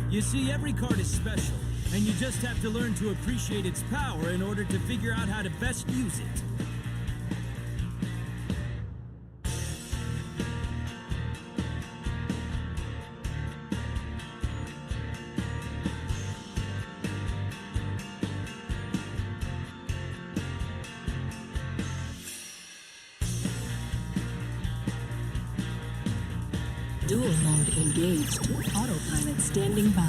You see, every card is special, and you just have to learn to appreciate its power in order to figure out how to best use it. Dual mode engaged. Autopilot standing by.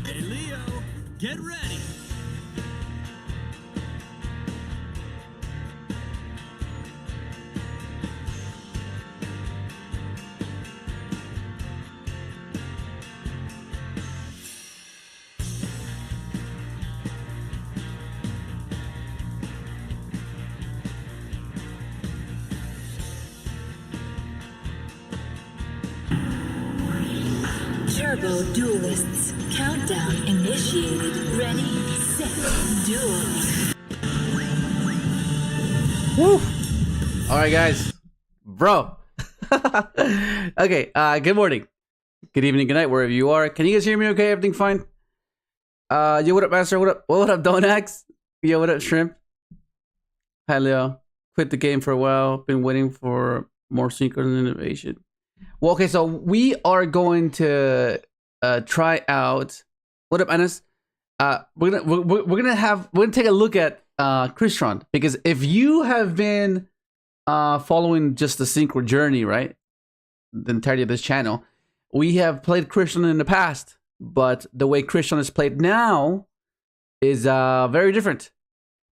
Hey, Leo, get ready. Turbo Duelists. Countdown initiated. Ready, set, duel. Woo! Alright guys. Bro. Okay, good morning. Good evening, good night, wherever you are. Can you guys hear me okay? Everything fine? Yo, what up, Master? What up, Donax? Yo, what up, Shrimp? Hi, Leo. Quit the game for a while. Been waiting for more Synchron innovation. Well, okay, so we are going to try out. What up, Anas? We're gonna take a look at Crystron, because if you have been following just the Synchron journey, right, the entirety of this channel, we have played Crystron in the past, but the way Crystron is played now is very different.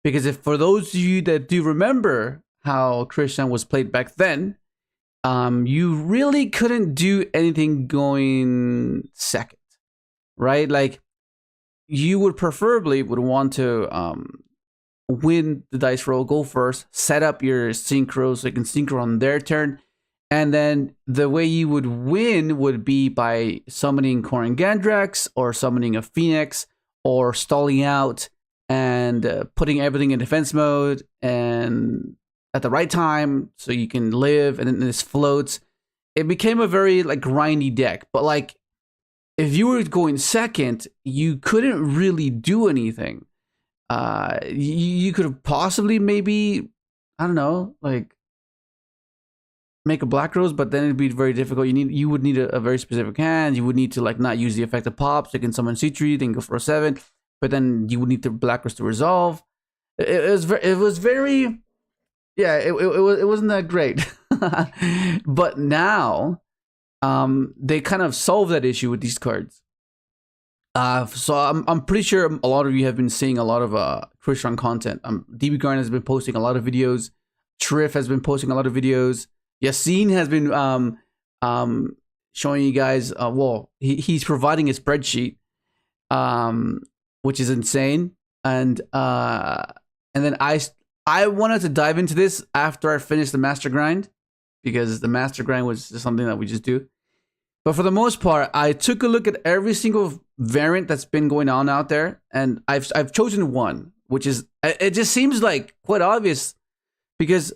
Because if for those of you that do remember how Crystron was played back then, you really couldn't do anything going second, right? Like, you would preferably want to win the dice roll, go first, set up your synchro so you can synchro on their turn, and then the way you would win would be by summoning Korin Gandrax, or summoning a Phoenix, or stalling out and putting everything in defense mode and at the right time so you can live, and then this floats. It became a very like grindy deck, but like if you were going second, you couldn't really do anything. You could have possibly maybe, I don't know, like make a Black Rose, but then it'd be very difficult. You would need a very specific hand. You would need to like not use the effect of pops. So you can summon C3, then go for a 7, but then you would need the Black Rose to resolve. It was very. Yeah, it wasn't that great. But now, they kind of solve that issue with these cards. So I'm pretty sure a lot of you have been seeing a lot of Crystron content. DB Garn has been posting a lot of videos. Triff has been posting a lot of videos. Yassine has been showing you guys. Well, he's providing a spreadsheet, which is insane. And then I wanted to dive into this after I finished the Master Grind, because the Master Grind was just something that we just do. But for the most part, I took a look at every single variant that's been going on out there, and I've chosen one, which is, it just seems like quite obvious, because,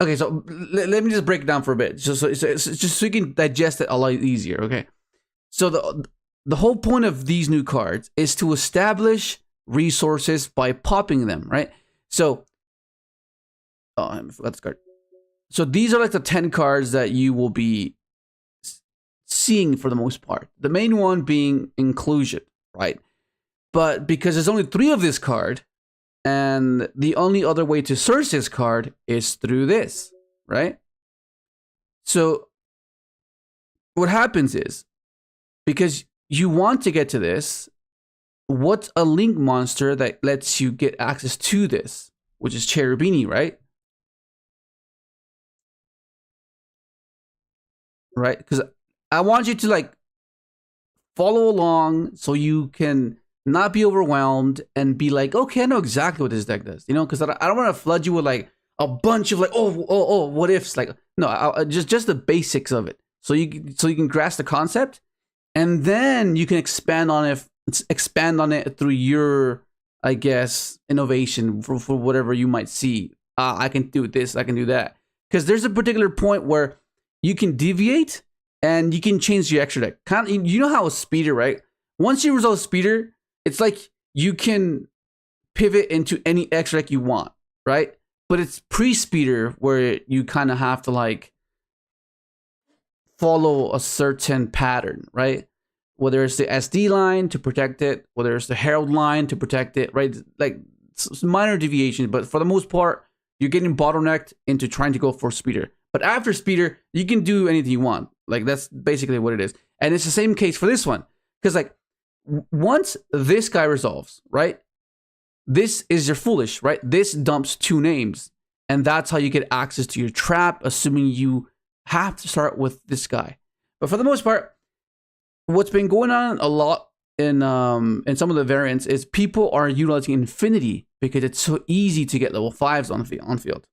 okay, so let me just break it down for a bit, just so you can digest it a lot easier, okay? So the whole point of these new cards is to establish resources by popping them, right? So, oh, I forgot this card. So these are like the 10 cards that you will be seeing for the most part. The main one being Inclusin, right? But because there's only 3 of this card, And the only other way to search this card is through this, right? So what happens is, because you want to get to this, what's a link monster that lets you get access to this, which is Cherubini, right? Right? Because I want you to like follow along so you can not be overwhelmed and be like, okay, I know exactly what this deck does, you know? Because I don't want to flood you with like a bunch of like, oh, what ifs? Like, no, just the basics of it, so you can grasp the concept, and then you can expand on it through your, I guess, innovation for whatever you might see. I can do this, I can do that, because there's a particular point where you can deviate and you can change your extra deck. You know how a speeder, right? Once you resolve speeder, it's like you can pivot into any extra deck you want, right? But it's pre-speeder where you kind of have to like follow a certain pattern, right? Whether it's the SD line to protect it, whether it's the Herald line to protect it, right? Like some minor deviations, but for the most part, you're getting bottlenecked into trying to go for speeder. But after speeder, you can do anything you want. Like that's basically what it is. And it's the same case for this one. Because like once this guy resolves, right? This is your foolish, right? This dumps 2 names. And that's how you get access to your trap, assuming you have to start with this guy. But for the most part, what's been going on a lot in some of the variants is people are utilizing Infinity because it's so easy to get level 5s on field.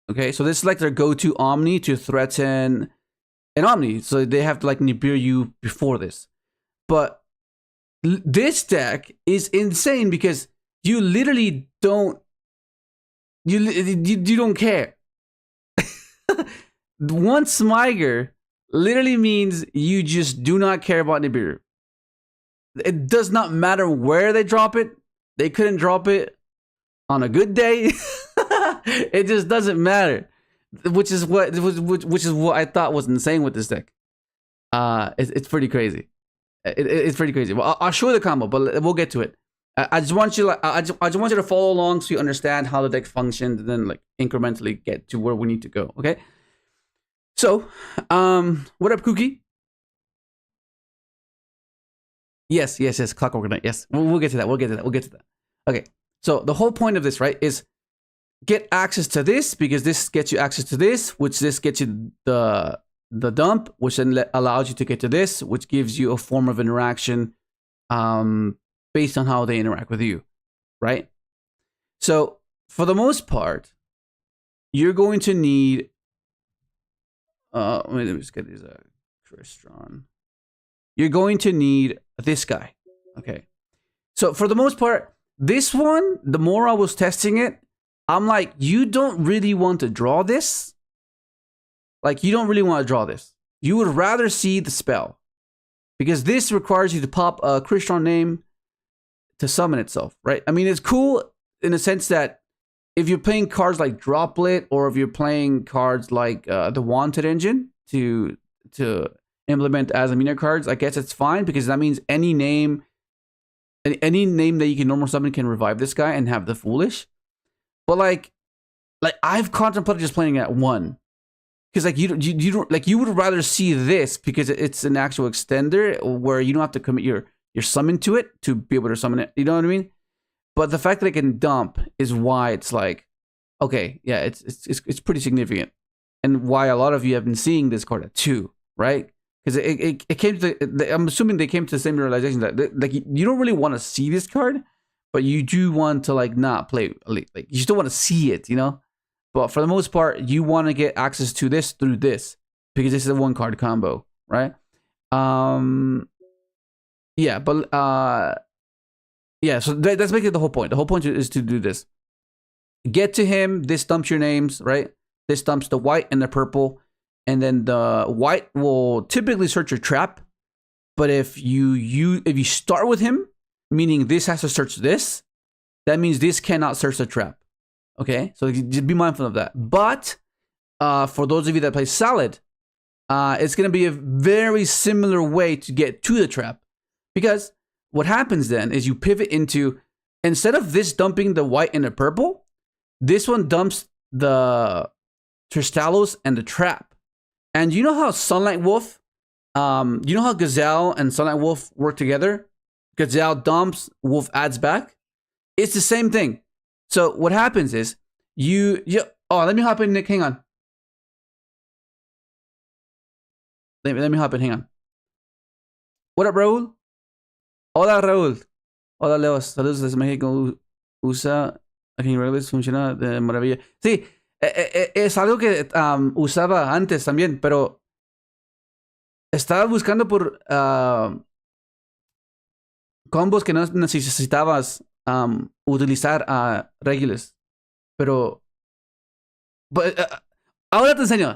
Okay, so this is like their go-to Omni to threaten an Omni. So they have to like NIBIRU before this. But this deck is insane because you literally don't you don't care. One smiger literally means you just do not care about NIBIRU. It does not matter where they drop it. They couldn't drop it on a good day. It just doesn't matter, which is what I thought was insane with this deck. It's pretty crazy. It's pretty crazy. Well, I'll show you the combo, but we'll get to it. I just want you to follow along so you understand how the deck functions, and then like incrementally get to where we need to go. Okay. So, what up, Cookie? Yes. Clockwork Knight. Yes, we'll get to that. Okay. So the whole point of this, right, is get access to this because this gets you access to this, which this gets you the dump, which then allows you to get to this, which gives you a form of interaction based on how they interact with you, right? So for the most part, you're going to need let me just get these Crystron. You're going to need this guy. Okay. So for the most part, this one, the more I was testing it, I'm like, you don't really want to draw this. Like, you don't really want to draw this. You would rather see the spell. Because this requires you to pop a Crystron name to summon itself, right? I mean, it's cool in the sense that if you're playing cards like Droplet, or if you're playing cards like the Wanted engine to implement azamina cards, I guess it's fine because that means any name that you can normal summon can revive this guy and have the foolish. But like I've contemplated just playing at 1 because like you don't like, you would rather see this because it's an actual extender where you don't have to commit your summon to it to be able to summon it. You know what I mean? But the fact that it can dump is why it's like, okay, yeah, it's pretty significant, and why a lot of you have been seeing this card at 2, right? Because it came to I'm assuming they came to the same realization that like you don't really want to see this card, but you do want to like not play Elite. Like you still want to see it, you know. But for the most part, you want to get access to this through this because this is a 1-card combo, right? Yeah, but yeah. So that's basically the whole point. The whole point is to do this. Get to him. This dumps your names, right? This dumps the white and the purple. And then the white will typically search your trap. But if you start with him, meaning this has to search this, that means this cannot search the trap. Okay? So just be mindful of that. But for those of you that play Salad, it's going to be a very similar way to get to the trap. Because what happens then is you pivot into, instead of this dumping the white and the purple, this one dumps the TRYSTALLOS and the trap. And you know how Sunlight Wolf, you know how Gazelle and Sunlight Wolf work together? Gazelle dumps, Wolf adds back. It's the same thing. So what happens is oh, let me hop in, Nick. Hang on. Let me hop in. Hang on. What up, Raúl? Hola, Raúl. Hola, Leo. Saludos desde México. Usa aquí en Regles, funciona de maravilla. Sí, es algo que usaba antes también, pero estaba buscando por combos que no necesitabas utilizar a Regulus. Pero ahora te enseño.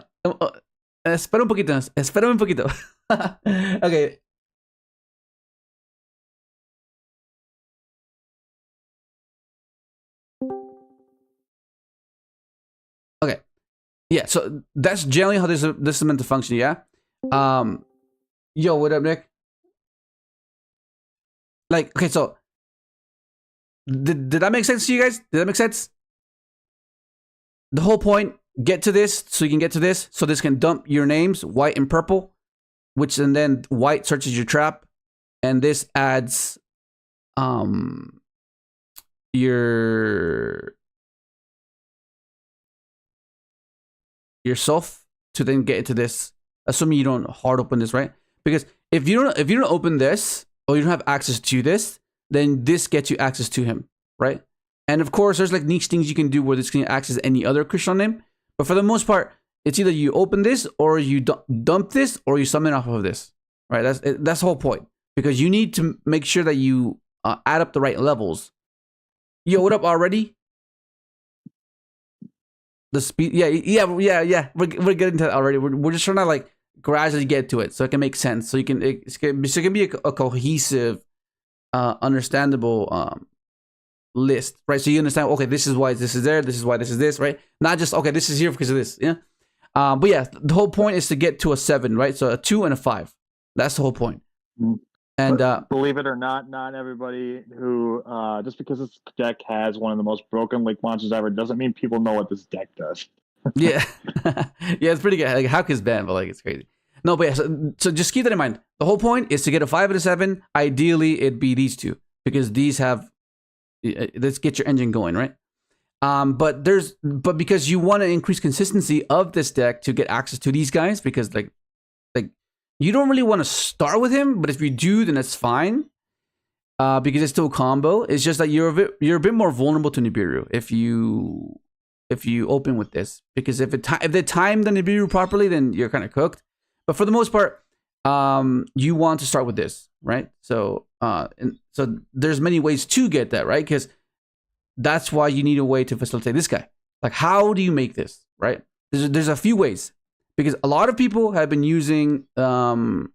Espera un poquito. Espérame un poquito. Ok. Okay. Yeah, so that's generally how this is meant to function, yeah? Yo, what up, Nick? Like, okay, so did that make sense to you guys? Did that make sense? The whole point, get to this so you can get to this, so this can dump your names, white and purple, which and then white searches your trap, and this adds yourself to then get into this, assuming you don't hard open this, right? Because if you don't open this, or you don't have access to this, then this gets you access to him, right? And of course, there's like niche things you can do where this can access any other Crystron name. But for the most part, it's either you open this, or you dump this, or you summon off of this, right? That's the whole point. Because you need to make sure that you add up the right levels. Yo, what up already? The speed, yeah. We're getting to that already. We're just trying to like gradually get to it so it can make sense. So it can be a cohesive, understandable list, right? So you understand, okay, this is why this is there, this is why this is this, right? Not just, okay, this is here because of this, yeah? But yeah, the whole point is to get to a 7, right? So a 2 and a 5. That's the whole point. And believe it or not everybody who just because this deck has one of the most broken link monsters ever doesn't mean people know what this deck does. Yeah. Yeah, it's pretty good. Like, Hawk is banned, but like, it's crazy. No, but yeah, so just keep that in mind. The whole point is to get a 5 and a 7. Ideally, it'd be these two, because these have, let's get your engine going, right? But because you want to increase consistency of this deck to get access to these guys, because like you don't really want to start with him, but if you do, then that's fine. Because it's still a combo. It's just that you're a bit more vulnerable to NIBIRU if you open with this, because if they time the NIBIRU properly, then you're kind of cooked. But for the most part, you want to start with this, right? So so there's many ways to get that, right? Because that's why you need a way to facilitate this guy. Like, how do you make this, right? There's a few ways, because a lot of people have been using this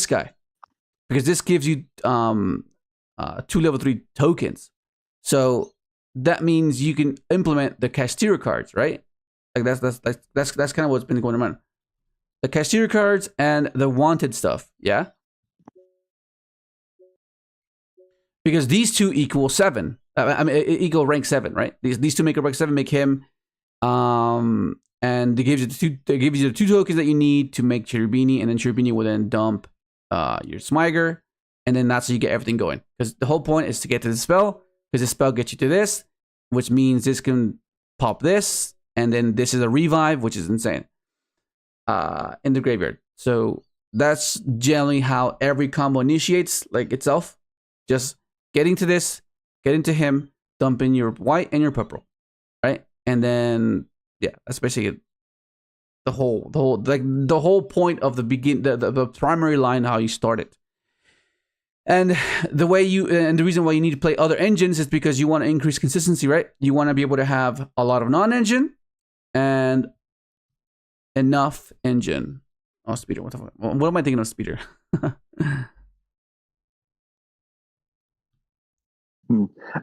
guy, because this gives you 2 level 3 tokens. So that means you can implement the Castillo cards, right? Like that's kind of what's been going on. The Castillo cards and the wanted stuff, yeah? Because these two equal 7. I mean, equal rank 7, right? These two make a rank 7, make him. And they give you the 2 tokens that you need to make Cherubini, and then Cherubini will then dump your Smiger, and then that's how you get everything going. Because the whole point is to get to the spell, because the spell gets you to this, which means this can pop this, and then this is a revive, which is insane. In the graveyard. So that's generally how every combo initiates, like itself. Just getting to this, getting to him, dumping your white and your purple, right? And then yeah, that's basically the whole point of the primary line, how you start it. And the reason why you need to play other engines is because you want to increase consistency, right? You want to be able to have a lot of non-engine and enough engine. Oh, speeder. What am I thinking of, speeder?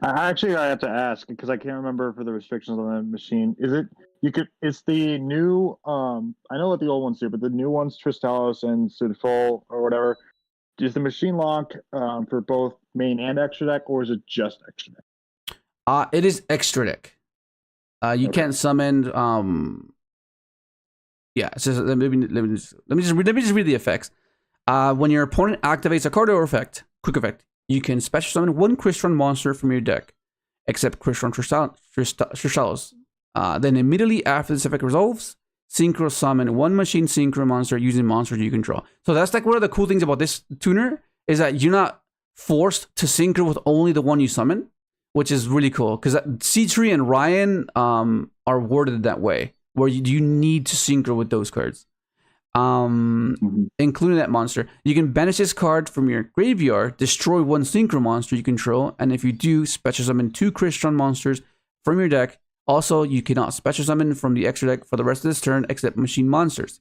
I have to ask, because I can't remember for the restrictions on the machine. Is it You could. It's the new. I know what the old ones do, but the new ones, TRYSTALLOS and Sudful or whatever. Is the machine lock for both main and extra deck, or is it just extra deck? It is extra deck. You Okay. can't summon. Yeah. So let me just read the effects. When your opponent activates a card or effect, quick effect, you can special summon one Crystron monster from your deck, except Crystron TRYSTALLOS. Then immediately after this effect resolves, synchro summon one machine synchro monster using monsters you control. So that's like one of the cool things about this tuner is that you're not forced to synchro with only the one you summon, which is really cool because C3 and Ryan are worded that way, where you need to synchro with those cards. Including that monster. You can banish this card from your graveyard, destroy one synchro monster you control, and if you do, special summon two Crystron monsters from your deck. Also, you cannot special summon from the extra deck for the rest of this turn except machine monsters.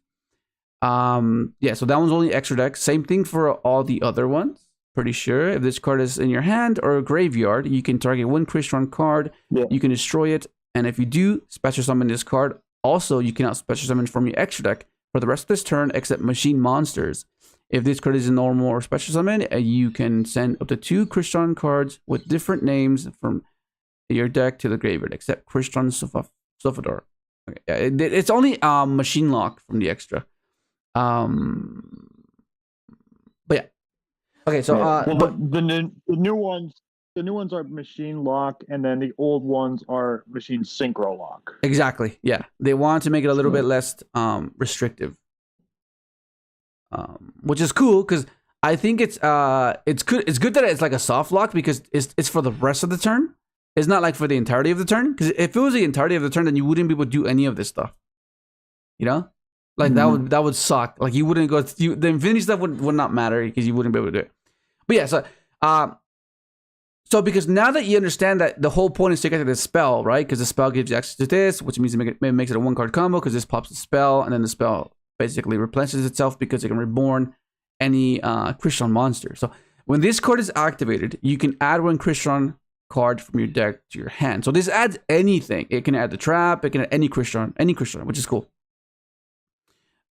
Yeah, so that one's only extra deck. Same thing for all the other ones. Pretty sure if this card is in your hand or graveyard, you can target one Crystron card. Yeah. You can destroy it, and if you do special summon this card, also you cannot special summon from your extra deck for the rest of this turn except machine monsters. If this card is a normal or special summon, you can send up to two Crystron cards with different names from your deck to the graveyard, except Crystron Sofador. Okay, yeah, it's only machine lock from the extra. But yeah. Okay, so the new ones are machine lock, and then the old ones are machine synchro lock. Exactly. Yeah, they want to make it a little bit less restrictive, which is cool because I think it's good. It's good that it's like a soft lock because it's for the rest of the turn. It's not like for the entirety of the turn. Because if it was the entirety of the turn, then you wouldn't be able to do any of this stuff. You know, like that would suck. Like you wouldn't go. The infinity stuff would not matter because you wouldn't be able to do it. But yeah, so because now that you understand that the whole point is to get to this spell, right? Because the spell gives you access to this, which means it makes it a 1-card combo because this pops the spell, and then the spell basically replenishes itself because it can reborn any Crystron monster. So when this card is activated, you can add one Crystron card from your deck to your hand. So this adds anything. It can add the trap. It can add any Crystron, which is cool.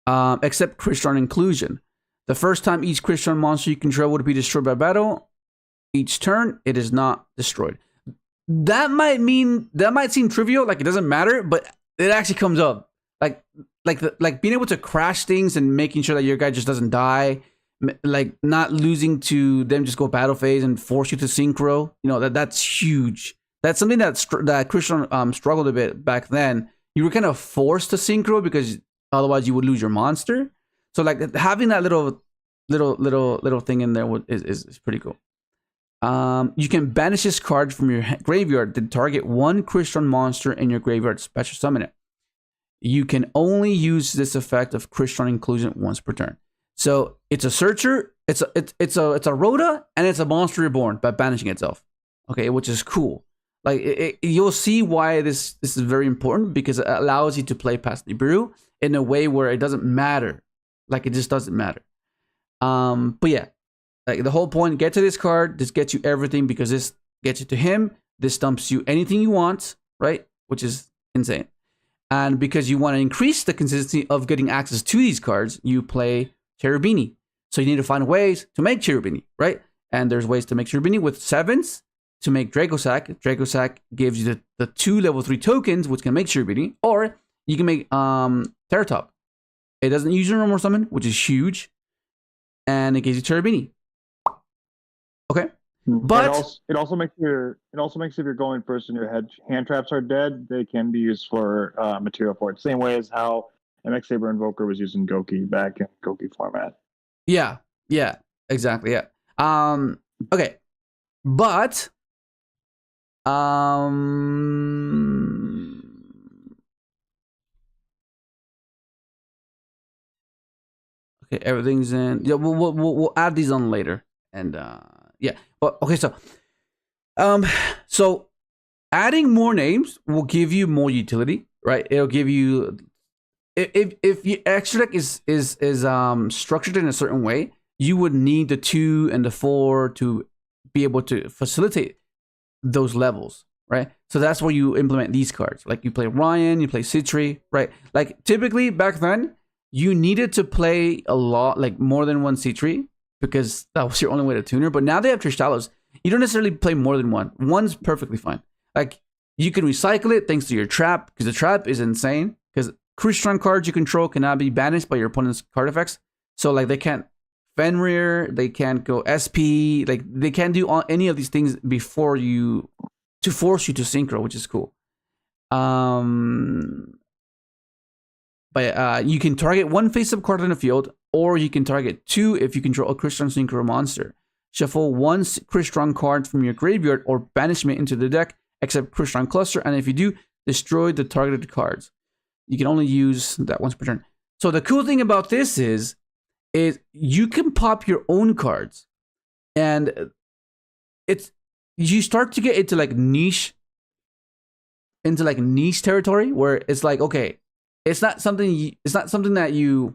Except Crystron Inclusin. The first time each Crystron monster you control would be destroyed by battle, each turn it is not destroyed. That might seem trivial, like it doesn't matter, but it actually comes up. Like being able to crash things and making sure that your guy just doesn't die, like not losing to them just go battle phase and force you to synchro. You know, that's huge. That's something that Crystron struggled a bit back then. You were kind of forced to synchro because otherwise you would lose your monster. So like having that little thing in there is pretty cool. You can banish this card from your graveyard to target one Crystron monster in your graveyard, special summon it. You can only use this effect of Crystron Inclusion once per turn. So it's a searcher, it's a Rhoda, and it's a monster reborn by banishing itself. Okay, which is cool. Like you'll see why this is very important because it allows you to play past NIBIRU in a way where it doesn't matter. Like it just doesn't matter. But yeah, like the whole point, get to this card. This gets you everything because this gets you to him. This stumps you anything you want, right? Which is insane. And because you want to increase the consistency of getting access to these cards, you play Cherubini. So you need to find ways to make Cherubini, right? And there's ways to make Cherubini with 7s to make Dracosack. Dracosack gives you the 2 level 3 tokens, which can make Cherubini. Or you can make Terratop. It doesn't use your normal summon, which is huge. And it gives you Cherubini. Okay. But it also makes if you're going first and your hand traps are dead, they can be used for material for it. Same way as how MX Saber Invoker was using Goki back in Goki format. Yeah, exactly. Yeah. Okay. But okay, everything's in. Yeah, we'll add these on later. And yeah. But okay, so adding more names will give you more utility, right? It'll give you if your extra deck is structured in a certain way, you would need the 2 and the 4 to be able to facilitate those levels. right? So that's where you implement these cards. Like you play Ryan, you play Citri, right? Like typically back then, you needed to play a lot, like more than one Citri, because that was your only way to tuner. But now they have Trystallos. You don't necessarily play more than one. One's perfectly fine. Like you can recycle it thanks to your trap, because the trap is insane. Because Crystron cards you control cannot be banished by your opponent's card effects. So like they can't Fenrir, they can't go SP, like they can't do any of these things before you to force you to synchro, which is cool. But you can target one face-up card in the field, or you can target two if you control a Crystron Synchro monster. Shuffle one Crystron card from your graveyard or banishment into the deck, except Crystron Cluster, and if you do, destroy the targeted cards. You can only use that once per turn. So the cool thing about this is you can pop your own cards, and you start to get into like niche territory where it's like, okay, it's not something that you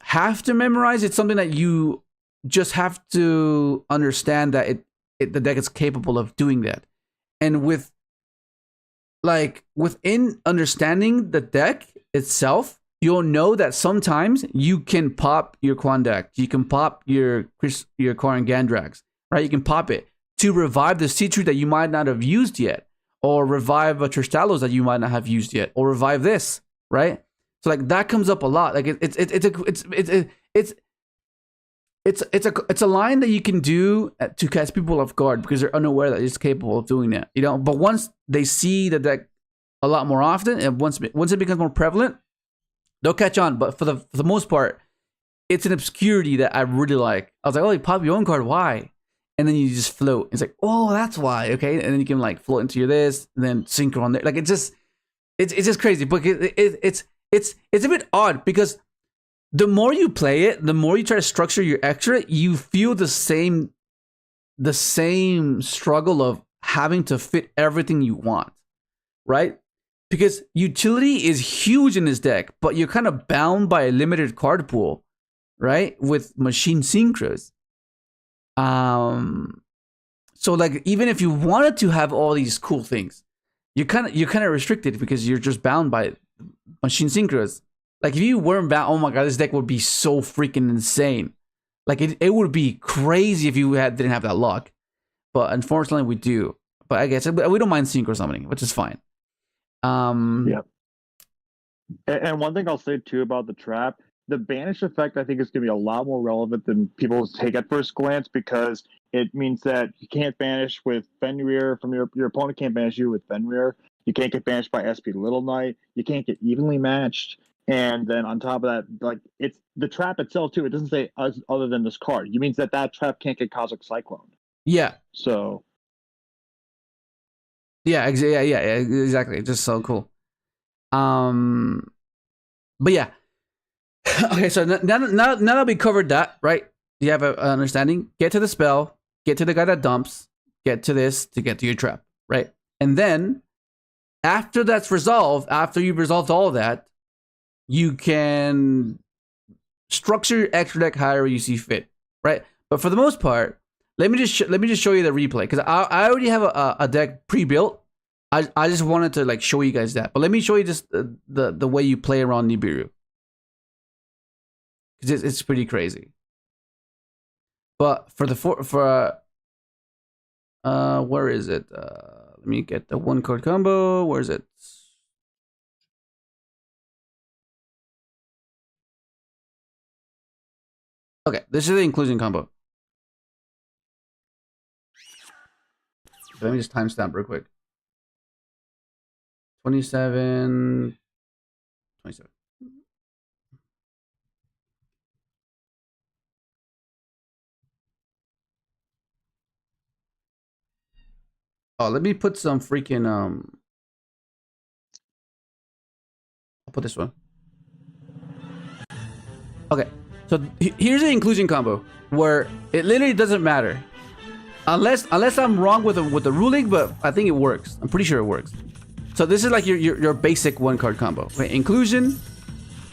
have to memorize. It's something that you just have to understand that the deck is capable of doing that. And within understanding the deck itself, you'll know that sometimes you can pop your Quandaq, you can pop your Koran Gandrax, right? You can pop it to revive the Citri that you might not have used yet, or revive a Trystallos that you might not have used yet, or revive this, right? So like that comes up a lot. Like it's a line that you can do to catch people off guard because they're unaware that it's capable of doing that, you know. But once they see the deck a lot more often, and once it becomes more prevalent, they'll catch on. But for the most part, it's an obscurity that I really like. I was like, oh, you pop your own card, why? And then you just float. It's like, oh, that's why, okay. And then you can like float into your this, and then Synchron there. Like it's just crazy. But it's a bit odd because the more you play it, the more you try to structure your extra, you feel the same struggle of having to fit everything you want, right? Because utility is huge in this deck, but you're kind of bound by a limited card pool, right? With machine synchros. So like even if you wanted to have all these cool things, you're kind of restricted because you're just bound by machine synchros. Like if you weren't bound, oh my god, this deck would be so freaking insane. Like it would be crazy if you didn't have that luck. But unfortunately we do. But I guess we don't mind synchro summoning, which is fine. Yeah. And one thing I'll say too about the trap, the banish effect I think is going to be a lot more relevant than people take at first glance, because it means that you can't banish with Fenrir from your opponent can't banish you with Fenrir. You can't get banished by SP Little Knight. You can't get evenly matched. And then on top of that, like it's the trap itself too. It doesn't say other than this card. It means that trap can't get Cosmic Cyclone. Yeah. So. Yeah, exactly. It's just so cool. But yeah. Okay, so now that we covered that, right? You have an understanding. Get to the spell. Get to the guy that dumps. Get to this to get to your trap, right? And then after that's resolved, after you've resolved all of that, you can structure your extra deck however you see fit, right? But for the most part, let me just show you the replay, because I already have a deck pre-built. I just wanted to like show you guys that, but let me show you just the way you play around Nibiru, because it's pretty crazy. But where is it? Let me get the one card combo. Where is it? Okay, this is the Inclusin combo. Let me just timestamp real quick. 27. Oh, let me put some freaking I'll put this one. Okay, so here's the Inclusin combo where it literally doesn't matter. Unless I'm wrong with the ruling, but I think it works. I'm pretty sure it works. So this is like your basic one card combo. Okay, Inclusin.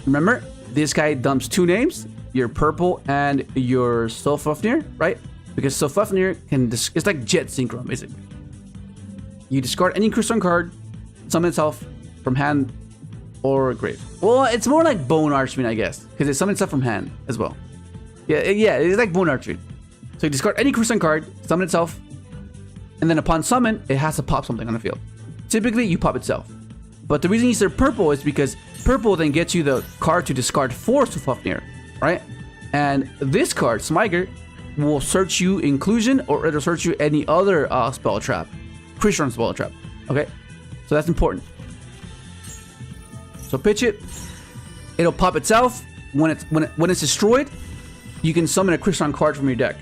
Remember, this guy dumps two names, your purple and your Soulfafnir, right? Because Sofafnir can it's like Jet Synchron basically. You discard any Crystron card, summon itself from hand or grave. Well, it's more like Bone Archfiend, I guess, because it summons itself from hand as well. Yeah, it's like Bone Archfiend. So you discard any Crystron card, summon itself, and then upon summon, it has to pop something on the field. Typically, you pop itself. But the reason you said purple is because purple then gets you the card to discard for Sofafnir, right? And this card, Smiger, will search you Inclusin, or it'll search you any other spell trap. CRYSTRON spell trap. Okay? So that's important. So pitch it. It'll pop itself. When it's destroyed, you can summon a CRYSTRON card from your deck.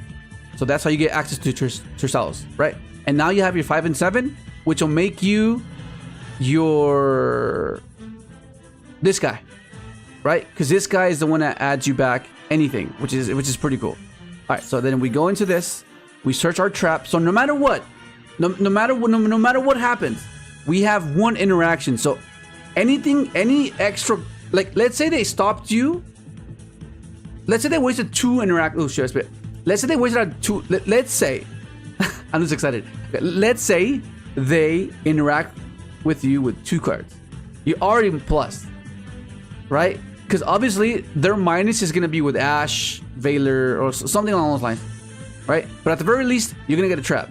So that's how you get access to TRYSTALLOS, right? And now you have your 5 and 7, which will make you your this guy, right? Because this guy is the one that adds you back anything, which is pretty cool. All right, so then we go into this, we search our trap. So no matter what, no matter what happens, we have one interaction. So any extra, like let's say they stopped you. Let's say they wasted 2 interact. Oh shit, let's say they wasted 2. Let's say, I'm just excited. Let's say they interact with you with 2 cards. You're already plus, right? Because obviously their minus is gonna be with Ash, Valor, or something along those lines, right? But at the very least, you're gonna get a trap.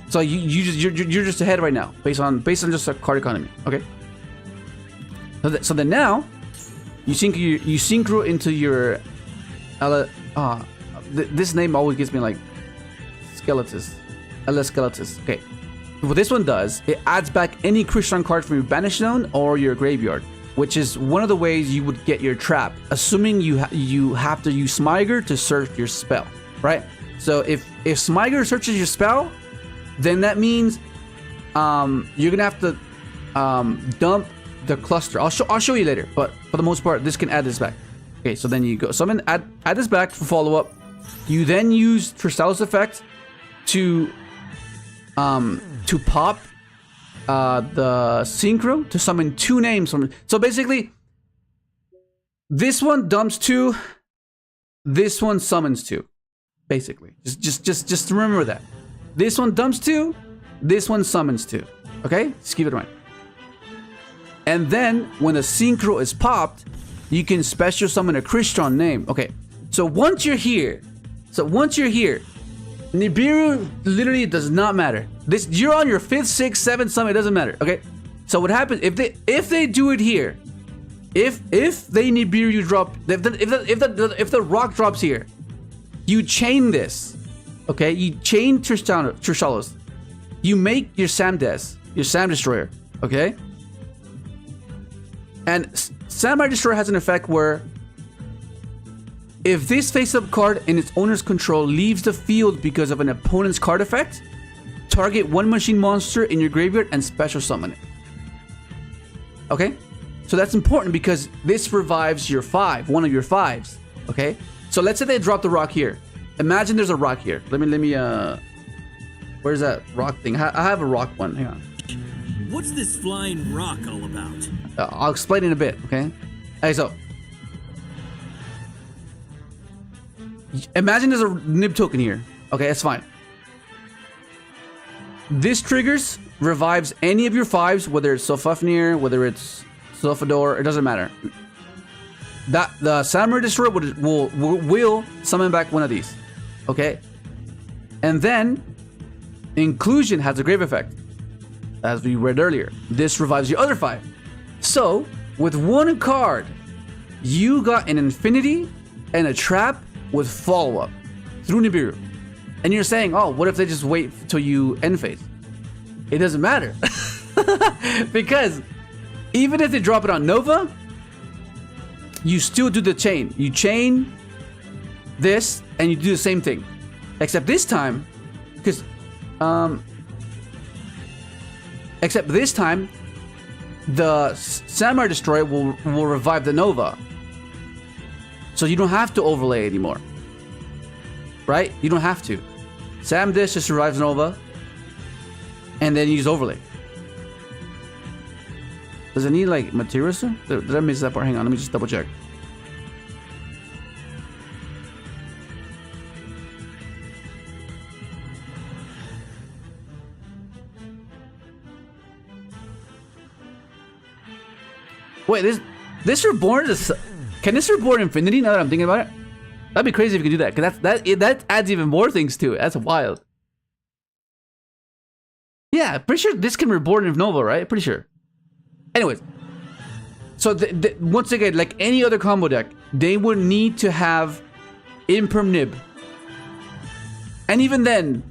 So you're just ahead right now, based on just a card economy. Okay. So then now, you synchro into your. This name always gives me like Skeletus, LS Skeletus. Okay. What this one does, it adds back any CRYSTRON card from your banish zone or your graveyard, which is one of the ways you would get your trap, assuming you have to use Smiger to search your spell, right? So if Smiger searches your spell, then that means you're gonna have to dump the cluster. I'll show you later, but for the most part, this can add this back. Okay, so then you go summon, add this back for follow up. You then use TRYSTALLOS effect to pop the synchro to summon 2 names from. So basically, this one dumps 2, this one summons 2. Basically, just remember that. This one dumps 2, this one summons 2. Okay, just keep it in mind. And then when the synchro is popped, you can special summon a CRYSTRON name. Okay, so once you're here, NIBIRU literally does not matter. You're on your 5th, 6th, 7th summon. It doesn't matter. Okay. So what happens if they do it here? If they NIBIRU drop, if the rock drops here, you chain this. Okay. You chain TRYSTALLOS. You make your Sam Destroyer. Okay. And Samurai Destroyer has an effect where, if this face-up card in its owner's control leaves the field because of an opponent's card effect, target 1 machine monster in your graveyard and special summon it. Okay? So that's important because this revives your 5, one of your 5s. Okay? So let's say they drop the rock here. Imagine there's a rock here. Let me where's that rock thing? I have a rock one. Hang on. What's this flying rock all about? I'll explain in a bit, okay? Okay, so imagine there's a nib token here. Okay, that's fine. This triggers, revives any of your 5s, whether it's Sofafnir, whether it's Sofador, it doesn't matter. That the Samurai Destroyer will summon back one of these. Okay? And then Inclusin has a grave effect, as we read earlier. This revives your other 5. So, with 1 card, you got an infinity and a trap with follow-up through NIBIRU. And you're saying, oh, what if they just wait till you end phase? It doesn't matter. Because even if they drop it on Nova, you still do the chain. You chain this and you do the same thing. Except this time, because the Samurai Destroyer will revive the Nova. So you don't have to overlay anymore. Right? You don't have to. Sam Dish just revives Nova. And then you use overlay. Does it need like materials? Did I miss that part? Hang on, let me just double check. Wait, this reborn is... Can this reborn infinity now that I'm thinking about it? That'd be crazy if you could do that, because that adds even more things to it. That's wild. Yeah, pretty sure this can reborn in Nova, right? Pretty sure. Anyways. So, once again, like any other combo deck, they would need to have Imperm Nib. And even then,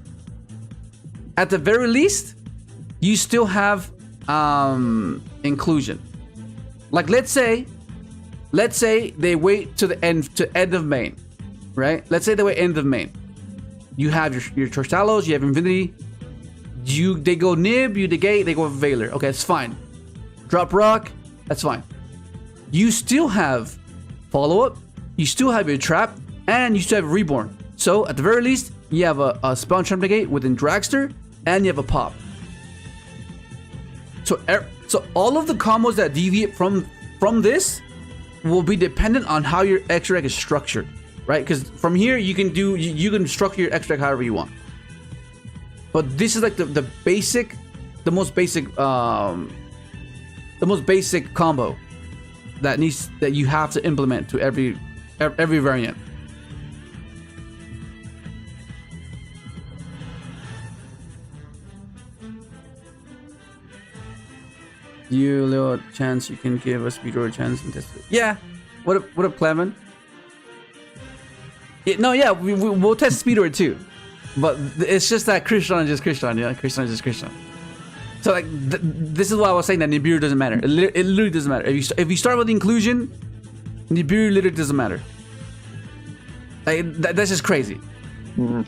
at the very least, you still have Inclusion. Like, let's say they wait to the end of main, right? Let's say they wait end of main. You have your TRYSTALLOS, you have Infinity. They go Nib, you negate, they go Veiler. Okay, it's fine. Drop Rock, that's fine. You still have follow-up, you still have your trap, and you still have reborn. So at the very least, you have a spell trap negate within Dragster, and you have a pop. So all of the combos that deviate from this will be dependent on how your extra deck is structured, right? Because from here you can structure your extra deck however you want. But this is like the most basic combo that you have to implement to every variant. You little chance you can give a speedrun a chance and test it. Yeah, what a Clement. Yeah, we'll test speedrun too, but it's just that Crystron is just Crystron. Yeah, Crystron is just Crystron. So like this is why I was saying that NIBIRU doesn't matter. It literally doesn't matter. If you start with Inclusion, NIBIRU literally doesn't matter. Like that's just crazy. Mm-hmm.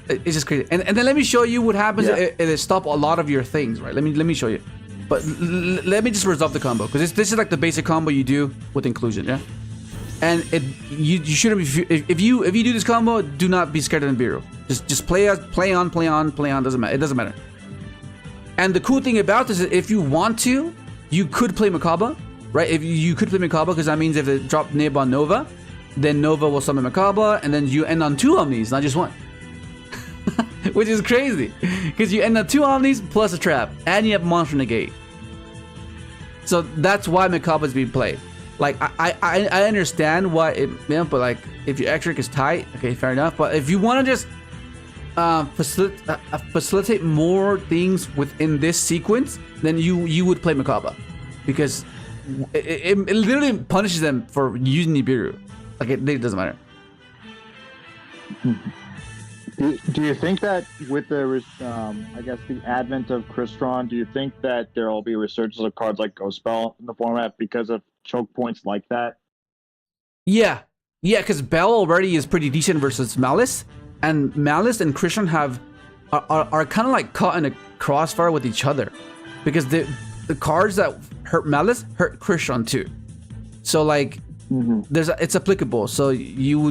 It's just crazy. And then let me show you what happens if it stop a lot of your things, right? Let me show you. But let me just resolve the combo, because this is like the basic combo you do with Inclusion, yeah. And you shouldn't be, if you do this combo, do not be scared of NIBIRU. Just play on. Doesn't matter. It doesn't matter. And the cool thing about this is, if you want to, you could play Makaba, right? If you could play Makaba, because that means if they drop Nib on Nova, then Nova will summon Makaba, and then you end on 2 Omnis, not just 1. Which is crazy, because you end on 2 Omnis plus a trap, and you have Monster Negate. So that's why Makaba is being played. Like, I understand why it, but like, if your extra is tight, okay, fair enough. But if you want to just facilitate more things within this sequence, then you would play Makaba, because it literally punishes them for using NIBIRU. Like, it doesn't matter. Do you think that with the, I guess, the advent of Crystron, do you think that there will be a resurgence of cards like Ghost Spell in the format because of choke points like that? Yeah, because Bell already is pretty decent versus Malice, and Malice and Crystron are kind of like caught in a crossfire with each other, because the cards that hurt Malice hurt Crystron too. So like, it's applicable. So you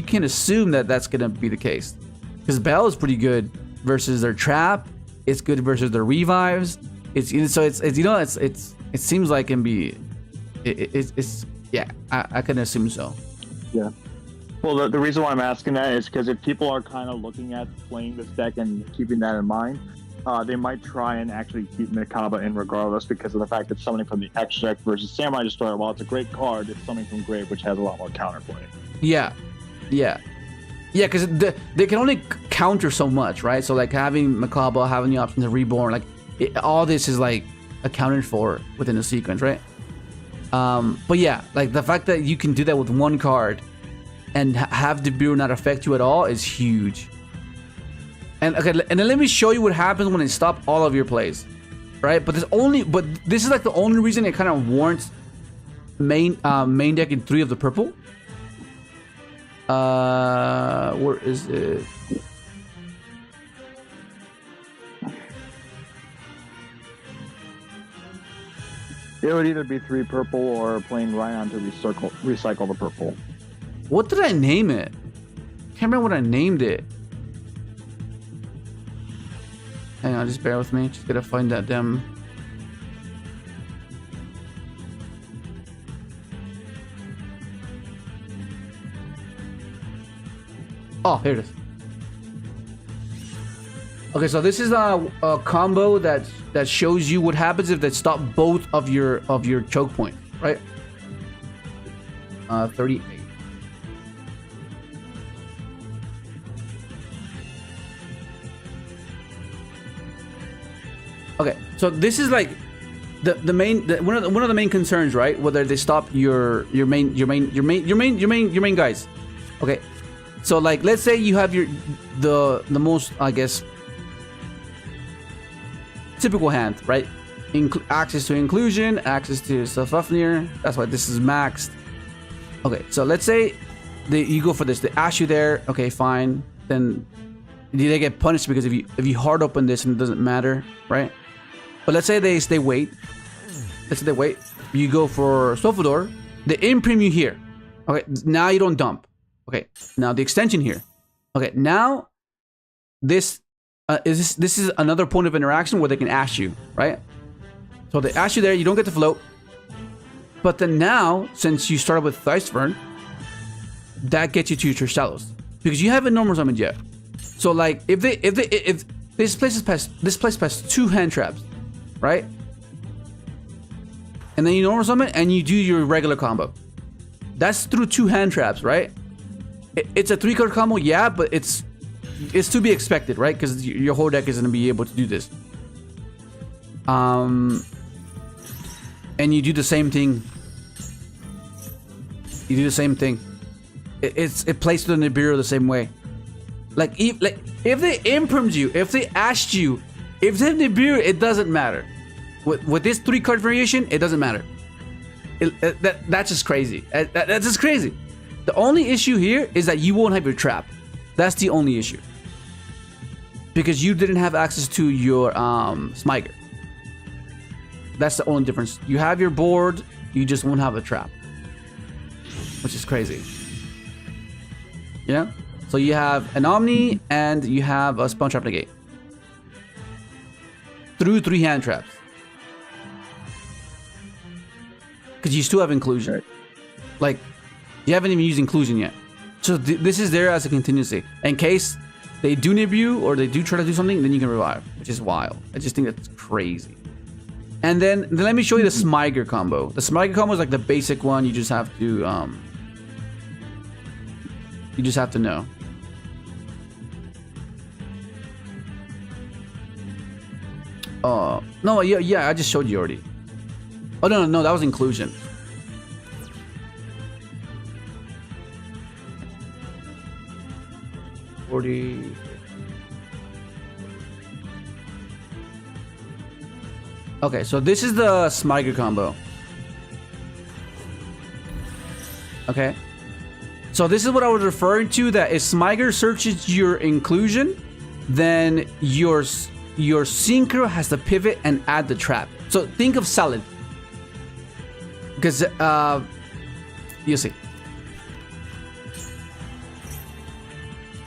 can assume that that's gonna be the case, because Bell is pretty good versus their trap. It's good versus their revives. It seems like it can be. Yeah, I can assume so. Yeah. Well, the reason why I'm asking that is because if people are kind of looking at playing this deck and keeping that in mind, they might try and actually keep Makaba in regardless, because of the fact that summoning from the X deck versus Samurai Destroyer, while it's a great card, it's summoning from Grave, which has a lot more counterplay. Yeah, because they can only counter so much, right? So like having Makaba, having the option to Reborn, like all this is like accounted for within the sequence, right? But yeah, like the fact that you can do that with one card and have NIBIRU not affect you at all is huge. And okay, and then let me show you what happens when it stops all of your plays, right? But this is like the only reason it kind of warrants main deck in 3 of the purple. Where is it? It would either be 3 purple or playing Ryan to recycle the purple. What did I name it? Can't remember what I named it. Hang on, just bear with me. Just gotta find that damn. Oh, here it is. Okay, so this is a combo that shows you what happens if they stop both of your choke points, right? 38. Okay, so this is like the main one of the main concerns, right? Whether they stop your main guys. Okay, so like let's say you have the most, I guess, typical hand, right? Access to inclusion, access to Fafnir. That's why this is maxed. Okay, so let's say you go for this. They ask you there. Okay, fine. Then they get punished because if you hard open this and it doesn't matter, right? But let's say they wait. Let's say they wait. You go for Sofador. They imprint you here. Okay, now you don't dump. Okay, now the extension here. Okay, now this is another point of interaction where they can ask you, right? So they ask you there. You don't get to float. But then now, since you started with Thicevern, that gets you to your TRYSTALLOS because you haven't normal summoned yet. So like if this place passed 2 hand traps, right? And then you normal summon and you do your regular combo. That's through 2 hand traps, right? It's a 3-card combo, yeah, but it's to be expected, right? Because your whole deck is going to be able to do this. And you do the same thing. You do the same thing. It plays to the NIBIRU the same way. Like if they imprimed you, if they asked you, if they NIBIRU, it doesn't matter. With this 3-card variation, it doesn't matter. That's just crazy. That's just crazy. The only issue here is that you won't have your trap. That's the only issue. Because you didn't have access to your smiger. That's the only difference. You have your board, you just won't have a trap. Which is crazy. Yeah? So you have an Omni and you have a Spell Trap Negate. Through 3 hand traps. Because you still have Inclusion. Right. Like, you haven't even used Inclusion yet. So this is there as a contingency. In case they do NIBIRU or they do try to do something, then you can revive. Which is wild. I just think that's crazy. And then let me show you the Smiger combo. The Smiger combo is like the basic one. You just have to know. No, yeah, I just showed you already. Oh no, that was Inclusion. Okay, so this is the Smiger combo. Okay. So this is what I was referring to, that if Smiger searches your Inclusion, then your Synchro has to pivot and add the trap. So think of Salad. Because, you see.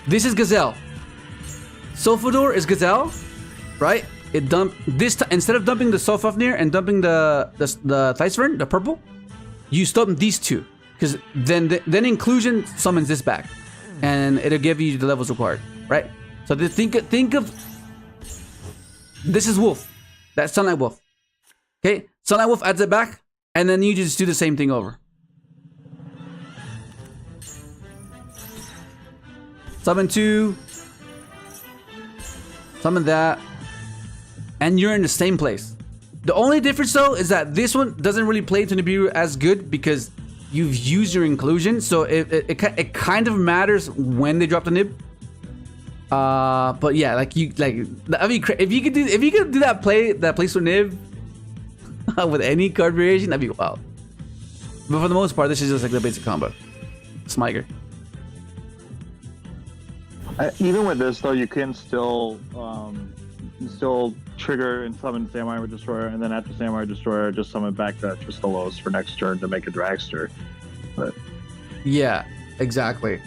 This is Gazelle. Sofador is Gazelle, right? It dumped this instead of dumping the Sofafnir and dumping the Thicevern, the purple, you dump these 2. Because then Inclusion summons this back. And it'll give you the levels required, right? So think of this is Wolf. That's Sunlight Wolf. Okay? Sunlight Wolf adds it back, and then you just do the same thing over. Summon 2. Summon that. And you're in the same place. The only difference though is that this one doesn't really play to NIBIRU as good because you've used your Inclusion, so it kind of matters when they drop the nib. But yeah, I mean, if you could do that place for nib with any card variation, that'd be wild. But for the most part, this is just like the basic combo. Smiger. Even with this though, you can still trigger and summon Samurai Destroyer, and then after Samurai Destroyer, just summon back the TRYSTALLOS for next turn to make a dragster. But yeah, exactly.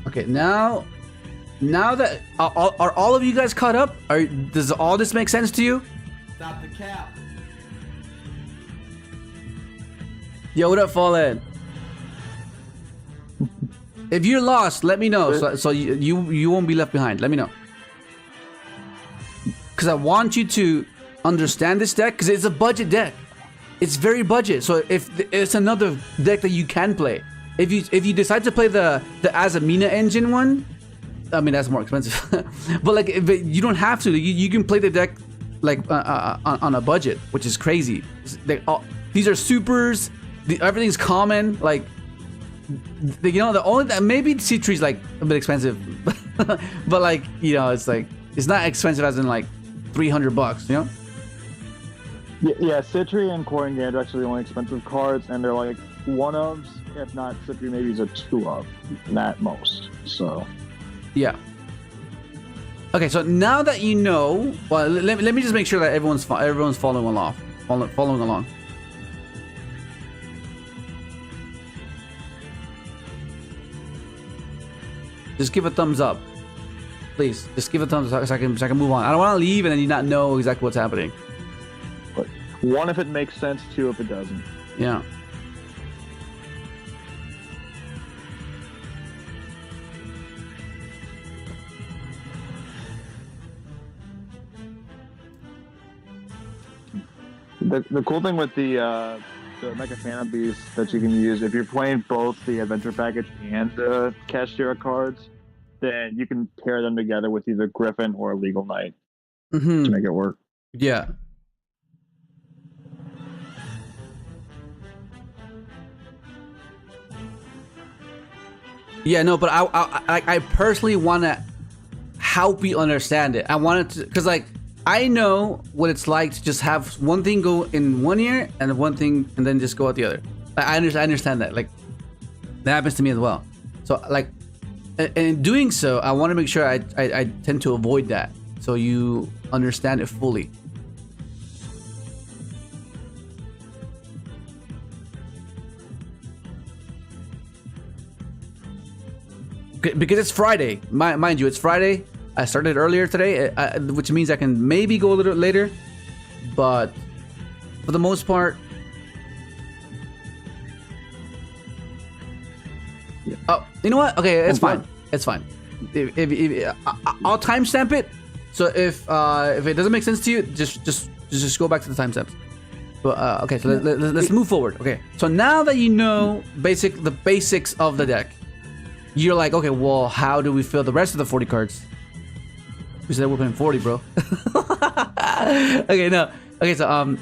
Okay, now that are all of you guys caught up? Does all this make sense to you? Stop the cap. Yo, what up, Fallen? If you're lost, let me know. So you won't be left behind. Let me know. Because I want you to understand this deck, because it's a budget deck. It's very budget. So if it's another deck that you can play. If you decide to play the Azamina engine one, I mean that's more expensive. But like you don't have to. You can play the deck like on a budget, which is crazy. These are supers. Everything's common. Like you know, the only maybe C3's like a bit expensive, but like you know, it's like it's not expensive as in like $300. You know. Yeah, Citri and Coin Games are actually the only expensive cards, and they're like one ofs, if not Citri, maybe is a two of at most. So, yeah. Okay, so now that you know, well, let me just make sure that everyone's following along. Following along. Just give a thumbs up, please. Just give a thumbs up so I can move on. I don't want to leave and then you not know exactly what's happening. But one, if it makes sense. Two, if it doesn't. Yeah. The cool thing with the Mega Phantom Beast that you can use, if you're playing both the Adventure Package and the Cashier cards, then you can pair them together with either Griffin or a Legal Knight to make it work. Yeah. Yeah, no, but I personally want to help you understand it. I wanted to, because like I know what it's like to just have one thing go in one ear and one thing and then just go out the other. I understand that. Like that happens to me as well. So like, and in doing so, I want to make sure I tend to avoid that, so you understand it fully. Because it's Friday, mind you, it's Friday. I started earlier today, which means I can maybe go a little later, but for the most part, yeah. Oh, you know what? Okay, it's fine. It's fine. I'll timestamp it. So if it doesn't make sense to you, just go back to the timestamps. But okay, so let's move forward. Okay, so now that you know the basics of the deck, you're like, okay, well, how do we fill the rest of the 40 cards? We said we're playing 40, bro. Okay, no. Okay, so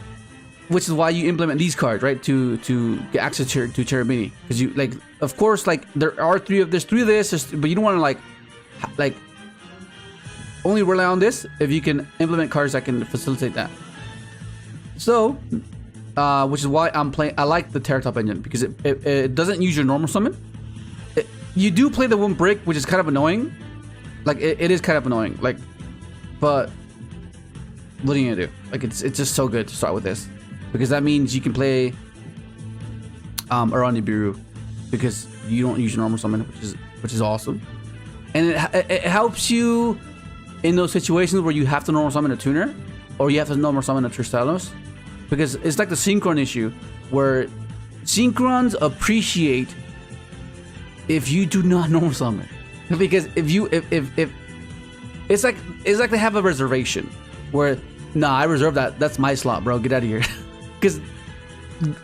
which is why you implement these cards, right? To get access to Cherubini, because you like, of course, like there's three of this, but you don't want to like only rely on this. If you can implement cards that can facilitate that. So, which is why I like the Terratop engine, because it doesn't use your normal summon. You do play the one brick, which is kind of annoying. Like it is kind of annoying. Like, but what are you gonna do? Like it's just so good to start with this, because that means you can play around NIBIRU, because you don't use your normal summon, which is awesome, and it helps you in those situations where you have to normal summon a tuner, or you have to normal summon a TRYSTALLOS, because it's like the Synchron issue, where Synchrons appreciate if you do not normal summon, because if it's like they have a reservation where, nah, I reserve that's my slot, bro, get out of here. Because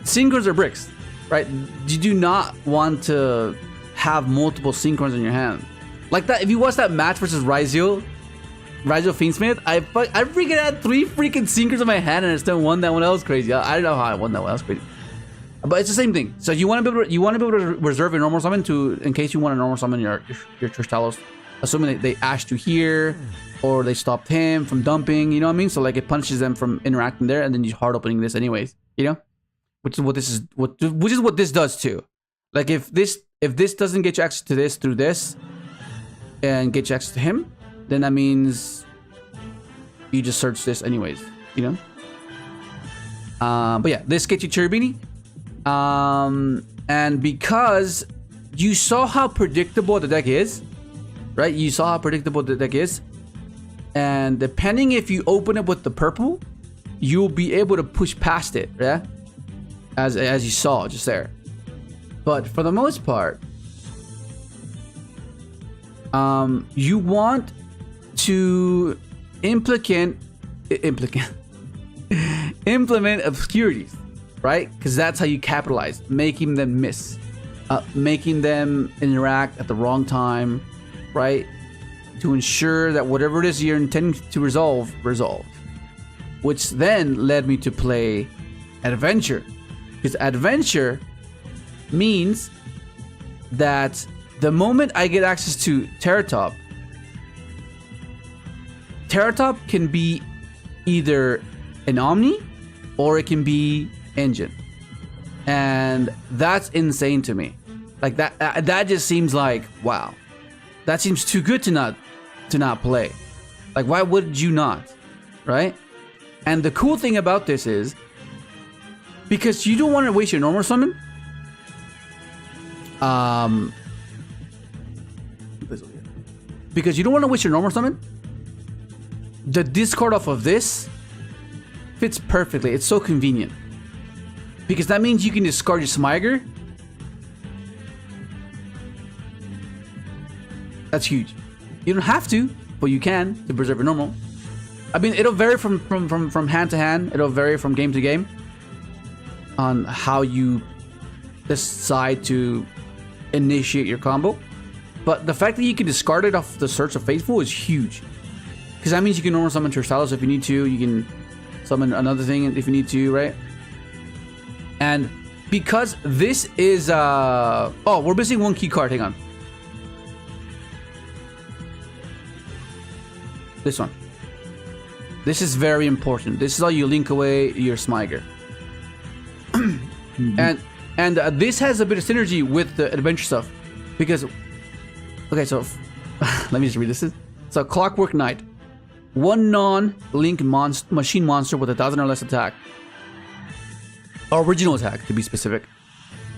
Synchrons are bricks, right? You do not want to have multiple Synchrons in your hand like that. If you watch that match versus ryzeal Fiendsmith, I freaking had 3 freaking Synchrons in my hand and I still won that one. That was crazy. I don't know how I won that one. That was crazy. But it's the same thing. So you want to be able to reserve your normal summon in case you want to normal summon your TRYSTALLOS, assuming they ashed you here or they stopped him from dumping. You know what I mean? So like it punishes them from interacting there, and then you hard opening this anyways. You know, which is what this does too. Like if this doesn't get you access to this through this, and get you access to him, then that means you just search this anyways. You know. But yeah, this gets you Cherubini. And because you saw how predictable the deck is, right? You saw how predictable the deck is, and depending if you open it with the purple, you'll be able to push past it, yeah? as you saw just there. But for the most part, you want to implement obscurities, right? Because that's how you capitalize, making them miss, making them interact at the wrong time, right? To ensure that whatever it is you're intending to resolve. Which then led me to play adventure. Because adventure means that the moment I get access to Teratop can be either an Omni or it can be engine. And that's insane to me. Like that just seems like, wow. That seems too good to not play. Like, why would you not? Right? And the cool thing about this is, because you don't want to waste your normal summon, because you don't want to waste your normal summon, the discard off of this fits perfectly. It's so convenient. Because that means you can discard your smiger. That's huge. You don't have to, but you can to preserve your normal. I mean, it'll vary from hand to hand. It'll vary from game to game on how you decide to initiate your combo. But the fact that you can discard it off the Search of Faithful is huge. Because that means you can normal summon TRYSTALLOS if you need to. You can summon another thing if you need to, right? And because this is... oh, we're missing one key card. Hang on. This one. This is very important. This is how you link away your smiger. And this has a bit of synergy with the adventure stuff. Because... Okay, so... let me just read this. So, Clockwork Knight. One non-link machine monster with 1,000 or less attack. Original attack, to be specific.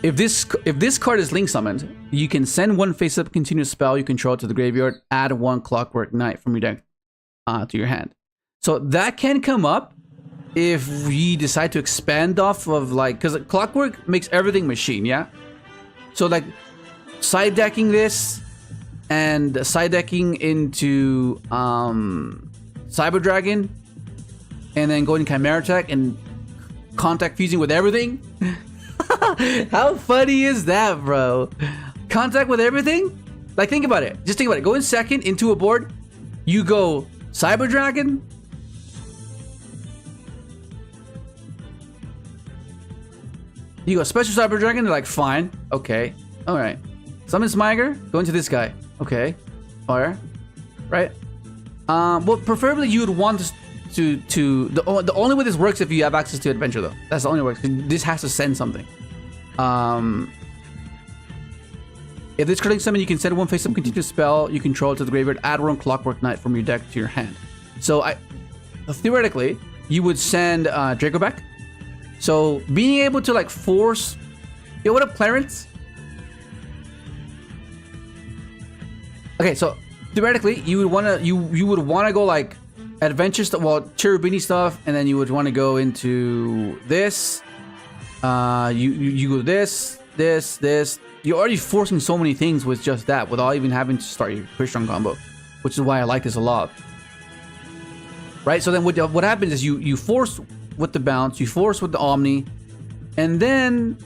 If this card is link summoned, you can send one face-up continuous spell you control to the graveyard, add one Clockwork Knight from your deck to your hand. So that can come up if we decide to expand off of, like, because Clockwork makes everything machine, yeah? So, like, side decking this and side decking into Cyber Dragon and then going Chimera Attack and contact fusing with everything. How funny is that, bro? Contact with everything? Like, think about it. Just think about it. Go in second into a board. You go Cyber Dragon. You go Special Cyber Dragon. They're like, fine. Okay. All right. Summon Smiger. Go into this guy. Okay. Fire. Right. Well, preferably you would want to the only way this works if you have access to adventure, though. That's the only way. This has to send something. If this carding summon, you can send one face-up continuous spell you control to the graveyard. Add one Clockwork Knight from your deck to your hand. So theoretically, you would send Draco back. So being able to, like, force... Yo, what up, Clarence? Okay, so theoretically, you would wanna go like adventure stuff, well, Cherubini stuff, and then you would want to go into this. You go this. You're already forcing so many things with just that, without even having to start your CRYSTRON combo, which is why I like this a lot. Right. So then what happens is you force with the bounce, you force with the Omni, and then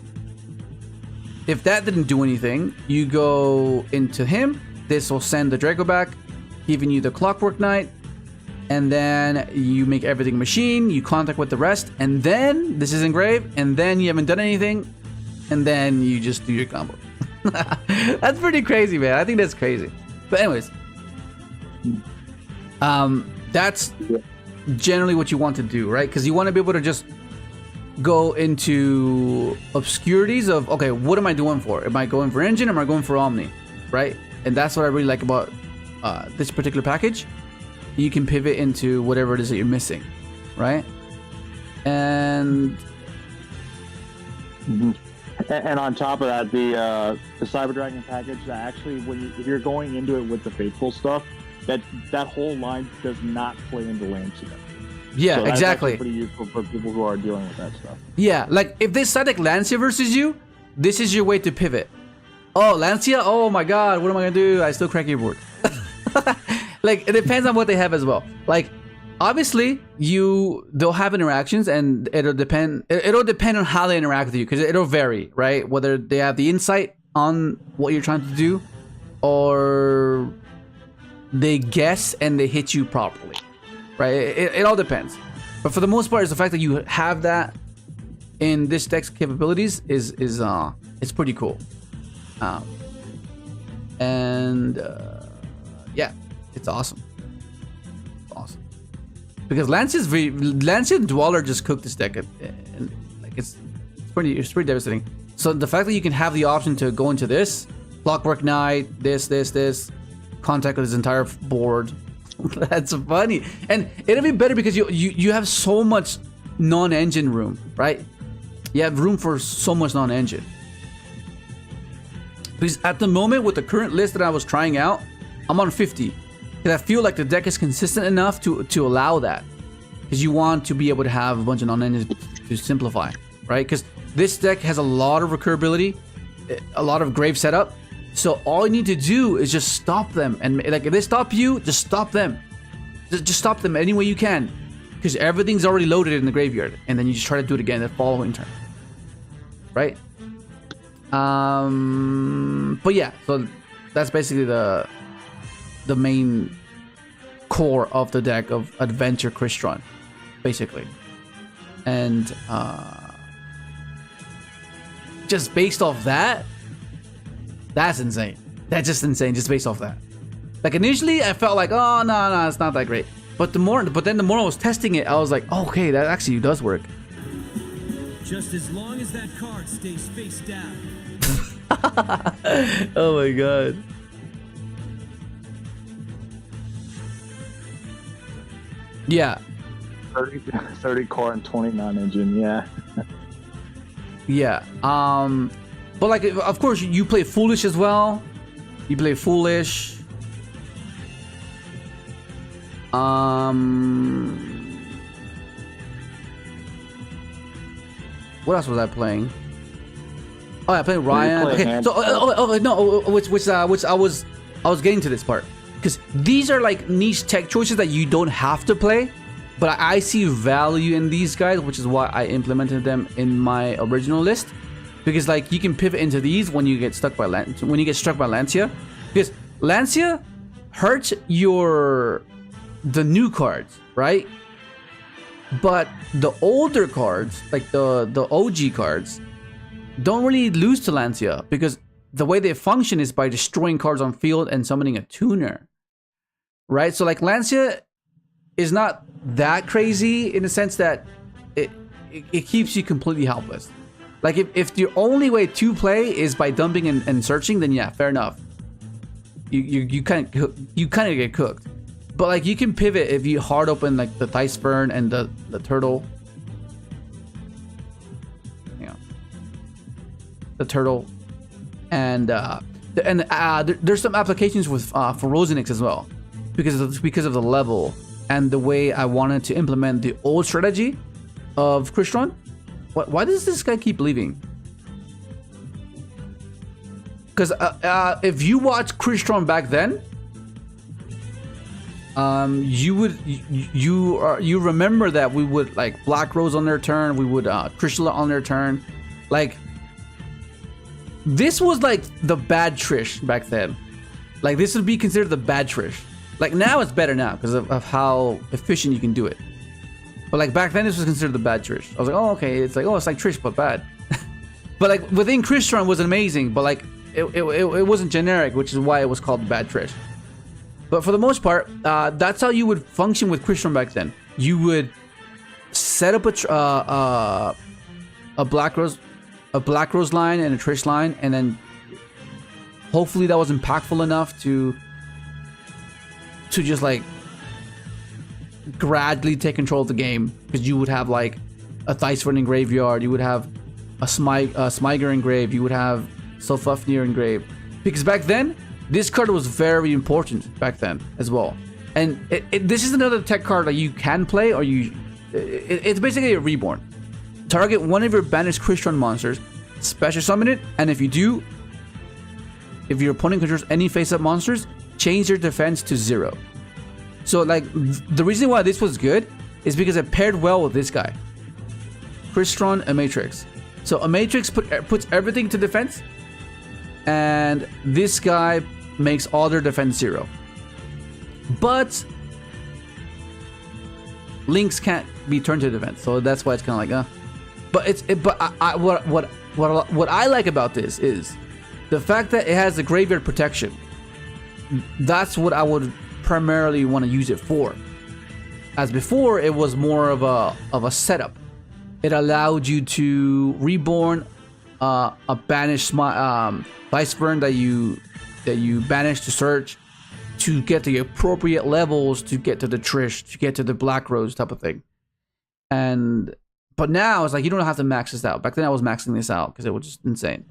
if that didn't do anything, you go into him. This will send the Draco back, giving you the Clockwork Knight, and then you make everything machine, you contact with the rest, and then this is engraved, and then you haven't done anything, and then you just do your combo. That's pretty crazy, man. I think that's crazy. But anyways, that's generally what you want to do, right? Because you want to be able to just go into obscurities of, okay, what am I doing for? Am I going for engine? Or am I going for Omni? Right? And that's what I really like about this particular package. You can pivot into whatever it is that you're missing, right? And and on top of that, the Cyber Dragon package, that actually, if you're going into it with the Faithful stuff, that whole line does not play into lancea. Yeah, So that's exactly. actually pretty useful for people who are dealing with that stuff. Yeah, like if they static Lancea versus you, this is your way to pivot. Oh, Lancea? Oh my god, what am I gonna do? I still crack your board. Like, it depends on what they have as well. Like, obviously, they'll have interactions, and it'll depend on how they interact with you, because it'll vary, right? Whether they have the insight on what you're trying to do, or they guess and they hit you properly, right? It all depends. But for the most part, it's the fact that you have that in this deck's capabilities is it's pretty cool. Yeah, it's awesome. It's awesome. Because Lancea and Dweller just cooked this deck, and like it's pretty devastating. So the fact that you can have the option to go into this Clockwork Knight, this, contact with his entire board. That's funny, and it'll be better because you have so much non-engine room, right? You have room for so much non-engine. Because at the moment, with the current list that I was trying out, I'm on 50. Because I feel like the deck is consistent enough to allow that. Because you want to be able to have a bunch of non-engines to simplify, right? Because this deck has a lot of recurability, a lot of grave setup. So all you need to do is just stop them. And like, if they stop you, just stop them. Just stop them any way you can. Because everything's already loaded in the graveyard. And then you just try to do it again the following turn. Right? But yeah, so that's basically the main core of the deck of Adventure Crystron, basically. And just based off that, that's insane. That's just insane, just based off that. Like, initially I felt like, oh no, it's not that great. But then the more I was testing it, I was like, oh, okay, that actually does work. Just as long as that card stays face down. Oh my god. Yeah. 30 core and 29 engine, yeah. Yeah. But like, of course, you play Foolish as well. You play Foolish. What else was I playing? Oh, I played Ryan. Okay, so no, which I was getting to this part, because these are like niche tech choices that you don't have to play, but I see value in these guys, which is why I implemented them in my original list. Because like, you can pivot into these when you get struck by Lancea, because Lancea hurts the new cards, right? But the older cards, like the OG cards, don't really lose to Lancea, because the way they function is by destroying cards on field and summoning a tuner, right? So like, Lancea is not that crazy in the sense that it keeps you completely helpless. Like, if your only way to play is by dumping and searching, then yeah, fair enough. You kind of get cooked. But like, you can pivot if you hard open like the Dice Burn and the Turtle. Yeah. The Turtle. And there's some applications with for Rosenix as well. Because of the level and the way I wanted to implement the old strategy of Crystron. Why does this guy keep leaving? Because if you watch Crystron back then, you remember that we would like Black Rose on their turn, we would Trishula on their turn. Like, this was like the bad Trish back then. Like, this would be considered the bad Trish. Like, now it's better now because of how efficient you can do it. But like, back then, this was considered the bad Trish. I was like, oh, okay, it's like Trish but bad. But like, within Crystron was amazing, but like, it wasn't generic, which is why it was called bad Trish. But for the most part, that's how you would function with Crystron back then. You would set up a Black Rose line and a Trish line, and then hopefully that was impactful enough to just like gradually take control of the game, because you would have like a Thiceford in graveyard, you would have a Smiger in grave, you would have Sofufnir in grave, because back then this card was very important back then as well. And this is another tech card that you can play, or it's basically a reborn. Target one of your banished Crystron monsters, special summon it, and if you do, if your opponent controls any face-up monsters, change your defense to 0. So like, the reason why this was good is because it paired well with this guy, Crystron Amatrix. So Amatrix puts everything to defense, and this guy makes all their defense 0. But links can't be turned to defense, so that's why it's kind of like, But what I like about this is the fact that it has the graveyard protection. That's what I would primarily want to use it for. As before, it was more of a setup. It allowed you to reborn a banished Viceburn that you banished to search, to get the appropriate levels, to get to the Trish, to get to the Black Rose type of thing. But now it's like you don't have to max this out. Back then I was maxing this out because it was just insane.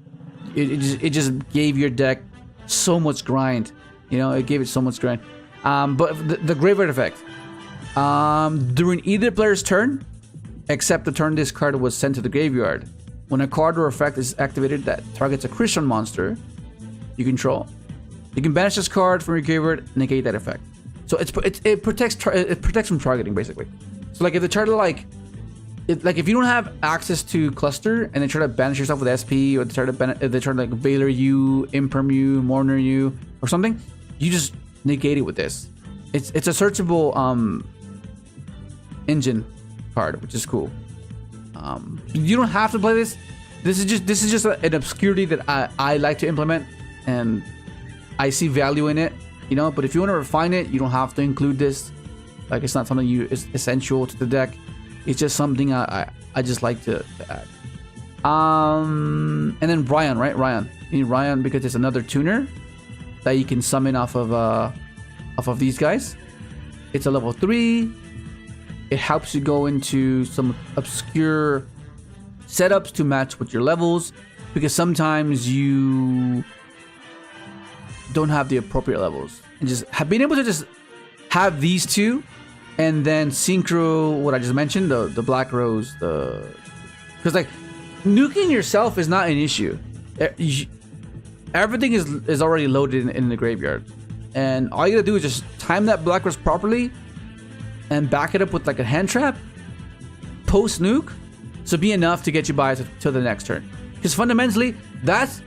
It just gave your deck so much grind. You know, it gave it so much grind. But the graveyard effect. During either player's turn, except the turn this card was sent to the graveyard, when a card or effect is activated that targets a Crystron monster you control, you can banish this card from your graveyard, negate that effect. So it protects from targeting basically. So like if they try to like if you don't have access to cluster and they try to banish yourself with SP, or they try to like Veiler you, Imperm you, Mourner you, or something, you just negate it with this. It's a searchable engine card, which is cool. You don't have to play this. This is just an obscurity that I like to implement, and I see value in it, you know. But if you want to refine it, you don't have to include this. Like, it's not something is essential to the deck. It's just something I just like to add. And then Ryan, right? Ryan. You need Ryan because it's another tuner that you can summon off of these guys. It's a level 3. It helps you go into some obscure setups to match with your levels, because sometimes you don't have the appropriate levels. And just being able to just have these two, and then synchro what I just mentioned, the Black Rose, because like nuking yourself is not an issue. Everything is already loaded in the graveyard, and all you gotta do is just time that Black Rose properly and back it up with like a hand trap post nuke, so be enough to get you by to the next turn. Because fundamentally, that's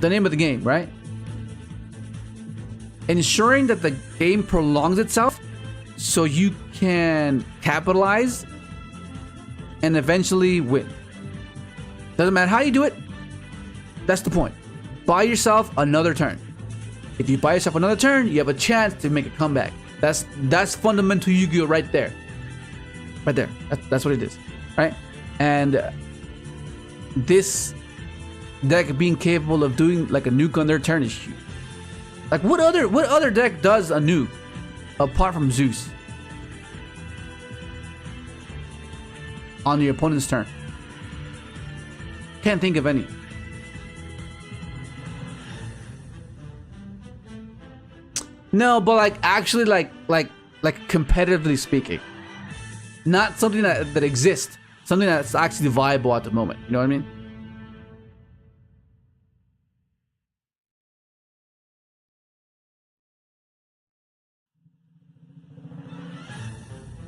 the name of the game, right? Ensuring that the game prolongs itself so you can capitalize and eventually win. Doesn't matter how you do it, that's the point. Buy yourself another turn. If you buy yourself another turn, you have a chance to make a comeback. That's fundamental Yu-Gi-Oh right there. Right there. That's what it is, right? And this deck being capable of doing like a nuke on their turn is huge. Like what other deck does a nuke apart from Zeus on the opponent's turn? Can't think of any. No, but like actually like competitively speaking, not something that exists, something that's actually viable at the moment. You know what I mean?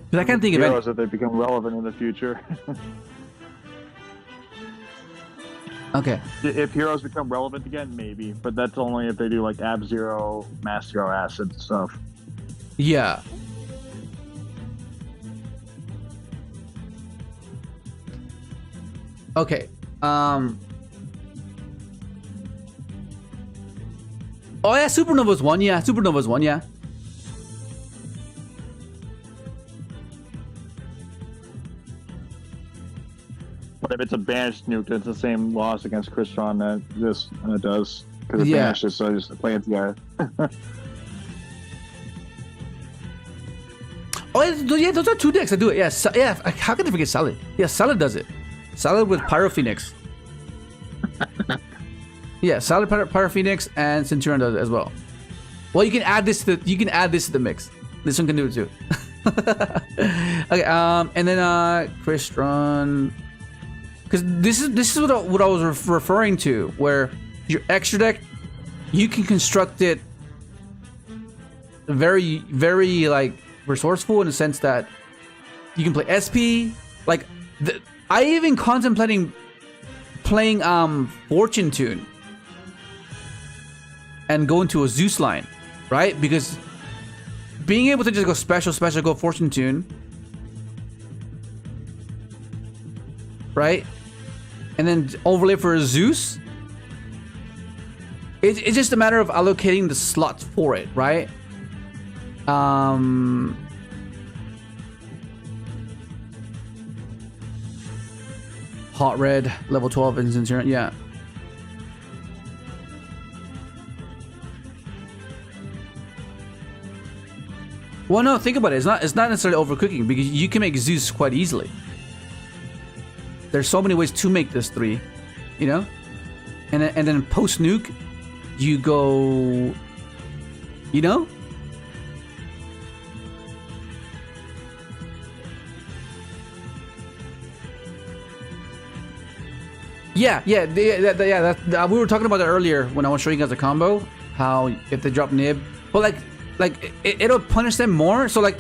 But I can't think of any. That they become relevant in the future. Okay. If heroes become relevant again, maybe, but that's only if they do like Ab Zero, Mass Zero Acid stuff. Yeah. Okay. Oh yeah, Supernova's one. Yeah, Supernova's one. Yeah. But if it's a banished nuke, it's the same loss against Crystron that this does, because it Yeah. banishes, so I just play it together. Oh yeah, those are two decks that do it. Yeah, yeah. How can I forget Salad? Yeah, Salad does it. Salad with Pyro Phoenix. Yeah, Salad, Pyro Phoenix, and Centurion does it as well. Well, you can add this to the mix. This one can do it too. Okay, and then Crystron, because this is what I was referring to, where your extra deck, you can construct it very, very like resourceful in the sense that you can play SP. Like I even contemplating playing Fortune Tune and go into a Zeus line, right? Because being able to just go special, go Fortune Tune, right? And then overlay for a Zeus. It's just a matter of allocating the slots for it, right? Hot Red, level 12 in Synchron, yeah. Well, no, think about it. It's not necessarily overcooking because you can make Zeus quite easily. There's so many ways to make this 3, you know? And then post nuke, you go, you know? Yeah, we were talking about that earlier when I was showing you guys the combo. How if they drop nib, but like it'll punish them more. So like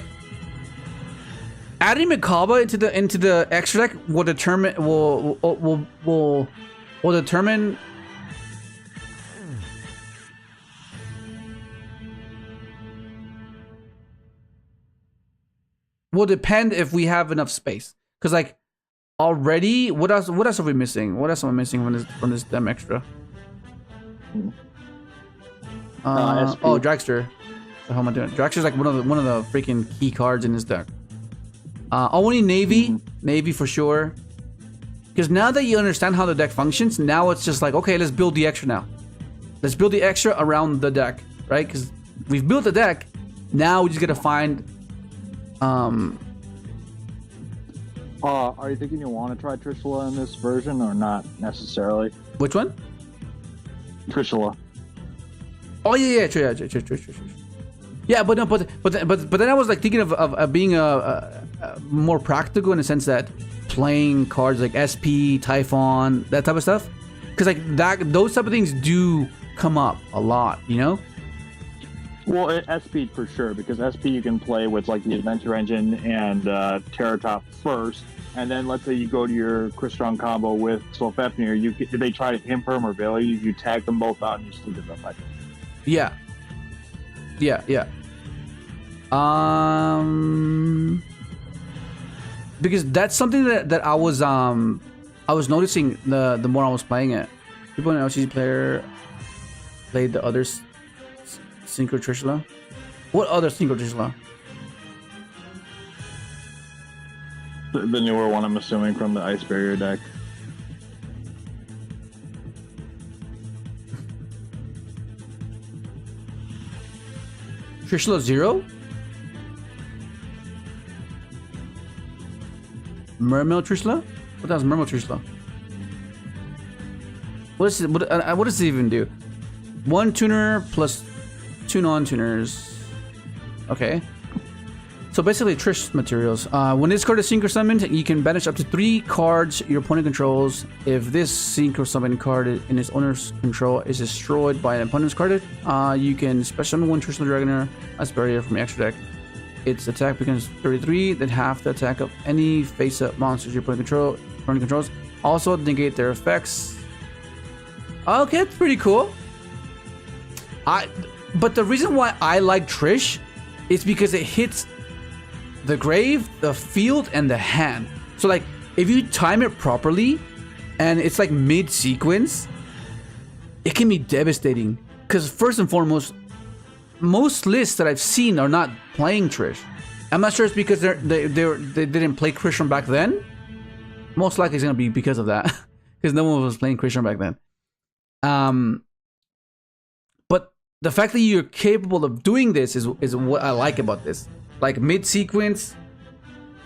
adding Mikaba into the extra deck will determine will determine will depend if we have enough space. Because like already, what else are we missing? What else am I missing from this dem extra? Oh, Dragster. The hell am I doing? Dragster's like one of the freaking key cards in this deck. Only Navy, Navy for sure. Because now that you understand how the deck functions, now it's just like, okay, let's build the extra now. Let's build the extra around the deck, right? Because we've built the deck. Now we just gotta find. Are you thinking you want to try Trishula in this version or not necessarily? Which one? Trishula. Oh yeah, true. Yeah, but no, but then I was like thinking of being a more practical in the sense that playing cards like SP, Typhon, that type of stuff, because like those type of things do come up a lot, you know. Well, SP for sure, because SP you can play with like the Adventure Engine and Terratop first, and then let's say you go to your Crystron combo with Swolfepnir, if they try to Imperm or Veil you tag them both out and you sleep it up. Yeah. Because that's something that I was noticing the more I was playing it. People in OCG player played the others. Synchro Trishula? What other Synchro Trishula? The newer one, I'm assuming, from the Ice Barrier deck. Trishula 0? Mermail Trishula? What does Mermail Trishula? What does it even do? 1 tuner plus 2 non-tuners. Okay. So basically Trish materials. When this card is synchro summoned, you can banish up to 3 cards your opponent controls. If this synchro summon card in its owner's control is destroyed by an opponent's card, you can special summon 1 Trishula Dragonair as barrier from the extra deck. Its attack becomes 33, then half the attack of any face-up monsters your opponent controls. Also negate their effects. Okay, that's pretty cool. But the reason why I like Trish is because it hits the grave, the field, and the hand. So like, if you time it properly, and it's like mid-sequence, it can be devastating. Because first and foremost, most lists that I've seen are not playing Trish. I'm not sure it's because they didn't play Crystron back then. Most likely it's gonna be because of that, because no one was playing Crystron back then. But the fact that you're capable of doing this is what I like about this. Like mid-sequence,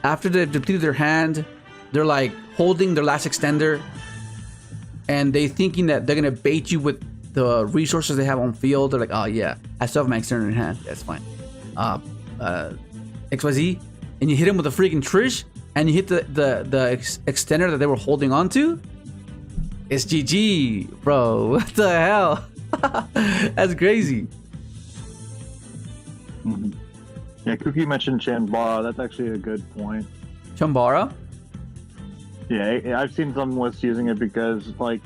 after they've depleted their hand, they're like holding their last extender, and they thinking that they're gonna bait you with the resources they have on field. They're like, oh yeah, I still have my extender in hand. That's fine. XYZ, and you hit him with a freaking Trish, and you hit the extender that they were holding on to, it's GG, bro. What the hell? That's crazy. Mm-hmm. Yeah, Cookie mentioned Chanbara. That's actually a good point. Chambara? Yeah, I've seen some lists using it because, like,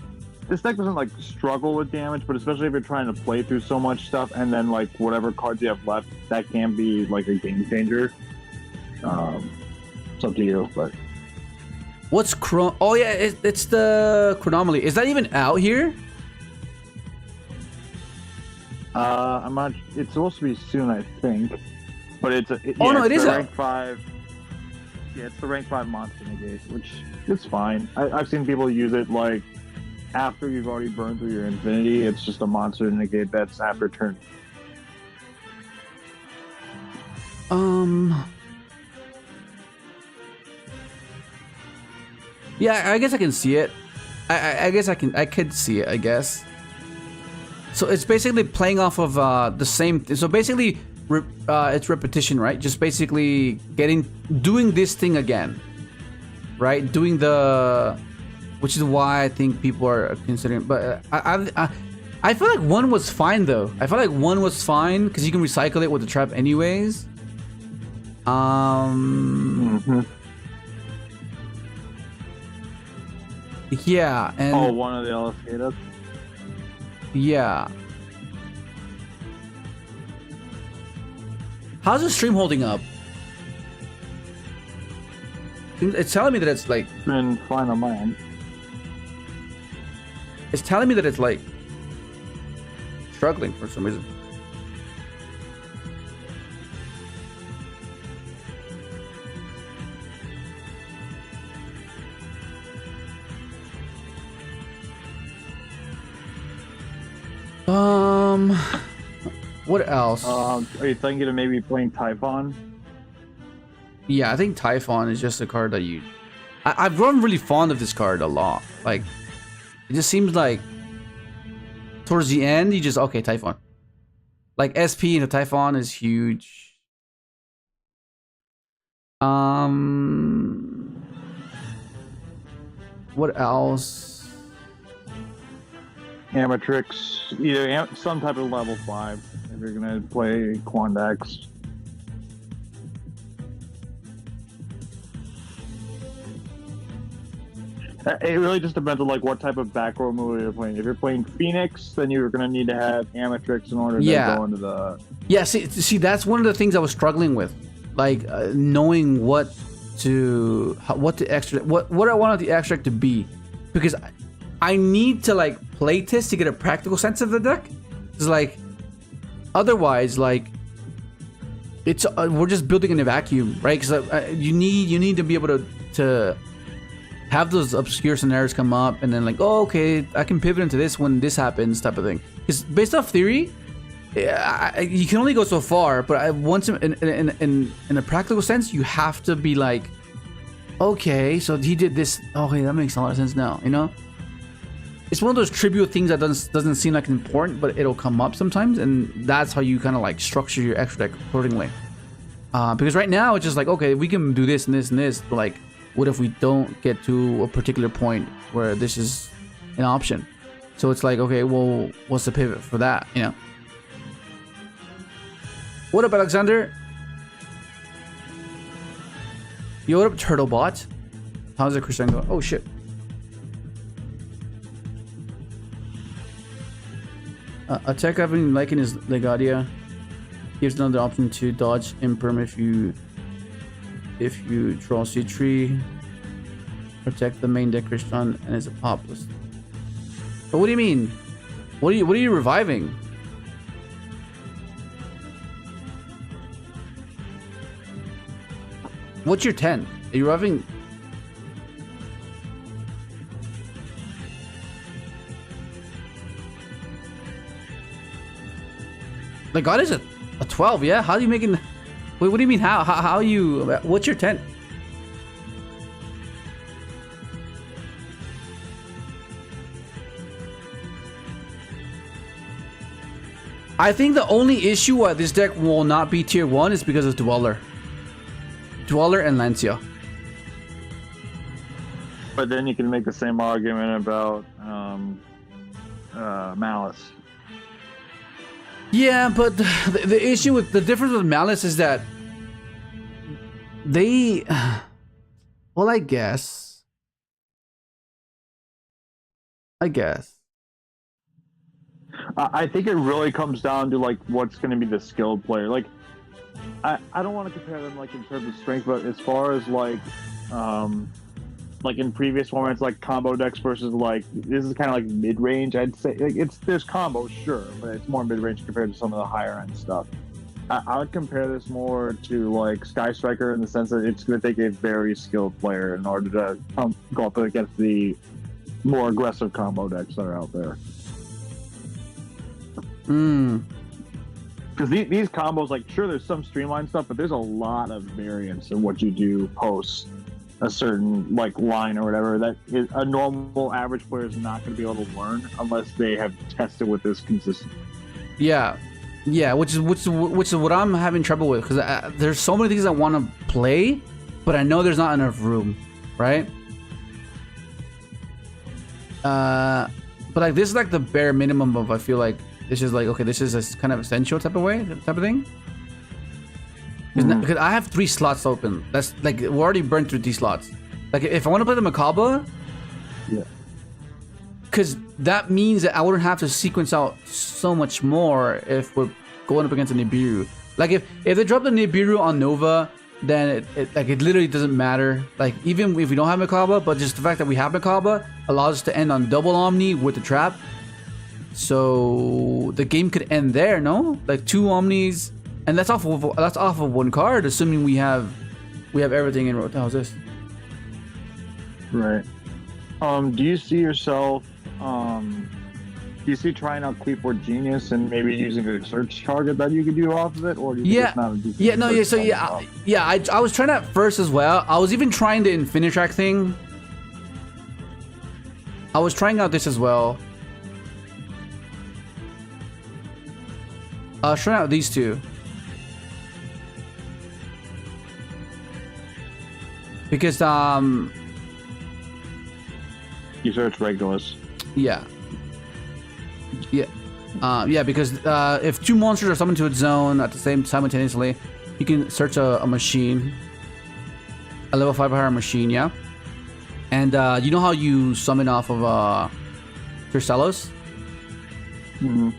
this deck doesn't, like, struggle with damage, but especially if you're trying to play through so much stuff, and then, like, whatever cards you have left, that can be, like, a game changer. It's up to you, but... What's Oh, yeah, it's the Chronomaly. Is that even out here? I'm not... It's supposed to be soon, I think. But it's... Oh, no, it is out. Rank 5... Yeah, it's the rank 5 monster negate, which is fine. I've seen people use it, like, after you've already burned through your infinity. It's just a monster negate that's after turn. Yeah, I guess I can see it. I guess I could see it, I guess. So it's basically playing off of the same... So basically, it's repetition, right? Just basically doing this thing again. Right? Doing the... Which is why I think people are considering... But I feel like one was fine, though. I feel like one was fine, because you can recycle it with the trap anyways. Yeah, and... Oh, one of the LFK. Yeah. How's the stream holding up? It's telling me that it's like... Been fine on my end. It's telling me that it's like... struggling for some reason. What else? Are you thinking of maybe playing Typhon? Yeah, I think Typhon is just a card that you... I've grown really fond of this card a lot. Like, it just seems like towards the end, you just... Okay, Typhon. Like, SP into Typhon is huge. What else? Amatrix, either some type of level 5 if you're gonna play Quandax. It really just depends on like what type of back row move you're playing. If you're playing Phoenix, then you're gonna need to have Amatrix in order to go into the... Yeah, see, that's one of the things I was struggling with, like knowing what to extract, what I wanted the extract to be, because I need to like play test to get a practical sense of the deck. It's like, otherwise, like, it's we're just building in a vacuum, right? Because you need to be able to have those obscure scenarios come up, and then like, oh, okay, I can pivot into this when this happens, type of thing. Because based off theory, you can only go so far. But once in a practical sense, you have to be like, okay, so he did this. Okay, that makes a lot of sense now. You know, it's one of those trivial things that doesn't seem like important, but it'll come up sometimes, and that's how you kind of like structure your extra deck accordingly. Because right now it's just like, okay, we can do this and this and this, but like, what if we don't get to a particular point where this is an option? So it's like, okay, well, what's the pivot for that? You know. What up, Alexander? Yo, what up, Turtlebot? How's the Crystron going? Oh shit. Attack having liking his Legadia gives another option to dodge imperm if you draw C3, protect the main deck Crystron, and it's a pop list. But what do you mean? What are you reviving? What's your 10? Are you reviving? Like, God is a 12, yeah? How are you making... Wait, what do you mean how? How you... What's your 10? I think the only issue why this deck will not be tier 1 is because of Dweller. Dweller and Lancea. But then you can make the same argument about Malice. Yeah, but the issue with the difference with Malice is that they, well, I guess. I think it really comes down to like what's going to be the skilled player. Like, I don't want to compare them like in terms of strength, but as far as like in previous formats, like combo decks versus like this is kind of like mid range. I'd say like there's combos, sure, but it's more mid range compared to some of the higher end stuff. I would compare this more to like Sky Striker in the sense that it's going to take a very skilled player in order to go up against the more aggressive combo decks that are out there. Because these combos, like, sure, there's some streamlined stuff, but there's a lot of variance in what you do post a certain like line or whatever that is, a normal average player is not going to be able to learn unless they have tested with this consistently. Yeah, which is what I'm having trouble with, because there's so many things I want to play, but I know there's not enough room, right? But like this is like the bare minimum of, I feel like this is like, okay, this is a kind of essential type of thing. Because I have 3 slots open. That's like, we already burned through these slots. Like if I want to play the Macabre, yeah, because that means that I wouldn't have to sequence out so much more if we're going up against a Nibiru. Like if they drop the Nibiru on Nova, then it literally doesn't matter. Like even if we don't have Macabre, but just the fact that we have Macabre allows us to end on double Omni with the trap. So the game could end there, no? Like 2 Omnis, and that's off of 1 card, assuming we have everything in row. How's this? Right. Do you see yourself? Do you see trying out Clockwork Genius and maybe using a search target that you could do off of it, or do you think it's not a decent I was trying that first as well. I was even trying the Infinitrack thing. I was trying out this as well. I was trying out these 2. Because you search Regulus. Yeah, because if 2 monsters are summoned to its zone at the same simultaneously, you can search a machine, a level 5 or higher machine, yeah. And you know how you summon off of CRYSTRON? Mm-hmm.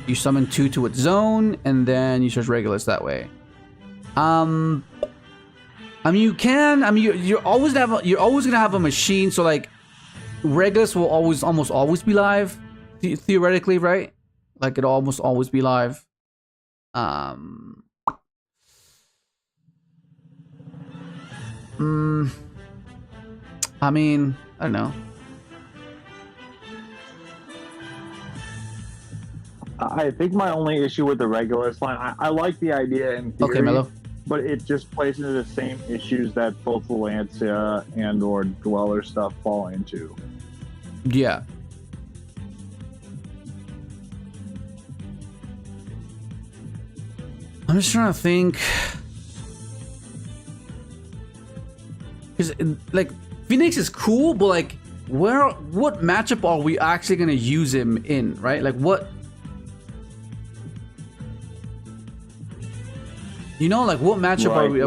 You summon 2 to its zone, and then you search Regulus that way. I mean, you can. I mean, you're always gonna have a machine. So like, Regulus will almost always be live, theoretically, right? Like it'll almost always be live. I mean, I don't know. I think my only issue with the Regulus line, I like the idea in theory, Okay, Mello. but it just plays into the same issues that both the Lancea and or Dweller stuff fall into. Yeah. I'm just trying to think. Because, like, Phoenix is cool, but, like, what matchup are we actually going to use him in, right? Like, what... You know, like, what matchup are we...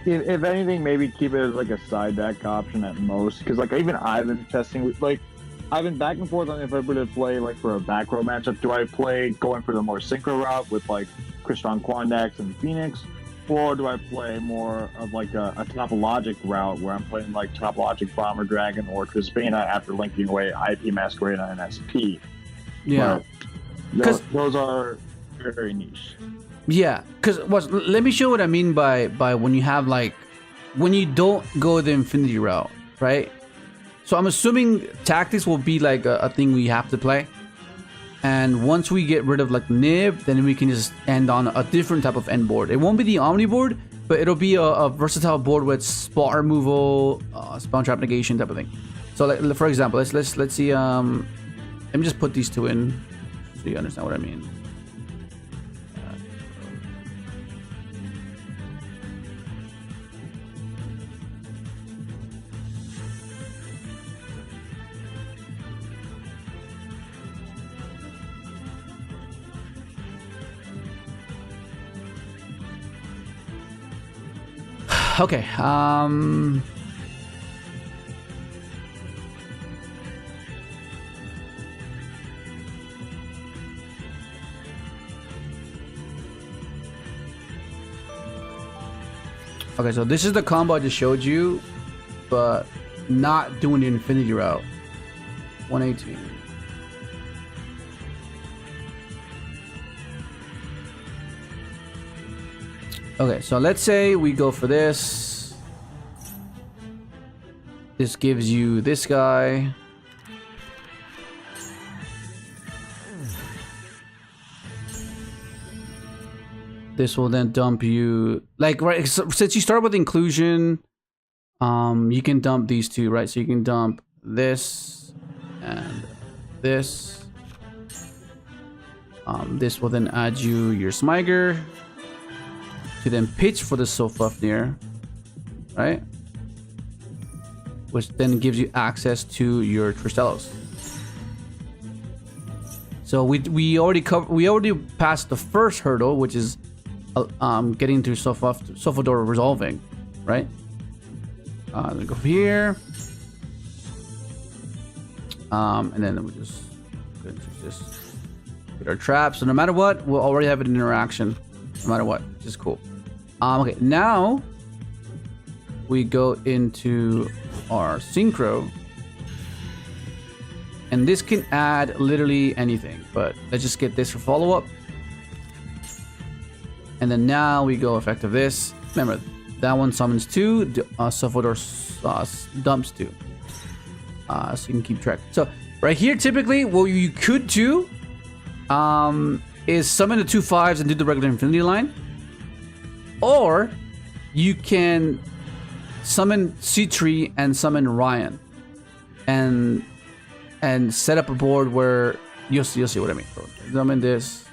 If anything, maybe keep it as, like, a side deck option at most. Because, like, even I've been testing... Like, I've been back and forth on if I would play, like, for a back row matchup. Do I play going for the more synchro route with, like, Crystron Quandax and Phoenix? Or do I play more of like a topologic route where I'm playing like topologic Bomber Dragon or Crispina after linking away IP Masquerade and SP? Yeah. Those are very niche. Yeah, because let me show what I mean by when you have like, when you don't go the Infinity route, right? So I'm assuming tactics will be like a thing we have to play. And once we get rid of like Nib, then we can just end on a different type of end board. It won't be the Omni board, but it'll be a versatile board with spot removal, spawn trap negation type of thing. So like, for example, let's see. Let me just put these 2 in. so you understand what I mean. Okay, okay, so this is the combo I just showed you, but not doing the infinity route. 118. Okay, so let's say we go for this. This gives you this guy. This will then dump you, like, right, so since you start with inclusion, you can dump these two, right? So you can dump this and this. This will then add you your smiger. To then pitch for the Sofafnir, right? Which then gives you access to your TRYSTALLOS. So we already passed the first hurdle, which is getting to Sofador resolving, right? Then go here, and then we just get our trap. So no matter what, we'll already have an interaction, no matter what, which is cool. Okay, now we go into our synchro, and this can add literally anything, but let's just get this for follow-up. And then now we go effective this. Remember, that one summons 2, Sofador dumps 2. So you can keep track. So right here, typically, what you could do is summon the 2 5s and do the regular infinity line. Or you can summon C3 and summon Ryan, and set up a board where you'll see what I mean. So summon this,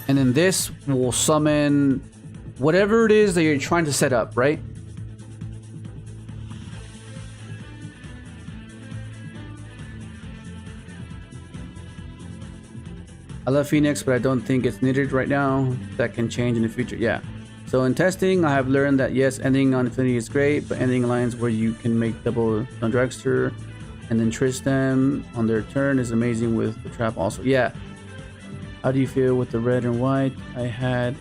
and then this will summon whatever it is that you're trying to set up, right? I love Phoenix, but I don't think it's needed right now. That can change in the future. Yeah. So in testing, I have learned that yes, ending on Infinity is great, but ending lines where you can make double non-dragster and then trick them on their turn is amazing with the trap also. Yeah. How do you feel with the red and white? I had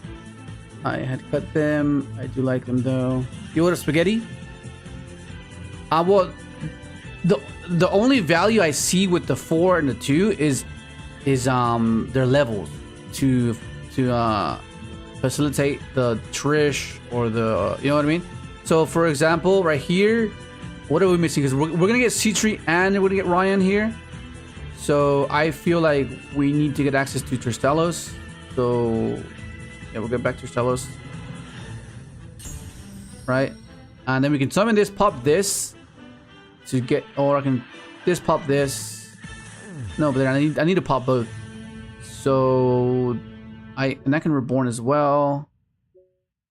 cut them. I do like them though. You order spaghetti? Well, the only value I see with the 4 and the 2 is their levels to facilitate the Trish or the, you know what I mean? So for example, right here, what are we missing? Because we're gonna get C3 and we're gonna get Ryan here. So I feel like we need to get access to TRYSTALLOS. So yeah, we'll get back to TRYSTALLOS, right? And then we can summon this, pop this to get, or I can this pop this. No, but then I need to pop both. So I can reborn as well.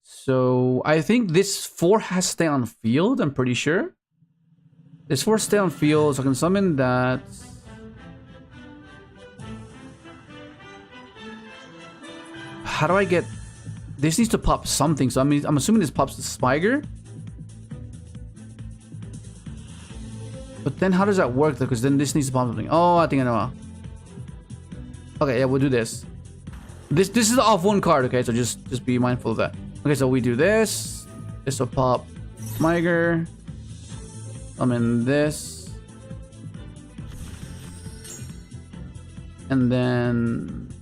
So I think this 4 has to stay on field. I'm pretty sure this 4 stay on field, so I can summon that. How do I get this? Needs to pop something. So I'm assuming this pops the smiger. But then how does that work though? Because then this needs to pop something. Oh, I think I know. Okay, yeah, we'll do this. This is off 1 card, okay? So just be mindful of that. Okay, so we do this. This will pop smiger. Summon this. And then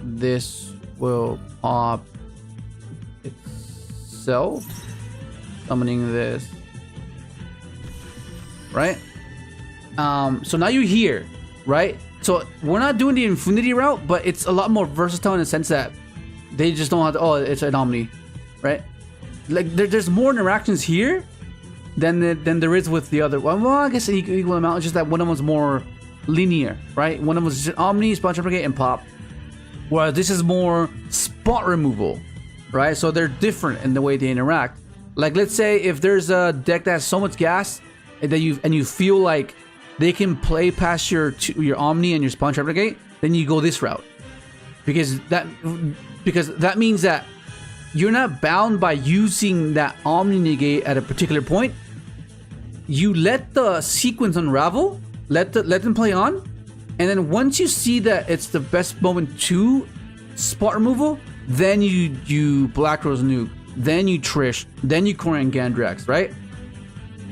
this will pop itself. Summoning this. Right? So now you're here, right? So we're not doing the infinity route, but it's a lot more versatile in the sense that they just don't have to, oh, it's an OMNI, right? like there's more interactions here than there is with the other one. Well, I guess an equal amount. It's just that one of them's more linear, right? One of them was just Omni, Spot Replicate, and Pop. Whereas this is more spot removal, right? So they're different in the way they interact. Like, let's say if there's a deck that has so much gas that you feel like they can play past your Omni and your Spot Replicate, then you go this route, because that means that you're not bound by using that Omni negate at a particular point. You let the sequence unravel, let them play on, and then once you see that it's the best moment to spot removal, then you Black Rose Nuke, then you Trish, then you Korean Gandrax, right?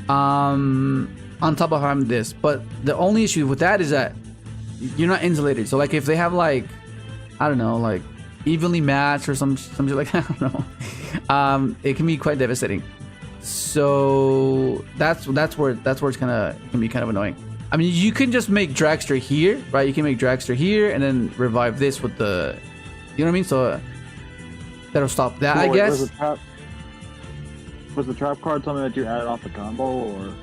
On top of having this, but the only issue with that is that you're not insulated. So like if they have like, I don't know, like evenly matched or something like, I don't know, it can be quite devastating. So that's where it's can be kind of annoying. I mean, you can just make Dragster here, right? You can make Dragster here and then revive this with the, you know what I mean? So that'll stop that, I guess. Was the trap card something that you added off the combo, or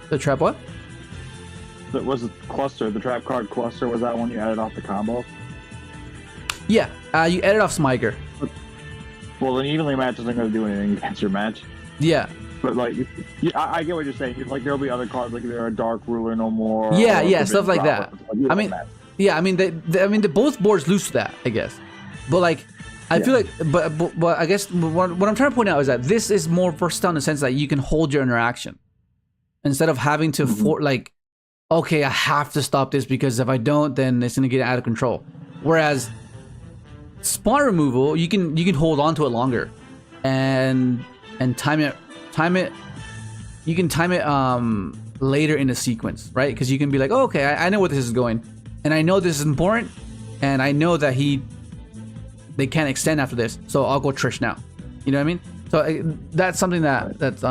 the trap what? Was it cluster? The trap card cluster, was that one you added off the combo? Yeah, you added off Smiger. Well, then evenly match isn't going to do anything against your match. Yeah. But like, I get what you're saying. Like there'll be other cards, like there are Dark Ruler no more. Yeah, stuff like that. I mean, yeah, I mean, the both boards lose to that, I guess. But like, I feel like, but I guess what I'm trying to point out is that this is more versatile in the sense that you can hold your interaction instead of having to like, okay, I have to stop this because if I don't, then it's gonna get out of control. Whereas spot removal, you can hold on to it longer, and time it. You can time it later in the sequence, right? Because you can be like, oh, okay, I know where this is going, and I know this is important, and I know that they can't extend after this, so I'll go Trish now. You know what I mean? So that's something that's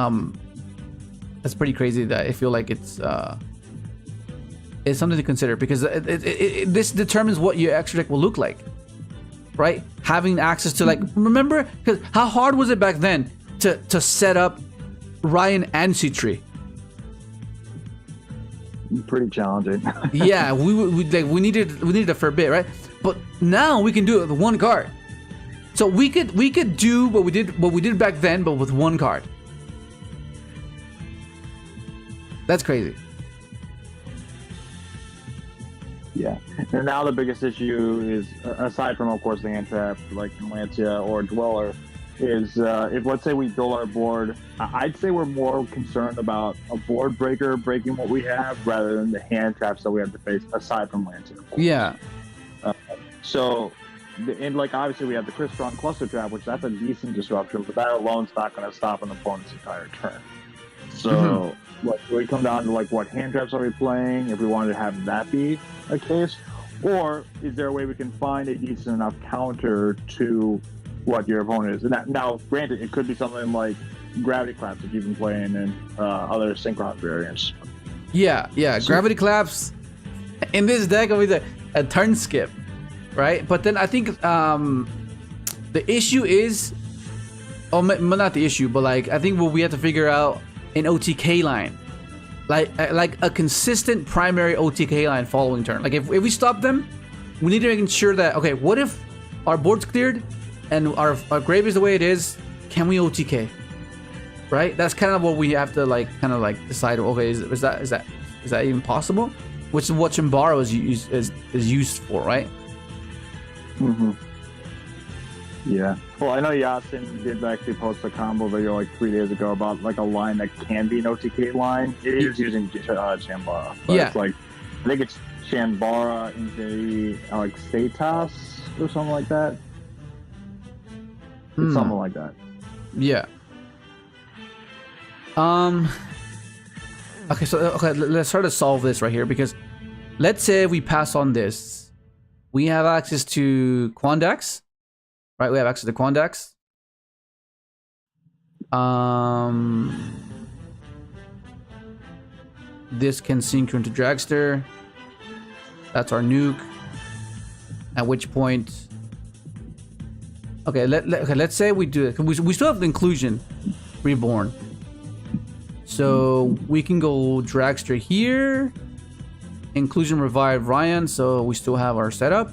pretty crazy. That I feel like it's something to consider, because this determines what your extra deck will look like, right? Having access to, like, remember, because how hard was it back then to set up Ryan and Citri? Pretty challenging. Yeah, we needed a fair bit, right? But now we can do it with one card. So we could do what we did back then, but with one card. That's crazy. Yeah, and now the biggest issue is, aside from of course the hand trap like Lancea or Dweller, is if, let's say, we build our board, I'd say we're more concerned about a board breaker breaking what we have rather than the hand traps that we have to face, aside from Lancea. Yeah. And like obviously we have the Crystron cluster trap, which that's a decent disruption, but that alone's not going to stop an opponent's entire turn. So like, we come down to like, what hand traps are we playing? If we wanted to have that be a case, or is there a way we can find a decent enough counter to what your opponent is? And that, now, granted, it could be something like Gravity Collapse that you've been playing in other Synchron variants. Yeah, Gravity Collapse in this deck will be a turn skip, right? But then I think the issue is, not the issue, but like I think what we have to figure out an OTK line, like a consistent primary OTK line following turn. Like if we stop them, we need to make sure that, okay, what if our board's cleared and our grave is the way it is? Can we OTK? Right? That's kind of what we have to decide. Okay, is that even possible? Which is what Chimbaro is used for, right? Mm-hmm. Yeah. Well, I know Yasin did actually post a combo video like 3 days ago about like a line that can be an OTK line. It is using Chambara. But yeah. It's like, I think it's Chambara into like Status or something like that. It's something like that. Yeah. Okay, so let's try to solve this right here, because let's say we pass on this. We have access to Quandax. Right, we have access to Quandax. This can Synchron to Dragster. That's our nuke. At which point Okay, let's say we do it. We still have the Inclusion reborn. So we can go drag straight here. Inclusion revive Ryan, so we still have our setup.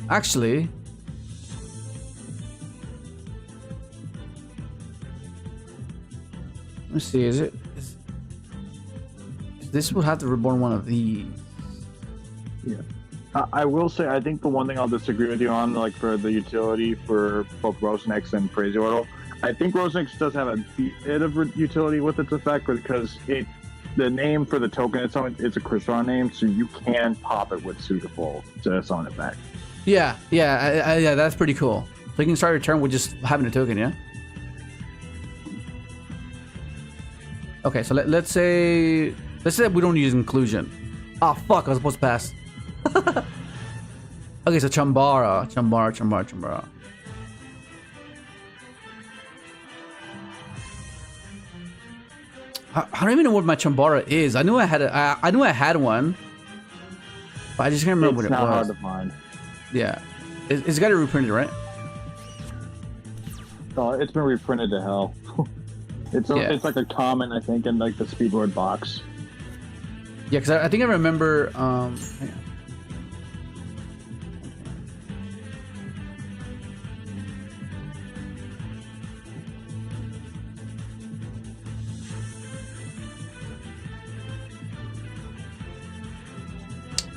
Actually, let's see. Is this will have to reborn one of these? Yeah. I will say, I think the one thing I'll disagree with you on, like for the utility for both Rosenex and Crazy Orbital, I think Rosenex does have a bit of utility with its effect because the name for the token it's a Crystron name, so you can pop it with Suitable to summon it back. Yeah, that's pretty cool. So you can start your turn with just having a token, yeah? Okay, so let's say we don't use Inclusion. Ah, fuck, I was supposed to pass. Okay, so Chambara. I don't even know what my Chambara is. I knew I had one, but I just can't remember what it was. It's not hard to find. Yeah, it's got to reprinted, right? Oh, it's been reprinted to hell. It's like a common, I think, in like the Speedboard box. Yeah, because I think I remember. Hang on.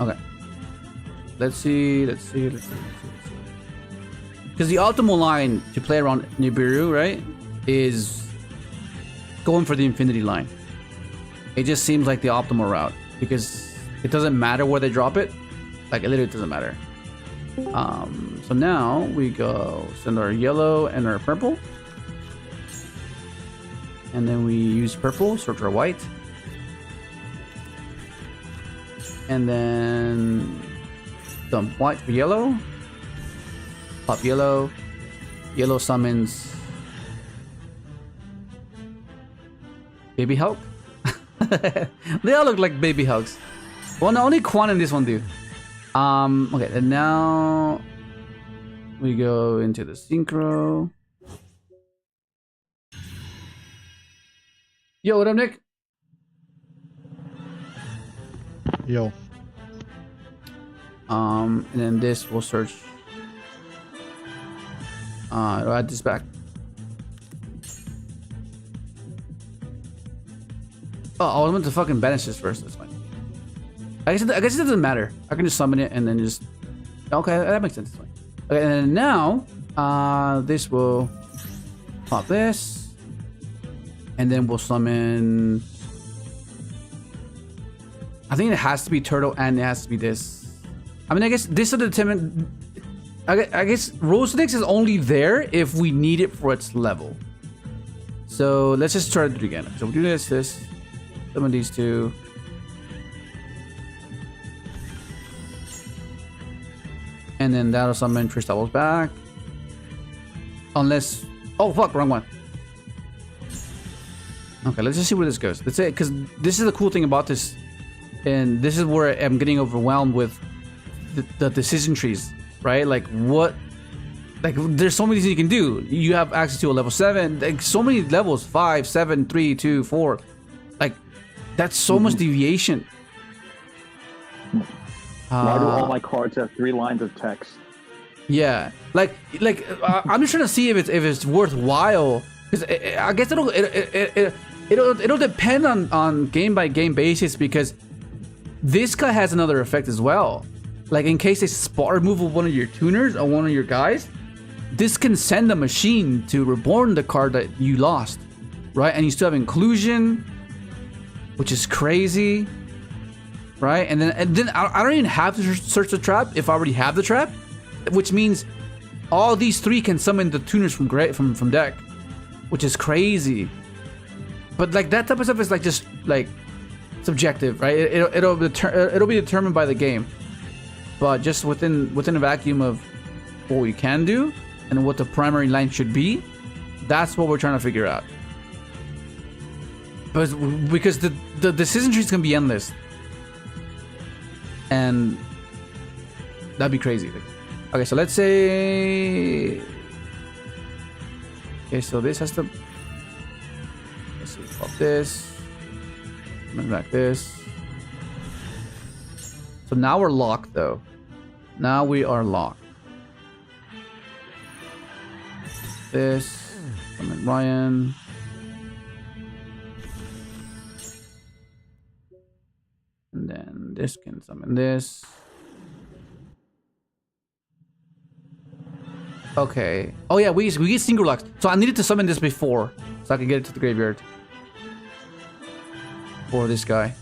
Okay. Let's see. Because the optimal line to play around Nibiru, right, is going for the Infinity line. It just seems like the optimal route because it doesn't matter where they drop it. Like, it literally doesn't matter. So now we go send our yellow and our purple. And then we use purple, search our white. And then dump white for yellow. Pop yellow. Yellow summons Baby Hulk. They all look like Baby Hulks. Well, no, only Quan and this one do. Okay, and now we go into the synchro. Yo, what up, Nick? Yo. And then this will search. I'll add this back. Oh, I want to fucking banish this first. That's fine. I guess it doesn't matter. I can just summon it and then just. Okay, that makes sense. That's fine. Okay, and then now, this will pop this, and then we'll summon. I think it has to be turtle and it has to be this. I mean, I guess this will determine. I guess Rosenex is only there if we need it for its level. So let's just try to do it again. So we'll do this. Summon these two. And then that'll summon TRYSTALLOS back. Unless... Oh, fuck, wrong one. Okay, let's just see where this goes. Let's say, because this is the cool thing about this. And this is where I'm getting overwhelmed with the decision trees, right? Like, what... Like, there's so many things you can do. You have access to a level 7. Like, so many levels. 5, 7, 3, 2, 4. Like, that's so much deviation. Why do all my cards have 3 lines of text? Yeah, like I'm just trying to see if it's worthwhile, because I guess it'll depend on game by game basis, because this guy has another effect as well. Like, in case they spot remove one of your tuners or one of your guys, this can send a machine to reborn the card that you lost, right? And you still have Inclusion, which is crazy. Right, and then I don't even have to search the trap if I already have the trap, which means all these 3 can summon the tuners from deck, which is crazy. But like, that type of stuff is like just like subjective, right? It'll be determined by the game, but just within a vacuum of what we can do and what the primary line should be, that's what we're trying to figure out. But because the decision trees can be endless. And That'd be crazy. Okay, so let's say. Okay, so this has to. Let's see, pop this. Bring back this. So now we're locked, though. Now we are locked. This. Summon Ryan. And then this can summon this. Okay. Oh yeah, we get Synchron locks. So I needed to summon this before, so I can get it to the graveyard. For this guy.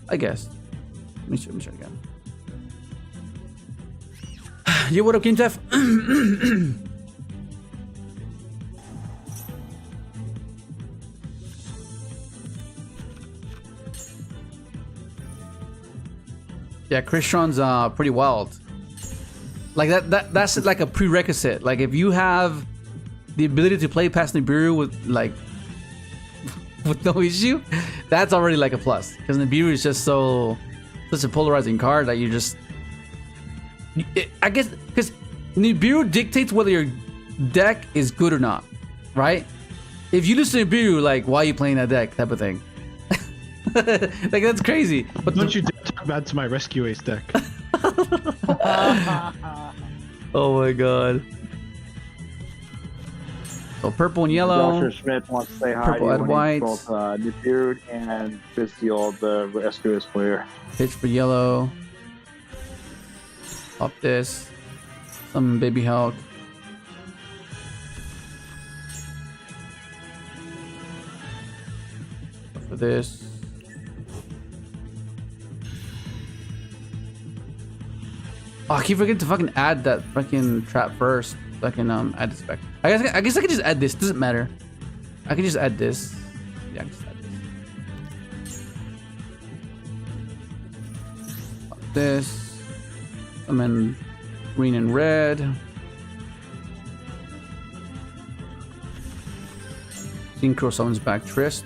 I guess. Let me try again. Yeah, what up, King Jeff? Yeah, Crystron's pretty wild. Like that's like a prerequisite. Like if you have the ability to play past NIBIRU with like with no issue, that's already like a plus. Because NIBIRU is just such a polarizing card that you just I guess because NIBIRU dictates whether your deck is good or not, right? If you lose to NIBIRU, like why are you playing that deck type of thing. Like that's crazy. But Don't you dare talk bad to my Rescue Ace deck. Oh my god. So purple and yellow. Dr. Schmidt wants to say hi Purple to and you white. both NIBIRU and Fistiel, the Rescue Ace player. Pitch for yellow. Pop this. Some baby Hulk. For this. Oh, I keep forgetting to fucking add that fucking trap first. So I can add this back. I guess I can just add this. Doesn't matter. I can just add this. Yeah, I can just add this. Pop this. And then green and red. Synchro summons back Trist.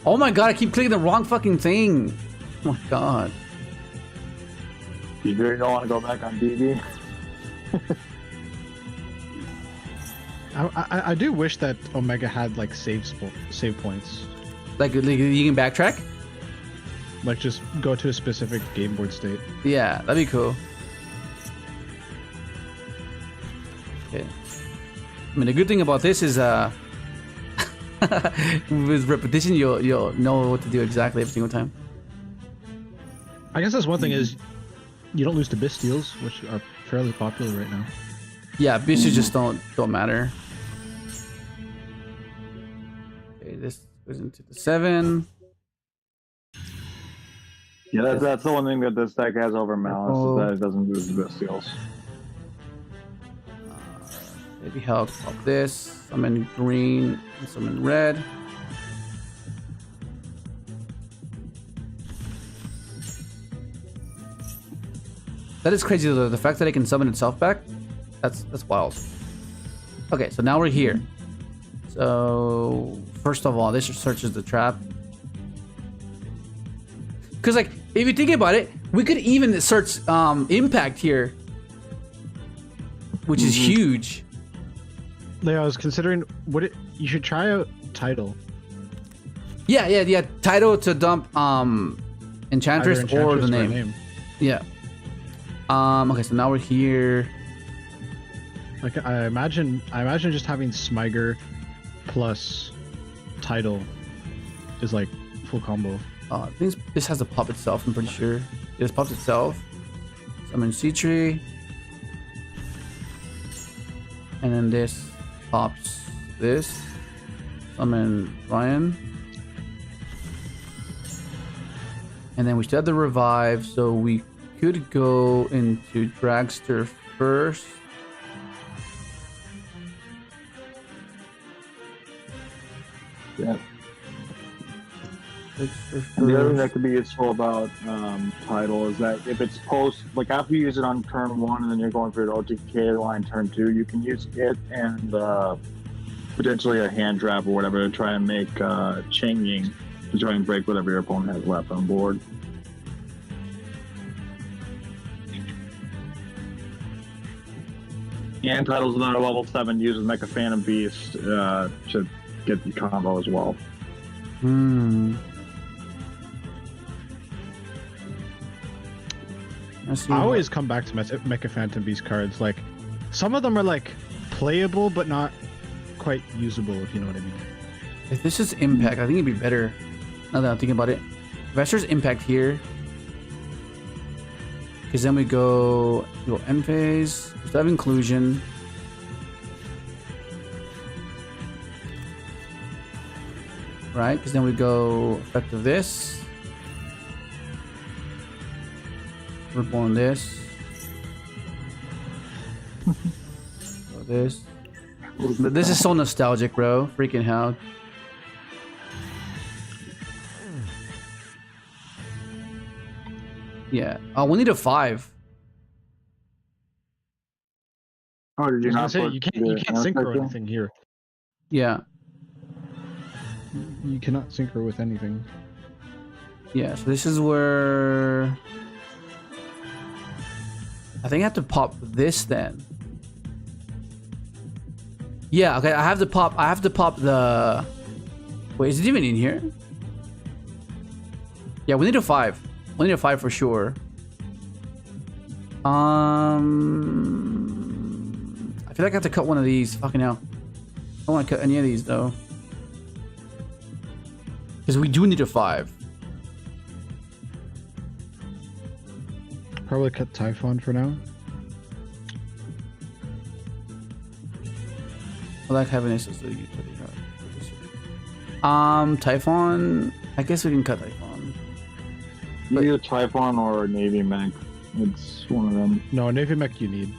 Oh my god, I keep clicking the wrong fucking thing. Oh my god. You really don't want to go back on DB? I do wish that Omega had like save points. Like you can backtrack? Like just go to a specific game board state. Yeah, that'd be cool. Okay. I mean, the good thing about this is with repetition, you'll know what to do exactly every single time. I guess that's one thing is you don't lose to Bistials, which are fairly popular right now. Yeah, bitches just don't matter. Okay, this goes into the 7. Yeah, that's the one thing that this deck has over Malice, Oh. is that it doesn't lose the Bistials. Maybe help pop this. Some in green and some in red. That is crazy though. The fact that it can summon itself back, that's wild. Okay, so now we're here. So first of all, this searches the trap. Because like, if you think about it, we could even search impact here, which is huge. Yeah, I was considering you should try out Title. Yeah. Title to dump Enchantress, Either or the Enchantress name. Yeah. Okay, so now we're here. Like I imagine just having Smiger plus Title is like full combo. I think this has to pop itself, I'm pretty sure. This pops itself. Summon C-Tree. And then this pops this. Summon Ryan. And then we still have the revive, so we could go into Dragster first. Yeah. The other thing that could be useful about Title is that if it's like after you use it on turn 1 and then you're going for your OTK line turn 2, you can use it and potentially a hand trap or whatever to try and make changing to try and break whatever your opponent has left on board. And Title's another level 7 uses Mecha Phantom Beast to get the combo as well. I always come back to Mecha Phantom Beast cards. Like, some of them are like playable, but not quite usable, if you know what I mean. If this is impact, I think it'd be better. Now that I'm thinking about it, Vesper's impact here, because then we go end phase. We still have inclusion. Right, because then we go effect of this. Ripple on this. So this. This is so nostalgic, bro. Freaking hell. Yeah. Oh, we need a 5. Oh, did you not? Say, you can't synchro anything here. Yeah. You cannot synchro with anything. Yeah, so this is where I think I have to pop this then. Yeah, okay, I have to pop the wait, is it even in here? Yeah, we need a 5. We need a 5 for sure. I feel like I have to cut one of these. Fucking hell. I don't want to cut any of these though. Because we do need a 5. Probably cut Typhon for now. I like having this as the utility card. Typhon. I guess we can cut Typhon. Either Typhon or Navy Mech. It's one of them. No, Navy Mech you need.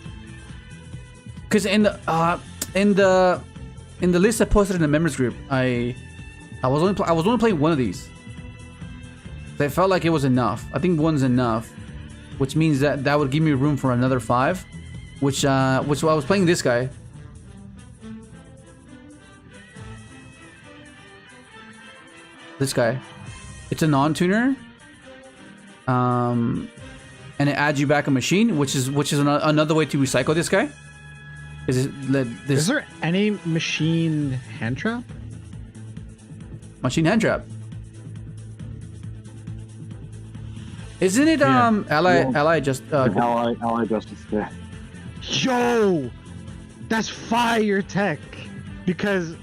Because in the list I posted in the members group, I was only playing one of these. I felt like it was enough. I think one's enough, which means that would give me room for another 5. Which I was playing this guy. This guy. It's a non-tuner. And it adds you back a machine, which is another way to recycle this guy. Is there any machine hand trap? Machine hand trap. Isn't it ally justice Day? Yo, that's fire tech. Because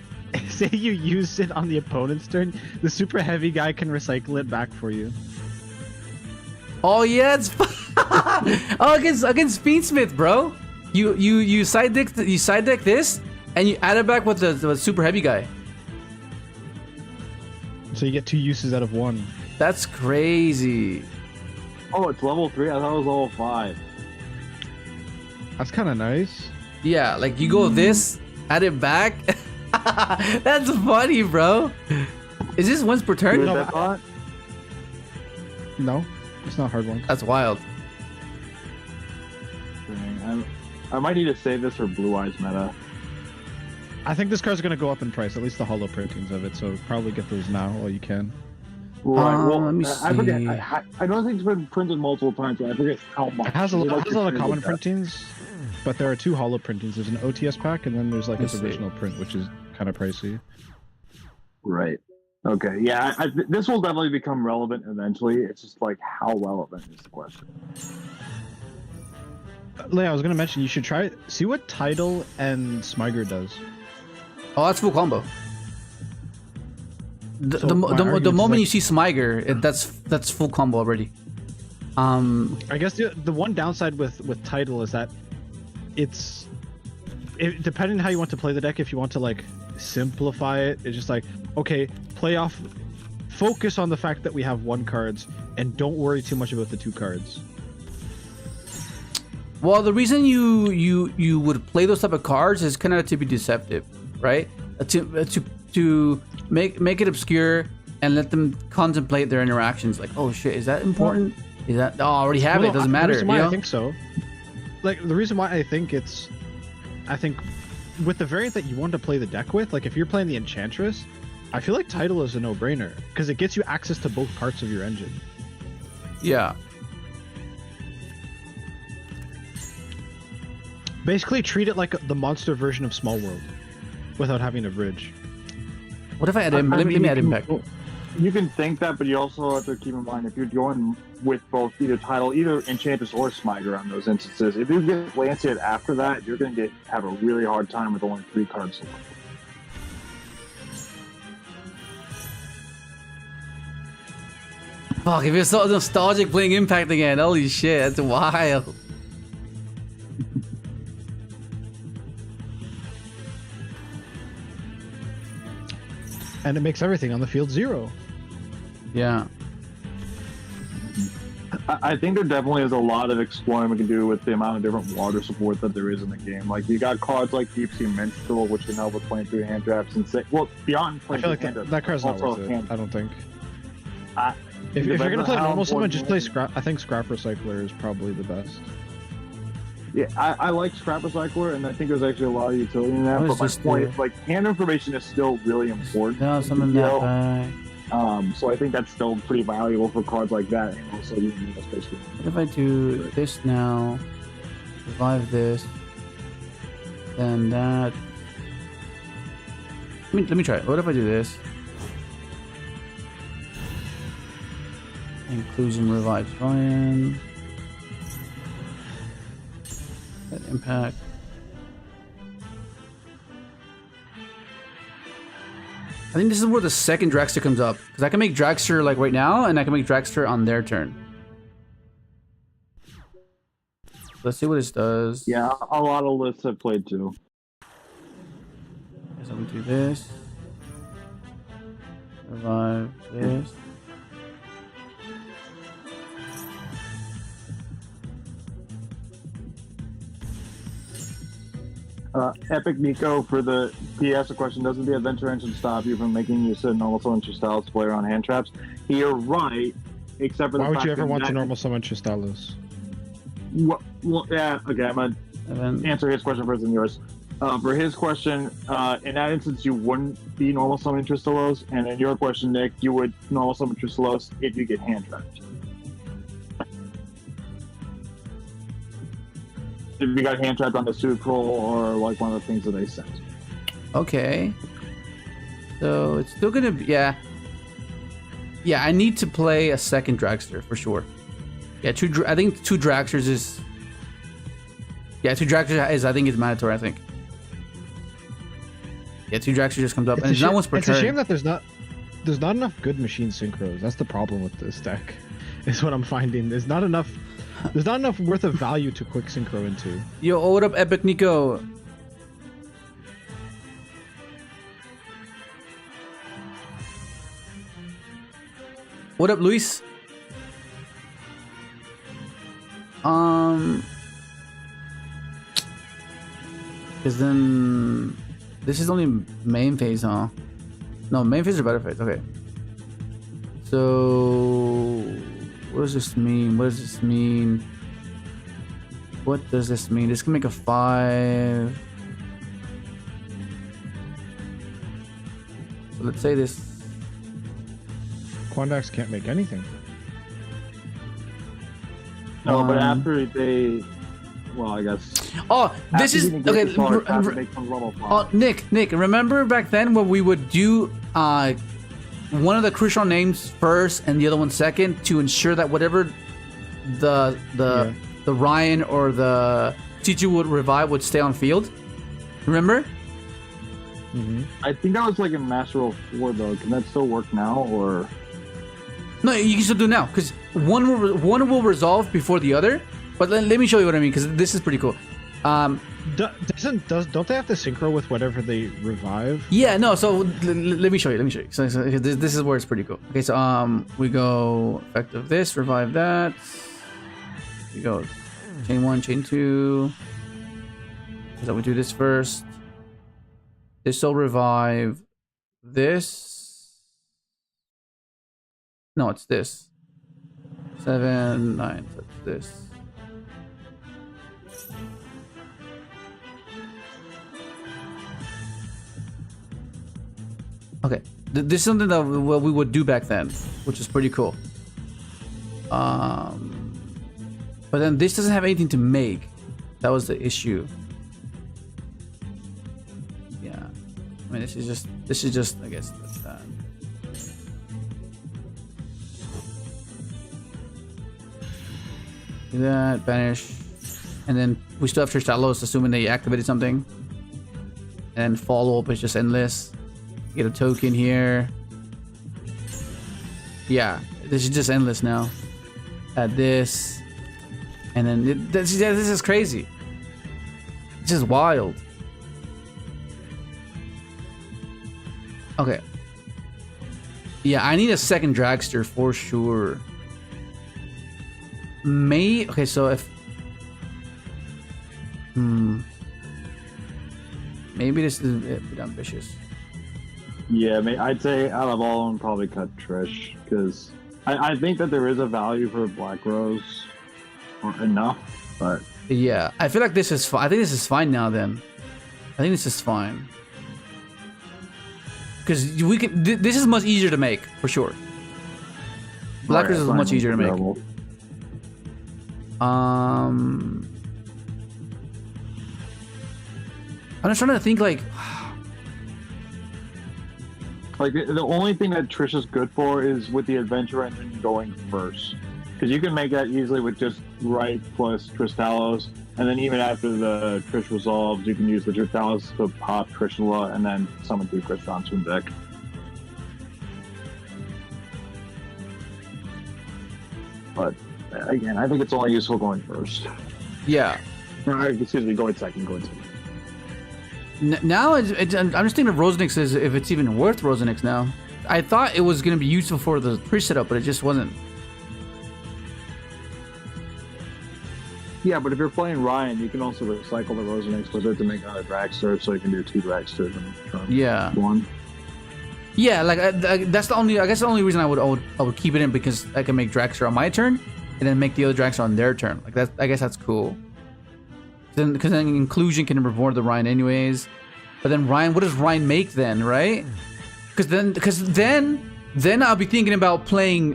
say you used it on the opponent's turn, the super heavy guy can recycle it back for you. Oh yeah, it's oh against Speedsmith, bro. You side deck this and you add it back with the super heavy guy. So you get 2 uses out of 1. That's crazy. Oh, it's level 3? I thought it was level 5. That's kind of nice. Yeah, like you go this, add it back. That's funny, bro. Is this once per turn? No, it's not hard one. That's wild. I might need to save this for Blue Eyes meta. I think this card's going to go up in price, at least the holo printings of it, so probably get those now while you can. Right, well, let me see. I forget. I don't think it's been printed multiple times, but I forget how much. It has a lot of common printings, but there are 2 holo printings. There's an OTS pack, and then there's like its original print, which is kind of pricey. Right. Okay. Yeah, this will definitely become relevant eventually. It's just like how relevant is the question. Leia, I was going to mention you should see what Tidal and Smiger does. Oh, that's full combo. The moment you see Smiger, that's full combo already. I guess the one downside with Tidal is that depending on how you want to play the deck, if you want to like simplify it, it's just like, okay, focus on the fact that we have 1 cards and don't worry too much about the 2 cards. Well, the reason you would play those type of cards is kind of to be deceptive, right? To make it obscure and let them contemplate their interactions. Like, oh shit, is that important? Is that I already have it? Doesn't matter. The reason why I think so, like the reason why I think with the variant that you want to play the deck with, like if you're playing the Enchantress, I feel like Tidal is a no-brainer because it gets you access to both parts of your engine. Yeah. Basically, treat it like the monster version of Small World, without having a bridge. What if I add him? Let me add him back. You can think that, but you also have to keep in mind if you're going with both either Enchantress or Smiger on those instances, if you get Lancea after that, you're going to have a really hard time with only 3 cards to work with. Fuck, if you're so nostalgic playing Impact again, holy shit, that's wild. And it makes everything on the field 0. Yeah. I think there definitely is a lot of exploring we can do with the amount of different water support that there is in the game. Like, you got cards like Deep Sea Minstrel, which can help with playing through hand traps and beyond I playing feel like through hand traps. that card's not also worth it. I don't think. If Depends you're gonna on play how normal summon, important just play Scrap. I think Scrap Recycler is probably the best. Yeah, I like Scrap Recycler, and I think there's actually a lot of utility in that. What But is my this point do? is, like, hand information is still really important. No, summon that back. So I think that's still pretty valuable for cards like that, and also you need a space. What if I do this now? Revive this. Then that. Let me try it. What if I do this? Inclusin revives Ryan. That impact. I think this is where the second Dragster comes up. Because I can make Dragster like right now, and I can make Dragster on their turn. Let's see what this does. Yeah, a lot of lists I've played too. So we do this. Revive this. Epic Nico for the PS a question: doesn't the adventure engine stop you from making use of normal summon Trystallos to play around hand traps? You're right, except for the Why would fact you ever that want that- to normal summon Trystallos? Well, yeah, okay, I'm gonna And then answer his question first than yours. For his question, in that instance, you wouldn't be normal summoning Trystallos, and in your question, Nick, you would normal summon Trystallos if you get hand trapped. If you got hand trapped on the suit roll or like one of the things that they sent. okay. So it's still gonna be I need to play a second Dragster for sure. Yeah, I think 2 Dragsters is. Yeah, 2 Dragsters is I think is mandatory. I think. Yeah, 2 Dragsters just comes up, and it's not once per It's turn. a shame that there's not enough good machine synchros. That's the problem with this deck. Is what I'm finding. There's not enough worth of value to quick synchro into. Yo, what up, Epic Nico? What up, Luis? Because then this is only main phase, huh? No, main phase or better phase. Okay. So what does this mean? What does this mean? What does this mean? This can make a 5. So let's say this. Quandax can't make anything. No, but One. after they, well, I guess. Oh, this after is you can get okay. the card, after they come level 5. Oh, Nick, remember back then when we would do one of the Crystron names first and the other one second to ensure that whatever the Ryan or the Chichu would revive would stay on field? Remember? I think that was like in Master Roll 4 though. Can that still work now, or? No, you can still do it now because one will resolve before the other. But let me show you what I mean because this is pretty cool. Don't they have to synchro with whatever they revive? Yeah, no. So let me show you. So this is where it's pretty cool. Okay, so we go effective this, revive that. We go chain 1, chain 2. So we do this first. This will revive this. No, it's this. 7, 9. So it's this. Okay, this is something that we would do back then, which is pretty cool. But then this doesn't have anything to make. That was the issue. Yeah, I mean, this is just, I guess. Do that, banish, and then we still have TRYSTALLOS, assuming they activated something. And follow up is just endless. Get a token here. Yeah, this is just endless now. Add this, and then this is crazy. It's just wild. Okay. Yeah, I need a second dragster for sure. Okay, so if maybe this is a bit ambitious. Yeah, I'd say out of all of them, probably cut Trish, because I think that there is a value for Black Rose, or enough, but yeah, I feel like this is fine. I think this is fine now. Then I think this is fine because we can. This is much easier to make for sure. Black Rose is much easier to make. I'm just trying to think like the only thing that Trish is good for is with the adventure engine going first, because you can make that easily with just right plus TRYSTALLOS, and then even after the Trish resolves, you can use the TRYSTALLOS to pop Trishula and then summon 2 Crystron to the deck. But again, I think it's only useful going first. Yeah. Excuse me, going second. Now I'm just thinking of Rosenix as if it's even worth Rosenix now. I thought it was going to be useful for the Trish setup, but it just wasn't. Yeah, but if you're playing Ryan, you can also recycle the Rosenix with it to make another dragster, so you can do 2 dragsters in turn. Yeah. 1. Yeah, like that's the only. I guess the only reason I would keep it in, because I can make dragster on my turn, and then make the other dragster on their turn. Like that. I guess that's cool. Then, because then Inclusion can reward the Ryan anyways. But then Ryan, what does Ryan make then, right? Because then I'll be thinking about playing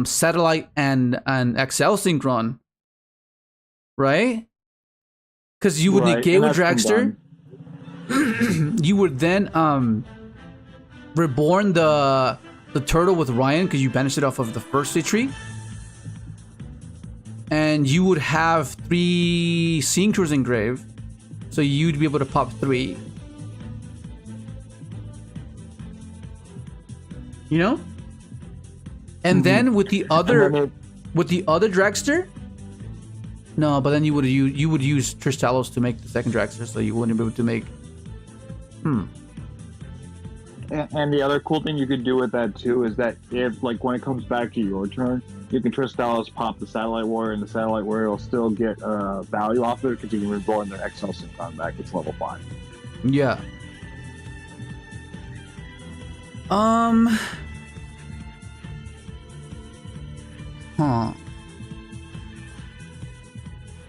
Satellite and XL Synchron, right? Because you would negate with dragster. You would then reborn the turtle with Ryan, because you banished it off of the first tree. And you would have 3 Synchros engraved, so you'd be able to pop 3. You know? And then with the other dragster, no, but then you would use TRYSTALLOS to make the second dragster, so you wouldn't be able to make. And the other cool thing you could do with that too is that if, like, when it comes back to your turn, you can TRYSTALLOS pop the Satellite Warrior, and the Satellite Warrior will still get value off of it, because you can reborn their XL Synchron back. It's level 5. Yeah.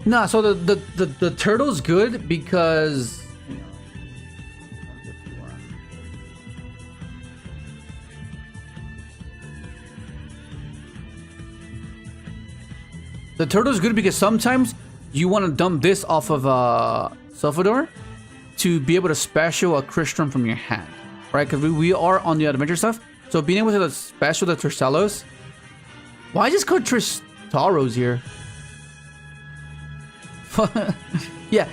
Nah, so the turtle's good because. The turtle is good because sometimes you want to dump this off of Salvador to be able to special a Crystron from your hand, right? Because we are on the adventure stuff, so being able to special the TRYSTALLOS. Why just call TRYSTALLOS here? Yeah,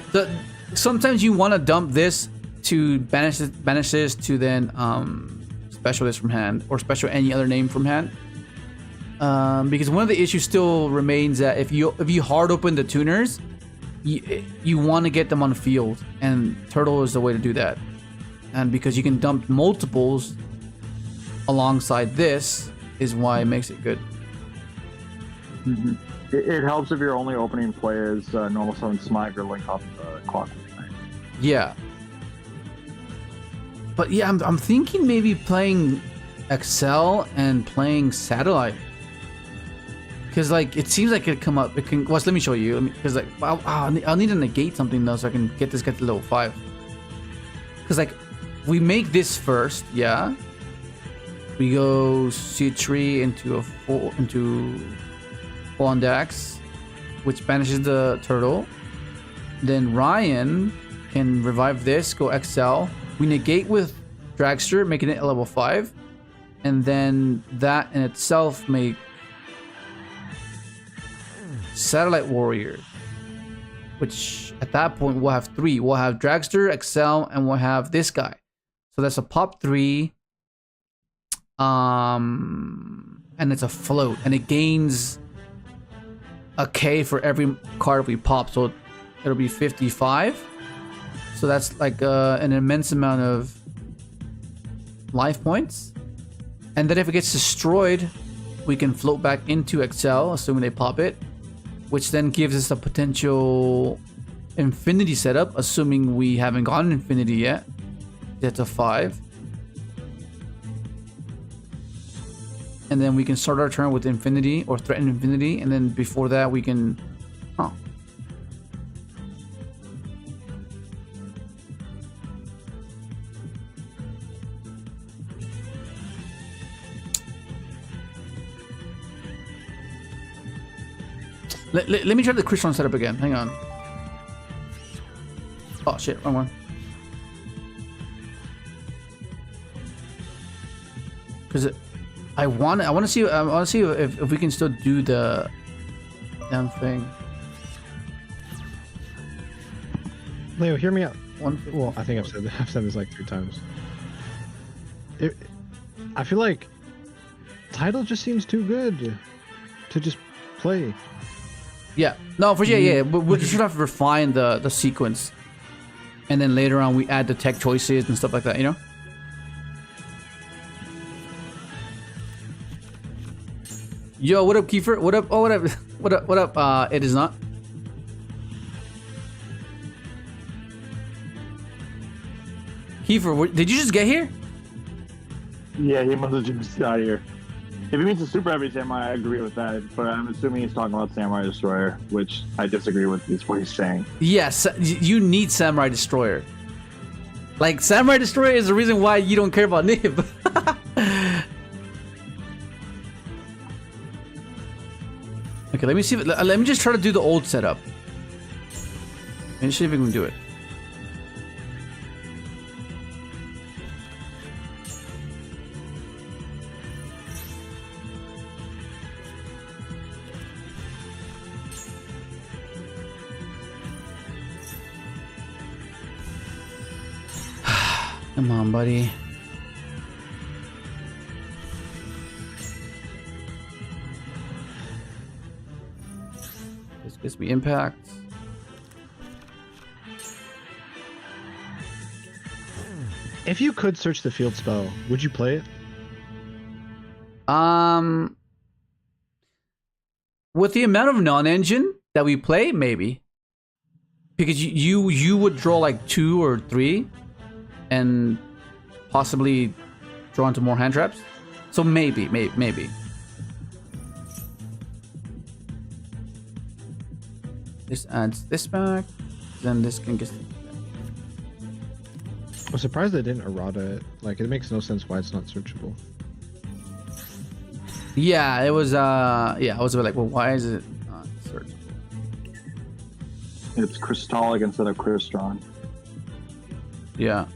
sometimes you want to dump this to banish this to then special this from hand, or special any other name from hand. Because one of the issues still remains that if you hard open the tuners, you want to get them on the field, and turtle is the way to do that. And because you can dump multiples alongside this is why it makes it good. Mm-hmm. It helps if you're only opening play as normal summon smiger link off Clockwork. Yeah. But yeah, I'm thinking maybe playing XL and playing Satellite. Because, like, it seems like it come up. It can. Well, let me show you. Because, like, I'll need to negate something though, so I can get this guy to level 5. Because, like, we make this first, yeah. We go C3 into full on Dex, which banishes the turtle. Then Ryan can revive this, go XL. We negate with Dragster, making it a level 5. And then that in itself make Satellite Warrior, which at that point we'll have 3. We'll have Dragster, XL, and we'll have this guy. So that's a pop 3. And it's a float, and it gains a K for every card we pop, so it'll be 55. So that's like an immense amount of life points. And then if it gets destroyed, we can float back into XL, assuming they pop it, which then gives us a potential infinity setup, assuming we haven't gotten infinity yet. That's a 5. And then we can start our turn with infinity or threaten infinity, and then before that we can... Oh. Let me try the Crystron setup again. Hang on. Oh shit, wrong one. Because I want to see if we can still do the damn thing. Leo, hear me out. Well, I think I've said this like 3 times. I feel like title just seems too good to just play. Yeah, no, for sure, yeah. But we just have to refine the sequence, and then later on we add the tech choices and stuff like that. You know. Yo, what up, Kiefer? What up? Oh, what up? What up? What up? It is not. Kiefer, did you just get here? Yeah, he must have just got here. If he means a super heavy samurai, I agree with that. But I'm assuming he's talking about Samurai Destroyer, which I disagree with. Is what he's saying. Yes, you need Samurai Destroyer. Like Samurai Destroyer is the reason why you don't care about Nib. Okay, let me see. Let me just try to do the old setup. Let me see if we can do it. Come on, buddy. This gives me impact. If you could search the field spell, would you play it? With the amount of non-engine that we play, maybe. Because you would draw like 2 or 3 and possibly draw into more hand traps. So maybe. This adds this back, then this can get... I'm surprised they didn't errata it. Like, it makes no sense why it's not searchable. Yeah, it was, I was a bit like, well, why is it not searchable? It's crystallic instead of crystron. Yeah.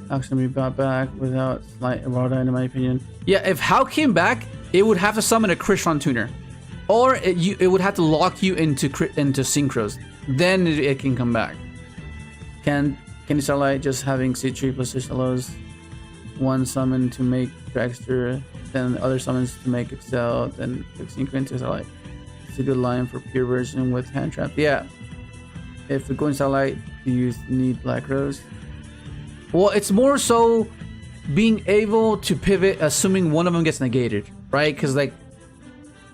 Actually, be brought back without slight errata, in my opinion. Yeah, if How came back, it would have to summon a Crystron tuner, or it would have to lock you into synchros. Then it can come back. Can you Starlight just having C3 plus CRYSTALLOS, 1 summon to make Dragster, then the other summons to make Excel, then Synchron to Starlight. It's a good line for pure version with hand trap. Yeah. If we go in Starlight, do you need Black Rose? Well, it's more so being able to pivot, assuming one of them gets negated, right? Because like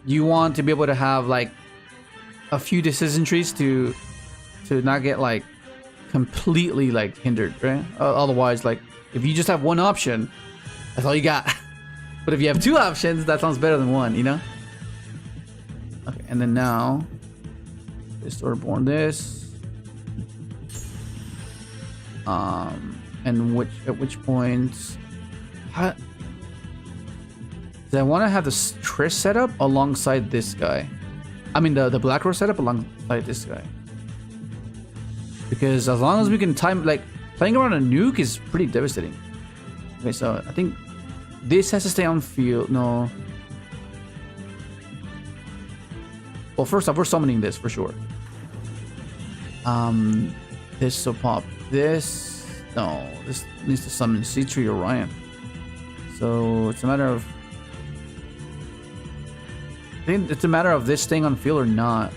you want to be able to have like a few decision trees to not get like completely like hindered, right? Otherwise, like if you just have one option, that's all you got. But if you have 2 options, that sounds better than 1, you know? Okay, and then now Restoreborn this. And at which point, do I want to have the Triss set up alongside this guy? I mean the Black Rose setup alongside this guy. Because as long as we can time, like, playing around a nuke is pretty devastating. Okay, so I think this has to stay on field. No. Well, first off, we're summoning this for sure. This will pop this. No, this needs to summon C3 Orion. So it's a matter of, I think it's a matter of this staying on field or not.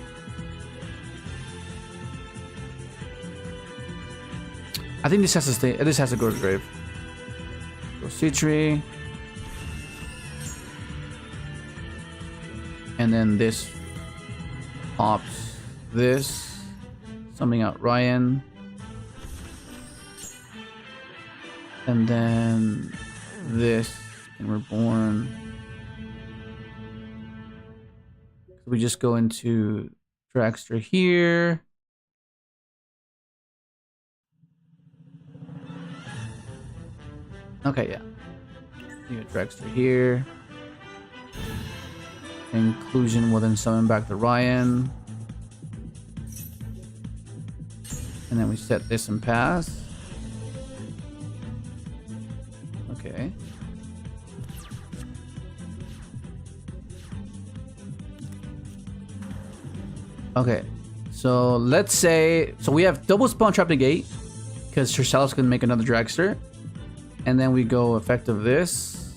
I think this has to stay. This has to go to grave. Go C3. And then this pops this. Something out Ryan. And then this. And we're born. We just go into Dragster here. Okay, yeah. You got Dragster here. Inclusion will then summon back the Ryan. And then we set this and pass. Okay. Okay. So let's say, so we have double spawn trap negate because TRYSTALLOS can make another Dragster. And then we go effective this.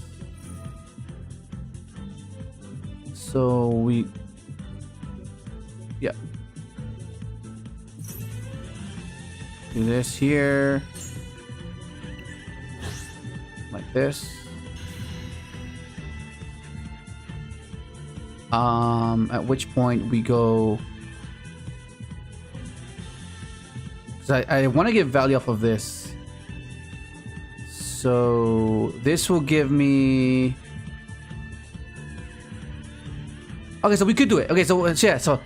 So we, yeah. Do this here. Like this. At which point we go. So I want to get value off of this. So this will give me. Okay, so we could do it. Okay, so yeah, so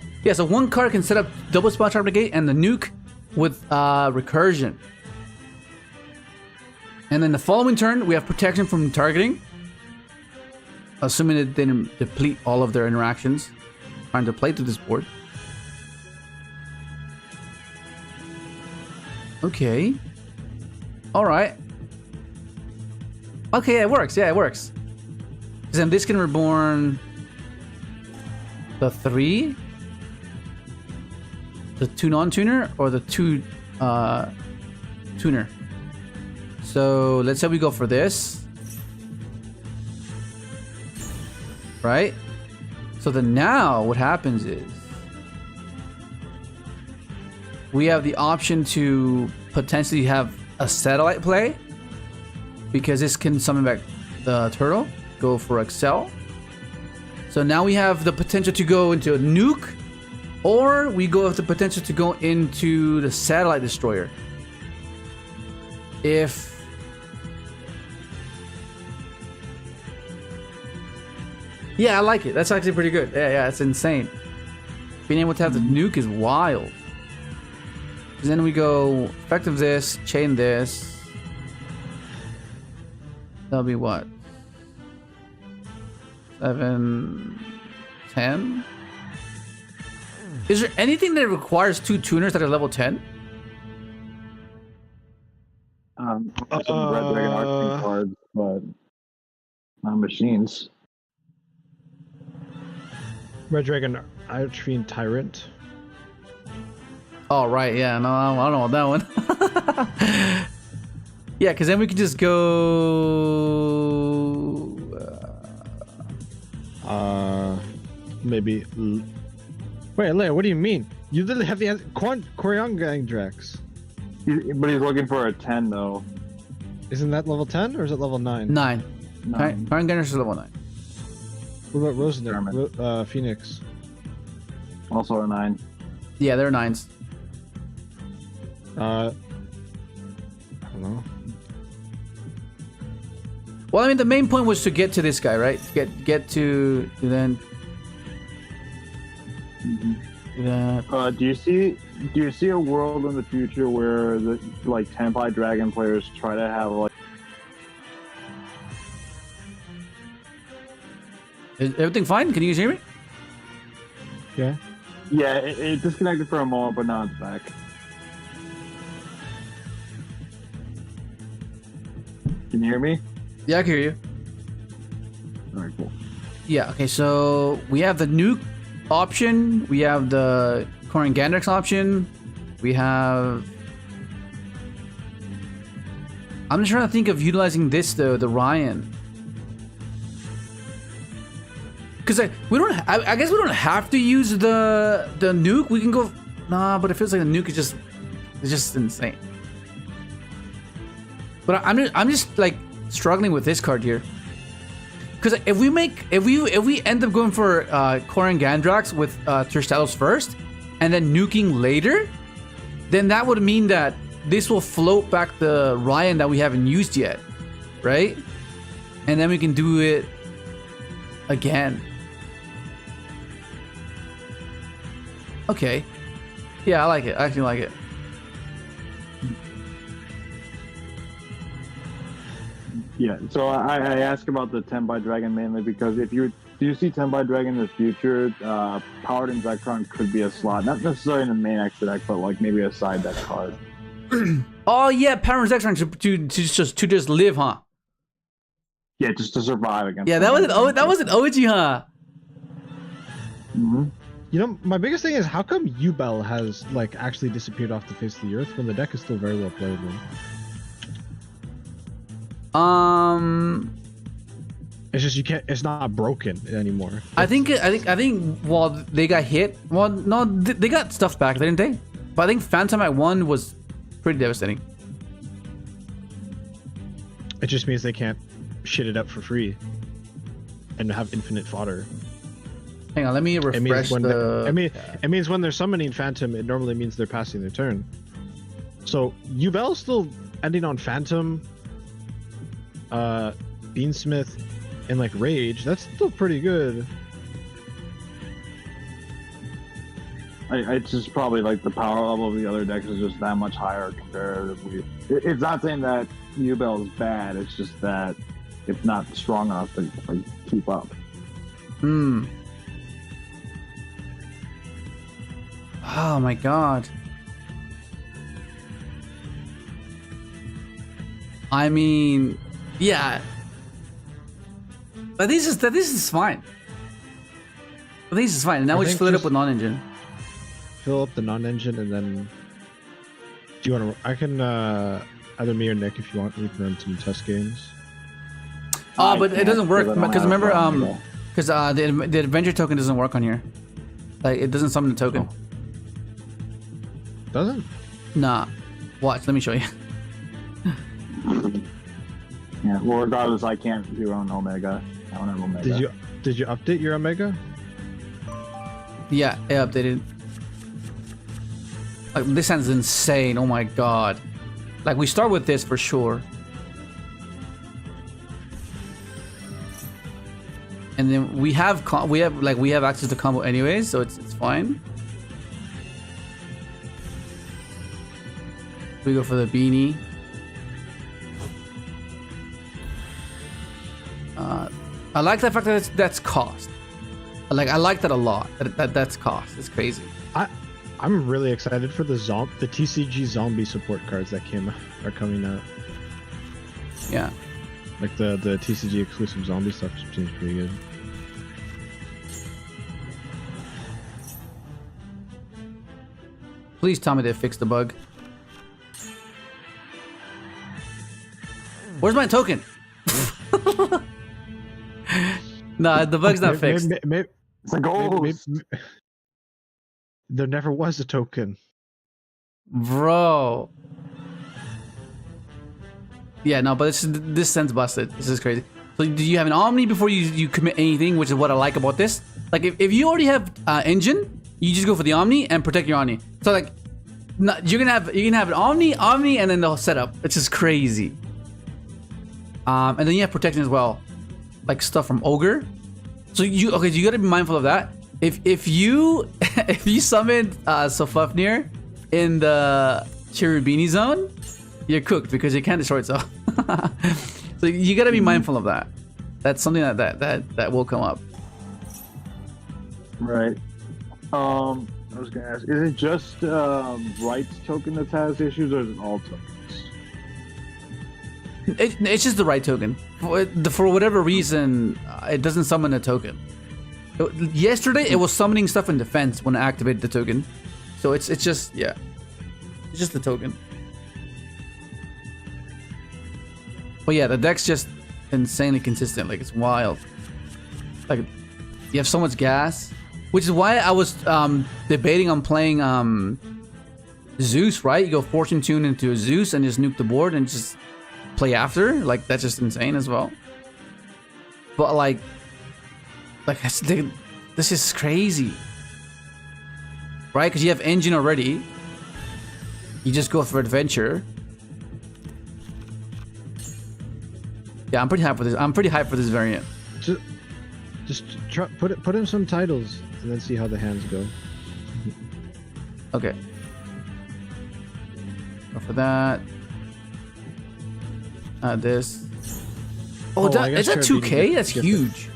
one card can set up double spawn trap negate and the nuke with recursion. And then the following turn we have protection from targeting, assuming that they didn't deplete all of their interactions trying to play through this board. Okay. All right. Okay, it works. Yeah, it works. Because then this can reborn the 3, the 2 non-tuner, or the 2 tuner. So let's say we go for this, right? So then now what happens is we have the option to potentially have a satellite play. Because this can summon back the turtle, go for Excel. So now we have the potential to go into a nuke, or we go with the potential to go into the satellite destroyer. If yeah, I like it. That's actually pretty good. Yeah, it's insane. Being able to have the nuke is wild. Then we go effective this, chain this. That'll be what? 7, 10? Is there anything that requires 2 tuners that are level 10? Some Red Dragon Archfiend cards, but not machines. Red Dragon Archfiend Tyrant. Oh, right, yeah, no, I don't know that one. Yeah, because then we could just go. Maybe. Wait, Leia, what do you mean? You literally have the Koryang Drax. But he's looking for a 10 though. Isn't that level 10 or is it level 9? 9. 9. Current Gunners is level 9. What about Rosenberg? Phoenix. Also a 9. Yeah, they're 9s. I don't know. Well, I mean, the main point was to get to this guy, right? Get to then. Mm-hmm. Do that. Do you see do you see a world in the future where the like Tenpai Dragon players try to have like? Is everything fine? Can you guys hear me? Yeah. Yeah, it disconnected for a moment, but now it's back. Can you hear me? Yeah, I can hear you. All right, cool. Yeah, okay, so we have the nuke option, we have the Korangandrex option, we have... I'm just trying to think of utilizing this though, the Ryan. Because we don't, I guess we don't have to use the nuke. We can go, nah, but it feels like the nuke is just insane. But I'm just like struggling with this card here. Because if we end up going for Korangandrex with TRYSTALLOS first, and then nuking later, then that would mean that this will float back the Ryan that we haven't used yet, right? And then we can do it again. Okay. Yeah, I like it. I actually like it. Yeah, so I ask about the Tenpai Dragon mainly because if do you see Tenpai Dragon in the future, Powered in Zekron could be a slot, not necessarily in the main extra deck, but like maybe a side deck card. Oh yeah, Powered in Zekron to just live, huh? Yeah, just to survive against. Yeah, that was an OG, huh? Mm-hmm. You know, my biggest thing is how come Yugioh has like actually disappeared off the face of the earth when the deck is still very well playable. It's just you can't. It's not broken anymore. I think while they got hit, well, no, they got stuff back, didn't they? But I think Phantom at 1 was pretty devastating. It just means they can't shit it up for free and have infinite fodder. Hang on, let me refresh it means when they're summoning Phantom, it normally means they're passing their turn. So Yugioh's still ending on Phantom, Beansmith, and like Rage. That's still pretty good. It's just probably like the power level of the other decks is just that much higher comparatively. It's not saying that Yugioh is bad. It's just that it's not strong enough to like, keep up. Hmm. Oh my god. I mean, yeah. But this is fine. But this is fine. And now we just fill it up with non-engine. Fill up the non-engine and then. Do you want to? I can either me or Nick if you want. We can run some test games. Oh, but it doesn't work because remember, because the adventure token doesn't work on here. Like it doesn't summon the token. Oh. Doesn't? Nah. Watch. Let me show you. Yeah. Well, regardless, I can't do on Omega. I don't have Omega. Did you update your Omega? Yeah, it updated. Like, this sounds insane. Oh my god. Like we start with this for sure. And then we have access to combo anyways, so it's fine. We go for the beanie. I like the fact that that's cost. I like that a lot. That's cost. It's crazy. I'm really excited for the TCG zombie support cards that are coming out. Yeah. Like the TCG exclusive zombie stuff seems pretty good. Please tell me they fixed the bug. Where's my token? Nah, the bug's not fixed. It's a ghost. There never was a token. Bro. Yeah, no, but this sends busted. This is crazy. So do you have an Omni before you commit anything, which is what I like about this? Like if you already have engine, you just go for the Omni and protect your Omni. So like you can have an Omni, and then the setup. It's just crazy. And then you have protection as well. Like stuff from Ogre. So you gotta be mindful of that. If you summon Sofufnir in the Cherubini zone, you're cooked because you can't destroy itself. So you gotta be mindful of that. That's something that will come up. Right. I was gonna ask, is it just rights token that has issues, or is it all tokens? It's just the right token. For whatever reason, it doesn't summon a token. Yesterday, it was summoning stuff in defense when I activated the token. So it's just, yeah. It's just the token. But yeah, the deck's just insanely consistent. Like, it's wild. Like, you have so much gas. Which is why I was debating on playing Zeus, right? You go Fortune Tune into a Zeus and just nuke the board and just play after. Like, that's just insane as well. But like this is crazy, right? Because you have engine already. You just go for adventure. Yeah, I'm pretty hyped for this. I'm pretty hyped for this variant. Just try, put in some titles and then see how the hands go. Okay. Go for that. This. Oh, is that 2K? That's huge.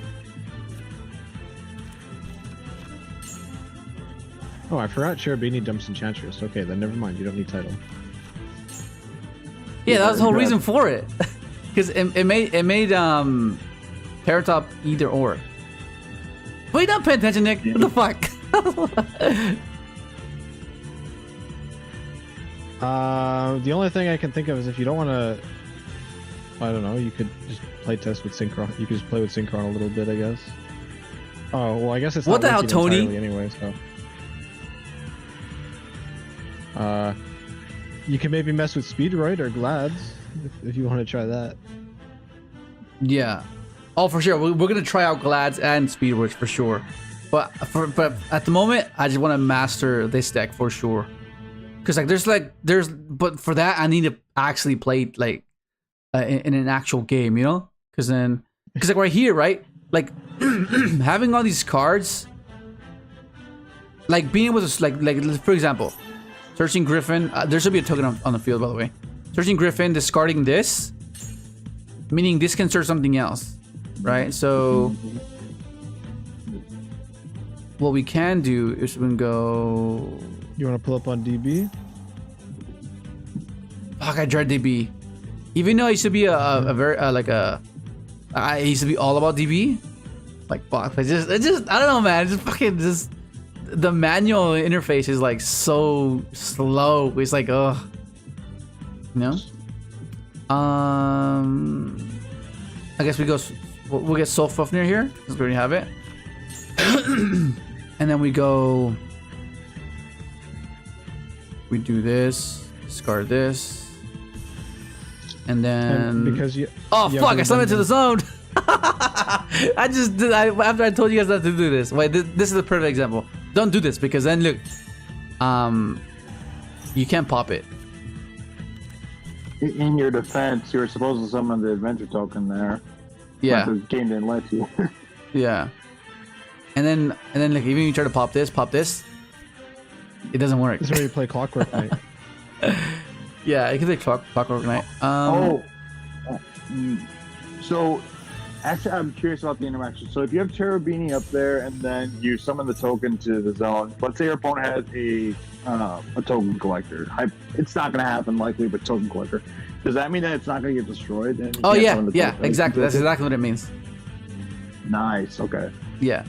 Oh, I forgot Cherubini dumps Enchantress. Okay, then never mind. You don't need title. Yeah, that was the whole reason for it. Because it made Paratop either or. Wait, not paying attention, Nick. What the fuck? The only thing I can think of is if you don't want to, I don't know, you could just play test with Synchron. You could just play with Synchron a little bit, I guess. Oh, well, I guess it's what not the hell, Tony? Anyway, so. You can maybe mess with Speedroid or Glads if you want to try that. Yeah. Oh, for sure. We're gonna try out Glads and Speedworks for sure. But at the moment, I just want to master this deck for sure. Cause but for that I need to actually play like in an actual game, you know? Cause like right here, right? Like having all these cards, like being able to like for example, Searching Griffin. There should be a token on the field, by the way. Searching Griffin, discarding this, meaning this can search something else, right? So what we can do is we can go. You want to pull up on DB? Fuck, I dread DB. Even though it should be a very I used to be all about DB. Like fuck, it just I don't know, man. Just the manual interface is like so slow. It's like ugh, you know. I guess we'll get Soul Fufnir here because we already have it, and then we go. We do this, discard this, and then And because you. oh you fuck! I slammed into the zone. I just did. After I told you guys not to do this. Wait, this is a perfect example. Don't do this because then look, you can't pop it. In your defense, you were supposed to summon the adventure token there. Yeah. But the game didn't let you. Yeah. And then like even if you try to pop this, it doesn't work. This is where you play Clockwork Knight. Yeah, it can play Clockwork Knight. So, actually, I'm curious about the interaction. So, if you have Cherubini up there and then you summon the token to the zone, let's say your opponent has a token collector. It's not going to happen likely, but token collector. Does that mean that it's not going to get destroyed? And Oh yeah, exactly. That's exactly what it means. Nice. Okay. Yeah.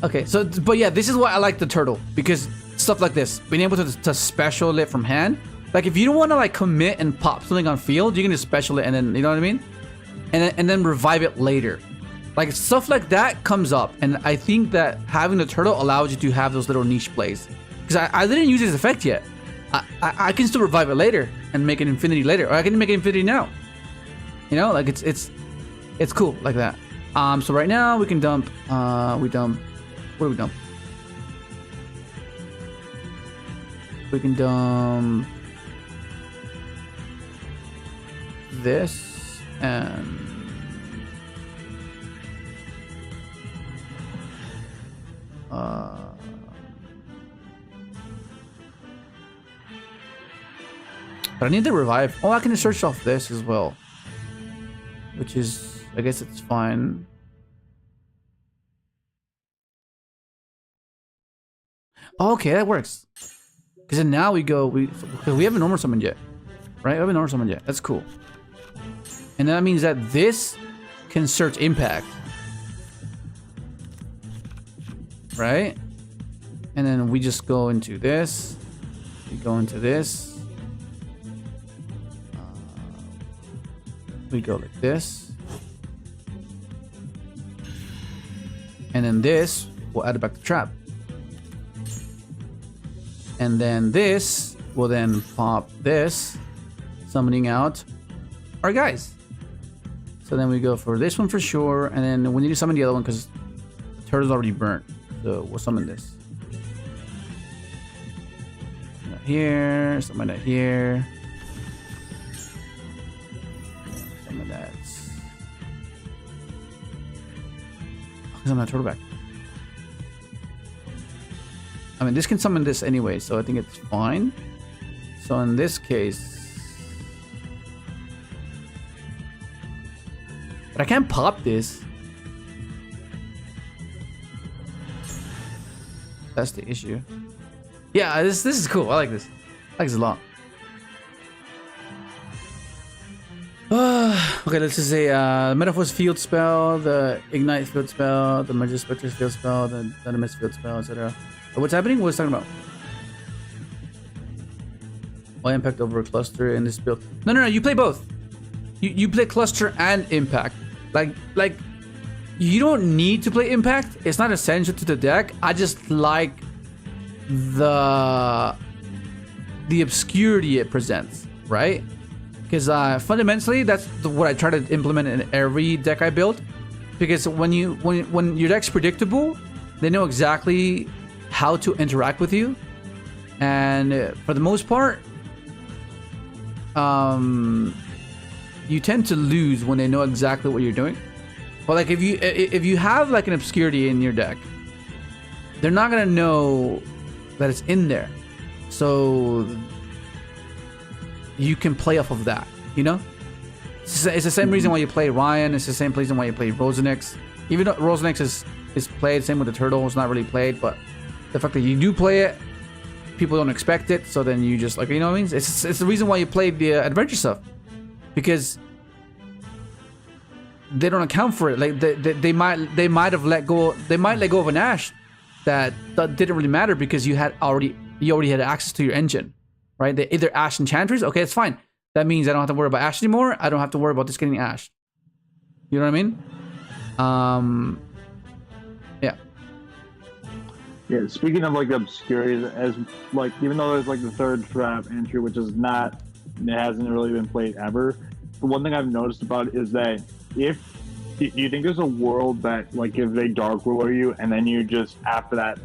Okay. So, but yeah, this is why I like the turtle because stuff like this, being able to special it from hand. Like if you don't want to like commit and pop something on field, you can just special it and then you know what I mean, and then revive it later. Like stuff like that comes up, and I think that having the turtle allows you to have those little niche plays. Because I didn't use this effect yet. I can still revive it later and make an infinity later, or I can make an infinity now. You know, like it's cool like that. So right now we can dump. What do we dump? We can dump this and But I need to revive. Oh, I can search off this as well. Which is, I guess it's fine. Oh, okay, that works. Because then now we go, because we haven't normal summoned yet. Right? We haven't normal summoned yet. That's cool. And that means that this can search impact. Right? And then we just go into this. We go into this. We go like this. And then this, we'll add it back to trap. And then this will then pop this, summoning out our guys. So then we go for this one for sure. And then we need to summon the other one because the turtle's already burnt. So we'll summon this. Summon that here, summon that here. Summon that. Because I'm not turtle back. I mean, this can summon this anyway, so I think it's fine. So in this case... But I can't pop this. That's the issue. Yeah, this is cool. I like this. I like this a lot. Okay, this is a Metaphor's field spell, the Ignite field spell, the Magic Spectre's field spell, the Dynamis field spell, etc. What's happening? What's talking about? Why impact over a cluster in this build? No, you play both. You play cluster and impact. Like you don't need to play impact. It's not essential to the deck. I just like the obscurity it presents, right? Because fundamentally, that's what I try to implement in every deck I build. Because when your deck's predictable, they know exactly how to interact with you, and for the most part, you tend to lose when they know exactly what you're doing. But like if you have like an obscurity in your deck, they're not gonna know that it's in there, so you can play off of that, you know? It's the same reason why you play Ryan. It's the same reason why you play Rosenix. Even though Rosenix is played, same with the Turtle, it's not really played, but the fact that you do play it, people don't expect it, so then you just like, you know what I mean? It's the reason why you play the adventure stuff, because they don't account for it. Like they might have let go. They might let go of an Ash that didn't really matter because you already had access to your engine, right? They either Ash Enchantress. Okay, it's fine. That means I don't have to worry about Ash anymore. I don't have to worry about this getting Ash. You know what I mean? Yeah. Yeah, speaking of like obscurity, as like even though there's like the third trap entry, which is not, it hasn't really been played ever. The one thing I've noticed about it is that if you think there's a world that like if they dark ruler you and then you just after that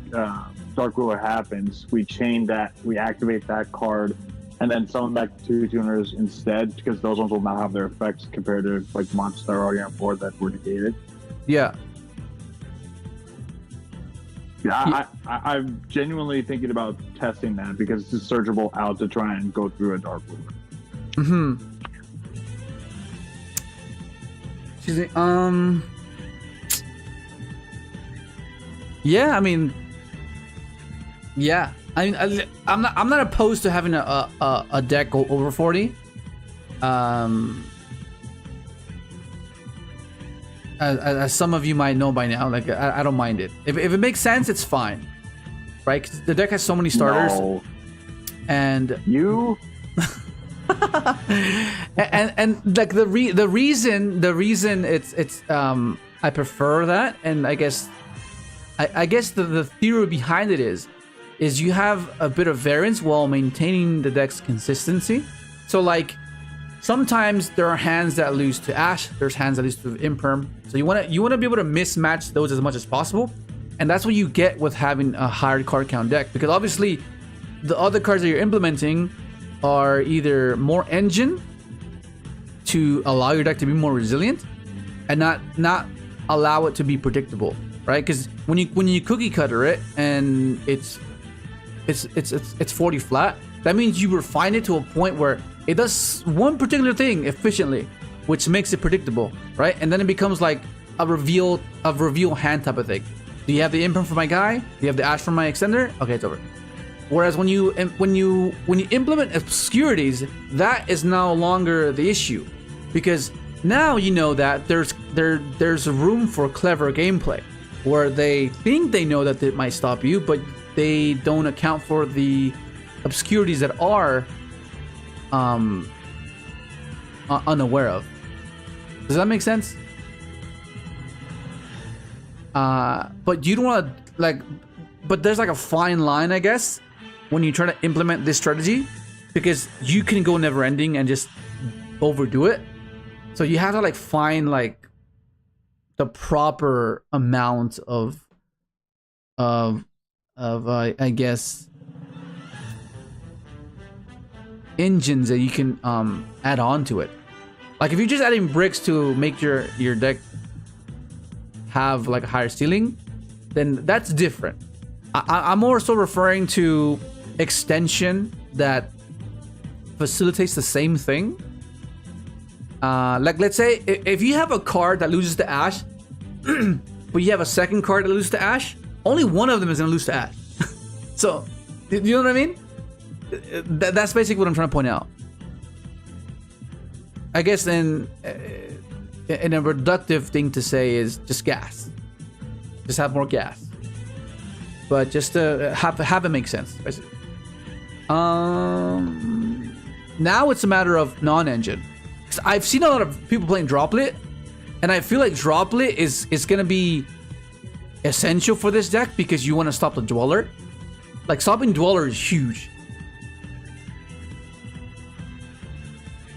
dark ruler happens, we chain that, we activate that card, and then summon back 2 tuners instead, because those ones will not have their effects compared to like monsters that are already on board that were negated. Yeah. Yeah, I'm genuinely thinking about testing that because it's searchable out to try and go through a dark ruler. Mm-hmm. Excuse me. Yeah, I mean, yeah. I mean, I'm not opposed to having a deck go over 40. As some of you might know by now, like I don't mind it. If it makes sense, it's fine, right? 'Cause the deck has so many starters, No. and You and like the reason it's I prefer that, and I guess the theory behind it is you have a bit of variance while maintaining the deck's consistency. So like sometimes there are hands that lose to Ash, there's hands that lose to Imperm. So you want to be able to mismatch those as much as possible, and that's what you get with having a higher card count deck, because obviously the other cards that you're implementing are either more engine to allow your deck to be more resilient, and not allow it to be predictable, right? Because when you cookie cutter it and it's 40 flat, that means you refine it to a point where it does one particular thing efficiently, which makes it predictable, right? And then it becomes like a reveal hand type of thing. Do you have the imprint for my guy? Do you have the ash for my extender? Okay, it's over. Whereas when you implement obscurities, that is no longer the issue, because now you know that there's room for clever gameplay where they think they know that it might stop you, but they don't account for the obscurities that are unaware of. Does that make sense? But you don't want to but there's like a fine line, I guess, when you try to implement this strategy, because you can go never ending and just overdo it. So you have to like find like the proper amount of I guess engines that you can add on to it. Like if you're just adding bricks to make your deck have like a higher ceiling, then that's different. I'm more so referring to extension that facilitates the same thing. Like let's say if you have a card that loses to Ash, but you have a second card that loses to Ash, only one of them is gonna lose to Ash. So, you know what I mean? That's basically what I'm trying to point out. I guess then, in a reductive thing to say is just gas. Just have more gas. But just to have it make sense, basically. Now it's a matter of non-engine. I've seen a lot of people playing Droplet, and I feel like Droplet is gonna be essential for this deck because you want to stop the Dweller. Like stopping Dweller is huge.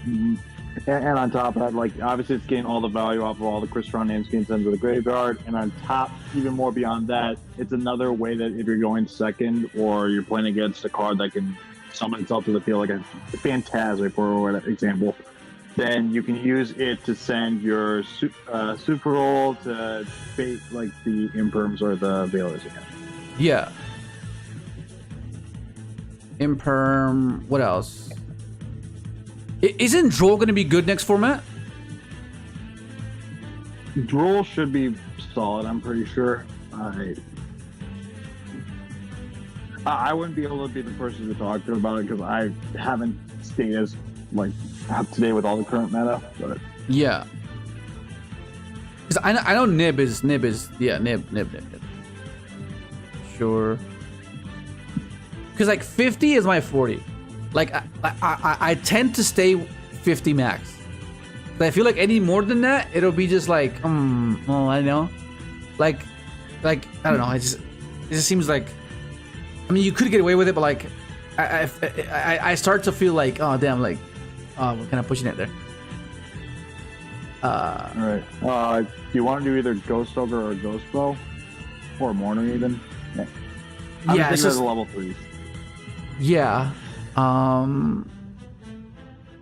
And on top of that, like obviously it's getting all the value off of all the Crystron names getting sent to the graveyard. And on top, even more beyond that, it's another way that if you're going second or you're playing against a card that can summon itself to the field, like a Phantasmic for example, then you can use it to send your super roll to bait like the Imperms or the Veilers again. Yeah. Imperm. What else? Isn't Droll going to be good next format? Droll should be solid, I'm pretty sure. I wouldn't be able to be the person to talk to about it because I haven't stayed as like up to date with all the current meta. But yeah, because I know Nib is yeah Nib. Sure. Because like 50 is my 40. Like I tend to stay 50 max. But I feel like any more than that, it'll be just like oh I know, like I don't know. It just seems like, I mean you could get away with it, but like I start to feel like oh damn, like oh we're kind of pushing it there. All right. Do you want to do either Ghost Ogre or Ghost Bow, or Mourner even? Yeah, this is a level 3. Yeah. I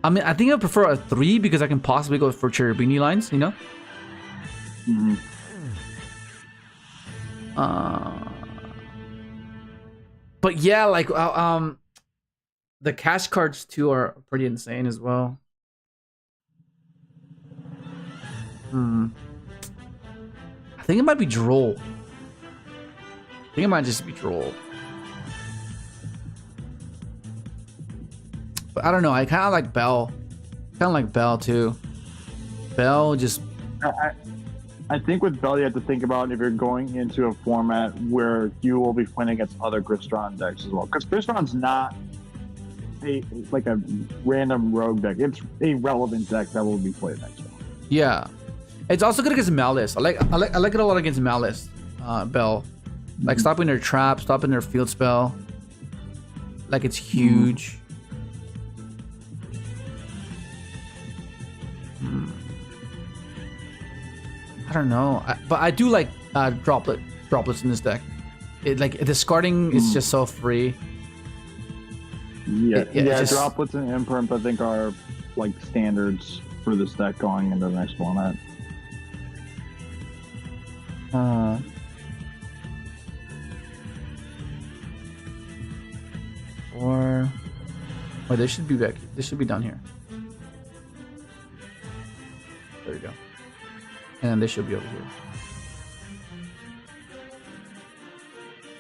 mean, I think I prefer a 3 because I can possibly go for Cherubini lines, you know? Mm-hmm. But yeah, like, the cash cards too are pretty insane as well. I think it might be Droll. I think it might just be Droll. But I don't know. I kind of like Bell. Kind of like Bell too. Bell just. I think with Bell you have to think about if you're going into a format where you will be playing against other Crystron decks as well, because Crystron's not like a random rogue deck. It's a relevant deck that will be played next one. Yeah, it's also good against Malice. I like it a lot against Malice. Bell, like stopping their trap, stopping their field spell. Like it's huge. I don't know, but I do like droplets in this deck. It like the discarding is just so free. Yeah, just... droplets and imprint I think are like standards for this deck going into the next format. Oh, they should be back. They should be down here. There we go. And then they should be over here.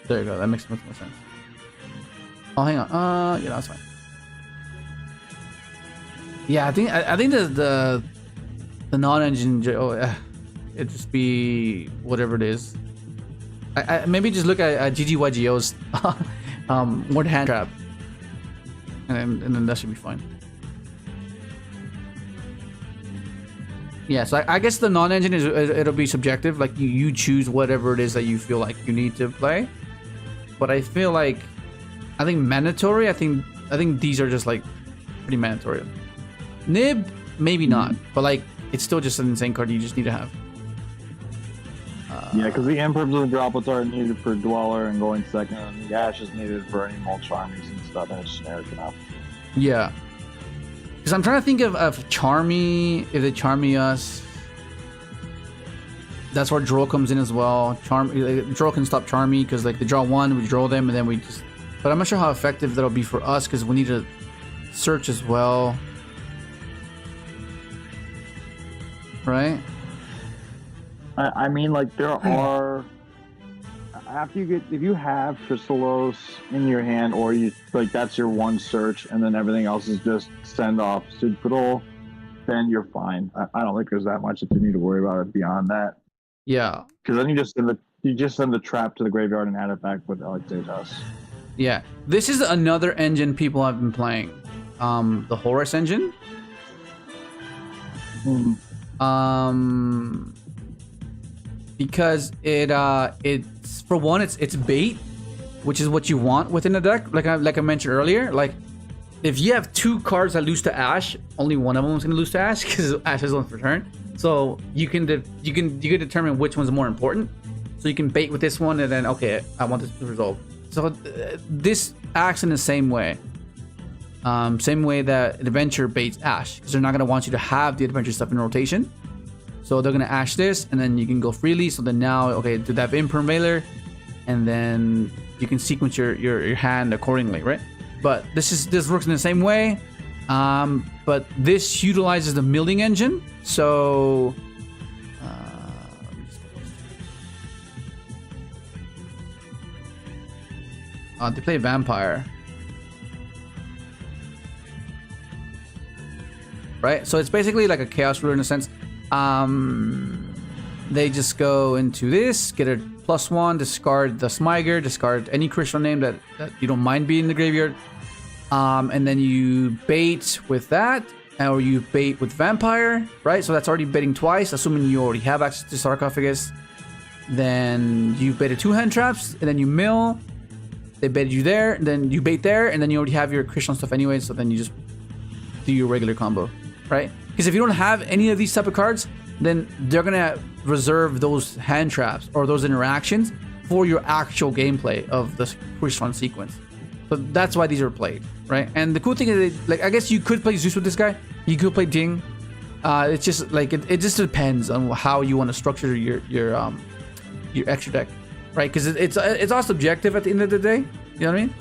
There you go. That makes much more sense. Oh, hang on. Yeah, that's fine. Yeah, I think the non-engine. It just be whatever it is. I maybe just look at GGYGO's word hand trap, and then that should be fine. Yeah, so I guess the non-engine it'll be subjective. Like you choose whatever it is that you feel like you need to play. But I feel like I think mandatory. I think these are just like pretty mandatory. Nib maybe not, but like it's still just an insane card you just need to have. Yeah, because the imperms and the droplets are needed for Dweller and going second, and the Ash is needed for any mulch armies and stuff, and it's generic enough. Yeah. Because I'm trying to think of Charmy, if they Charmy us. That's where Droll comes in as well. Droll can stop Charmy, because like they draw one, we draw them, and then we just... But I'm not sure how effective that'll be for us, because we need to search as well. Right? I mean, like, there are... After you get... If you have Crystallos in your hand, or you... Like, that's your one search, and then everything else is just send off Synchron, then you're fine. I don't think there's that much that you need to worry about it beyond that. Yeah. Because then you just send the trap to the graveyard and add it back with Alexa's. Yeah. This is another engine people have been playing. The Horus engine. Because it's for one, it's bait, which is what you want within a deck. Like I mentioned earlier, like if you have two cards that lose to Ash, only one of them is gonna lose to Ash because Ash is on for turn. So you can determine which one's more important. So you can bait with this one, and then okay, I want this to resolve. So this acts in the same way. Same way that Adventure baits Ash, because they're not gonna want you to have the Adventure stuff in rotation. So they're gonna Ash this, and then you can go freely. So then now, okay, do that Imperm Veiler, and then you can sequence your hand accordingly, right? But this works in the same way. But this utilizes the milling engine. So they play Vampire. Right? So it's basically like a Chaos Ruler in a sense. They just go into this, get a +1, discard the Smiger, discard any Crystron name that you don't mind being in the graveyard. And then you bait with that, or you bait with Vampire, right? So that's already baiting twice, assuming you already have access to Sarcophagus. Then you baited 2 hand traps, and then you mill. They baited you there, and then you bait there, and then you already have your Crystron stuff anyway, so then you just do your regular combo, right? Because if you don't have any of these type of cards, then they're gonna reserve those hand traps or those interactions for your actual gameplay of the Crystron sequence. So that's why these are played, right? And the cool thing is, like, I guess you could play Zeus with this guy. You could play Ding. It's just like it just depends on how you want to structure your extra deck, right? Because it's all subjective at the end of the day. You know what I mean?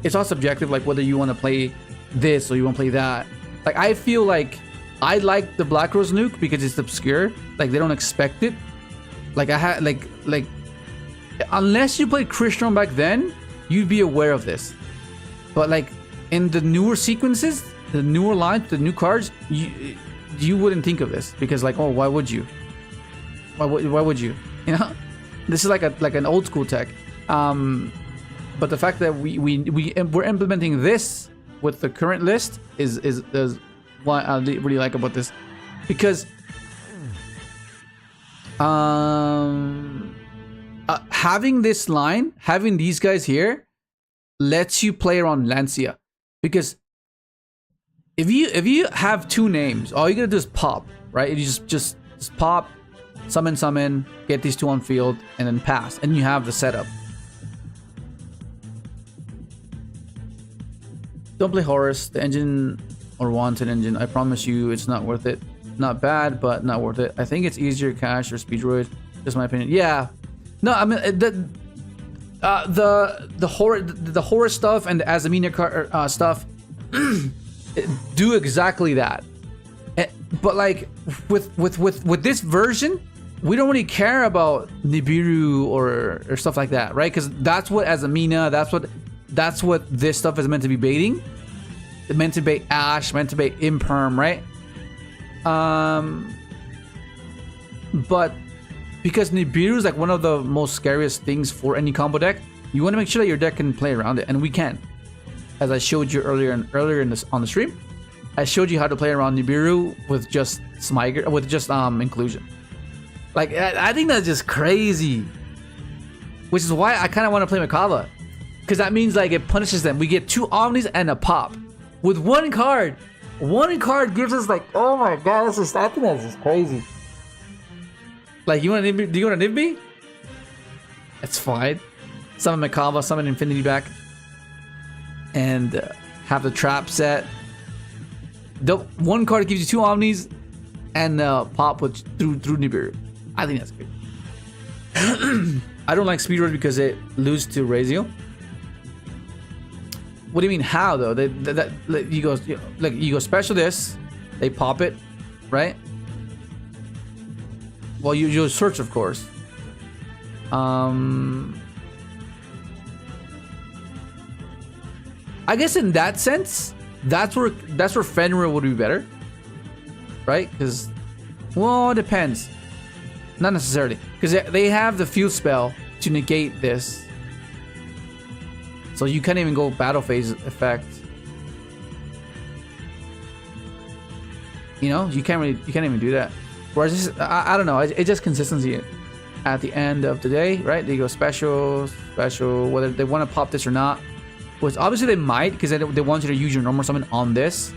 It's all subjective, like whether you want to play this or you want to play that. Like I feel like I like the Black Rose nuke because it's obscure. Like they don't expect it. Like I had like unless you played Crystron back then, you'd be aware of this. But like in the newer sequences, the newer lines, the new cards, you wouldn't think of this because like, oh, why would you? Why would you? You know, this is like an old school tech. But the fact that we're implementing this with the current list is what I really like about this, because having this line, having these guys here, lets you play around Lancea. Because if you have 2 names, all you gotta do is pop, right? You just pop, summon, get these 2 on field, and then pass, and you have the setup. Don't play Horus, the engine or wanted engine. I promise you, it's not worth it. Not bad, but not worth it. I think it's easier cash or speed droid. Just my opinion. Yeah. No, I mean the Horus stuff and the Azamina stuff do exactly that. But like with this version, we don't really care about NIBIRU or stuff like that, right? Because that's what azamina, that's what this stuff is meant to be baiting. It's meant to bait Ash, meant to bait Imperm, right? But because NIBIRU is like one of the most scariest things for any combo deck, you want to make sure that your deck can play around it, and we can. As I showed you earlier in this on the stream, I showed you how to play around NIBIRU with just smiger, with just Inclusin. Like I think that's just crazy. Which is why I kind of want to play Makava, because that means like it punishes them. We get 2 Omnis and a pop with 1 card. 1 card gives us like, oh my god, I think that's just crazy. Like, you want to do you want to nib me? That's fine. Summon Makava, summon Infinity back, and have the trap set. The 1 card gives you 2 Omnis and pop with through NIBIRU. I think that's good. I don't like Speed Rush because it loses to ryzeal. What do you mean how though? You go special this, they pop it, right? Well, you search, of course. I guess in that sense, that's where Fenrir would be better, right? Because, well, it depends. Not necessarily, because they have the field spell to negate this, so you can't even go battle phase effect. You know, you can't even do that. Whereas I don't know, it's just consistency at the end of the day, right? They go special, whether they want to pop this or not. Which obviously they might, because they want you to use your normal summon on this.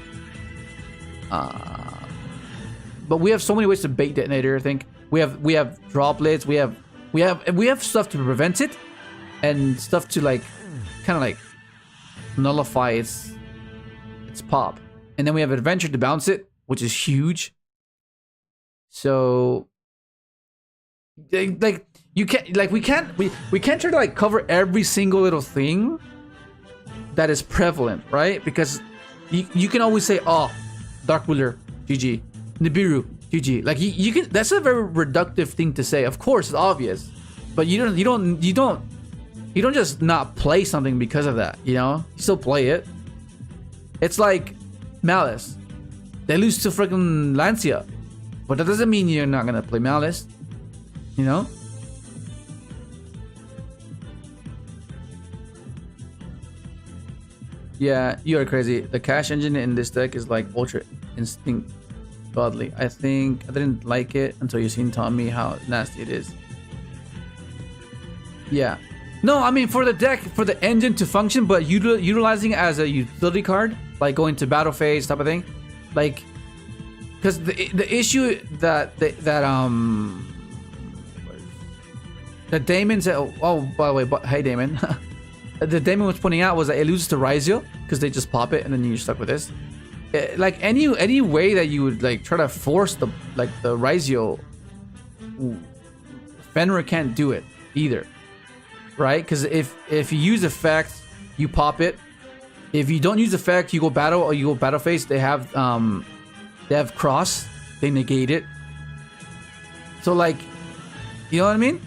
But we have so many ways to bait detonator. I think we have droplets. We have stuff to prevent it, and stuff to like kind of like nullify its pop. And then we have adventure to bounce it, which is huge. So like you can't, like we can't try to like cover every single little thing that is prevalent, right? Because you can always say, oh, Dark Ruler, GG, NIBIRU, GG. Like you can. That's a very reductive thing to say. Of course, it's obvious, but you don't just not play something because of that. You know, you still play it. It's like Malice. They lose to freaking Lancea, but that doesn't mean you're not gonna play Malice. You know. Yeah, you are crazy. The cash engine in this deck is like ultra instinct godly. I think I didn't like it until you seen taught me how nasty it is. Yeah. No, I mean for the deck, for the engine to function, but utilizing it as a utility card, like going to battle phase type of thing, like because the issue that Damon said. Oh, by the way, hey Damon. The Damon was pointing out was that it loses to ryzeal because they just pop it and then you're stuck with this. Like any way that you would like try to force the ryzeal, Fenrir can't do it either, right? Because if you use effect, you pop it. If you don't use effect, you go battle or you go battle phase. They have cross, they negate it. So like, you know what I mean?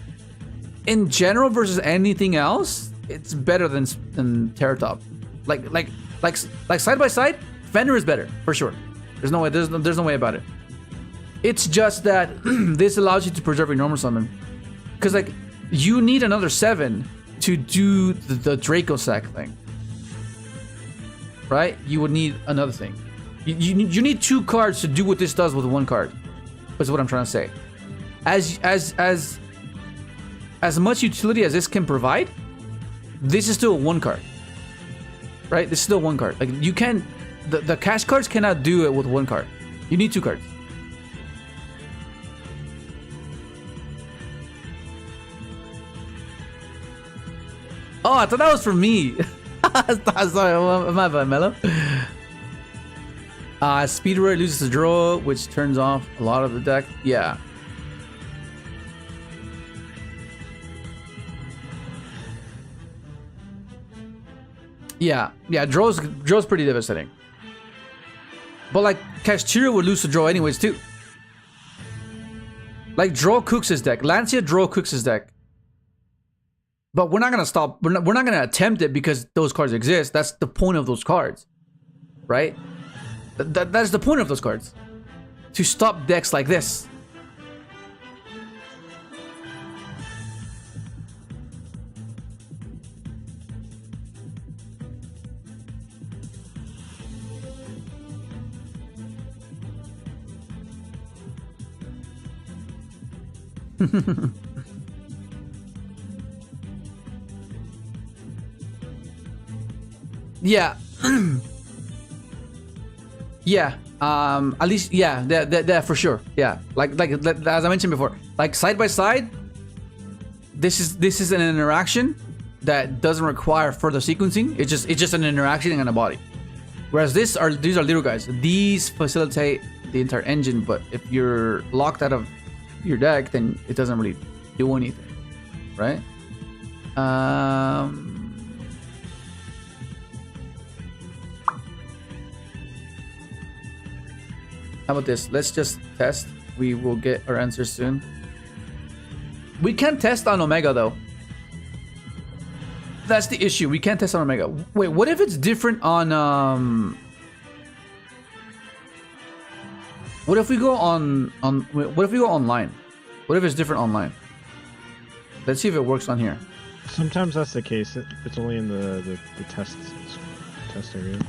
In general versus anything else, it's better than Terratop. Like side by side, Fenrir is better for sure. There's no way about it. It's just that this allows you to preserve your normal summon, because like you need another 7 to do the Draco sack thing, right? You would need another thing. You need 2 cards to do what this does with 1 card. That's what I'm trying to say. As much utility as this can provide, this is still 1 card, right? This is still 1 card. Like you can, the cash cards cannot do it with 1 card. You need 2 cards. Oh, I thought that was for me. Sorry, my bad, Mello. Speed Rush loses to draw, which turns off a lot of the deck. Yeah. Yeah, draw's pretty devastating. But like Kashtira would lose to draw anyways too. Like draw cooks his deck. Lancea draw cooks his deck. But we're not gonna stop. We're not gonna attempt it because those cards exist. That's the point of those cards, right? That's the point of those cards. To stop decks like this. Yeah. Yeah. At least, yeah, that for sure. Yeah. Like as I mentioned before, like side by side, this is an interaction that doesn't require further sequencing. It's just an interaction and a body. Whereas these are little guys. These facilitate the entire engine, but if you're locked out of your deck, then it doesn't really do anything, right? How about this? Let's just test. We will get our answers soon. We can't test on Omega though. That's the issue. We can't test on Omega. Wait, what if it's different on what if we go what if we go online? What if it's different online? Let's see if it works on here. Sometimes that's the case. It's only in the test area.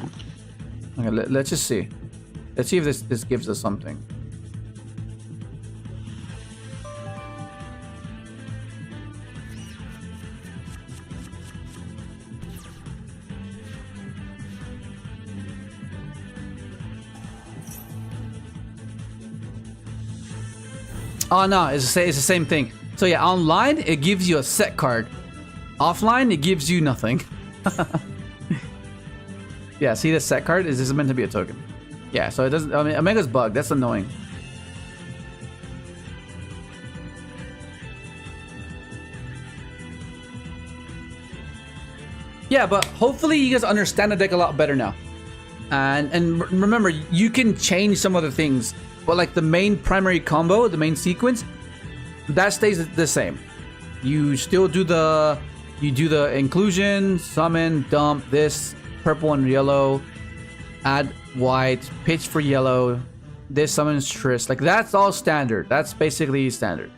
Okay, let's just see. Let's see if this gives us something. Oh no, it's the same thing. So yeah, online it gives you a set card. Offline it gives you nothing. Yeah, see this set card? Is this meant to be a token? Yeah, so it doesn't. I mean, Omega's bugged. That's annoying. Yeah, but hopefully you guys understand the deck a lot better now. And remember, you can change some other things, but like the main primary combo, the main sequence, that stays the same. You still do the inclusion, summon, dump, this, purple and yellow, add white, pitch for yellow, this summons Tryst. Like that's all standard. That's basically standard.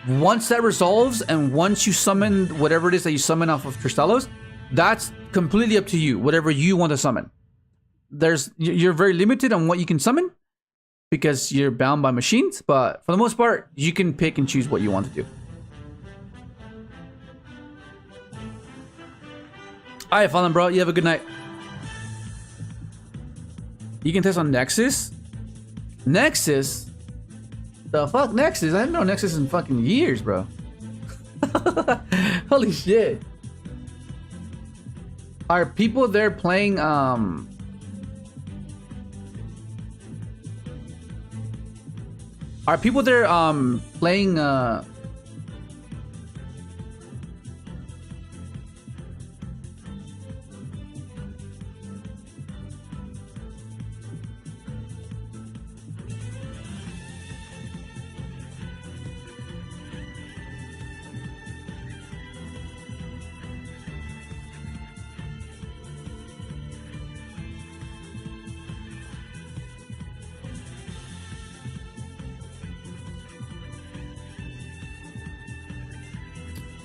Once that resolves and once you summon whatever it is that you summon off of Crystallos, that's completely up to you. Whatever you want to summon. You're very limited on what you can summon because you're bound by machines, but for the most part, you can pick and choose what you want to do. Alright, Fallen bro, you have a good night. You can test on Nexus? Nexus? The fuck Nexus? I haven't known Nexus in fucking years, bro. Holy shit. Are people there playing are people there playing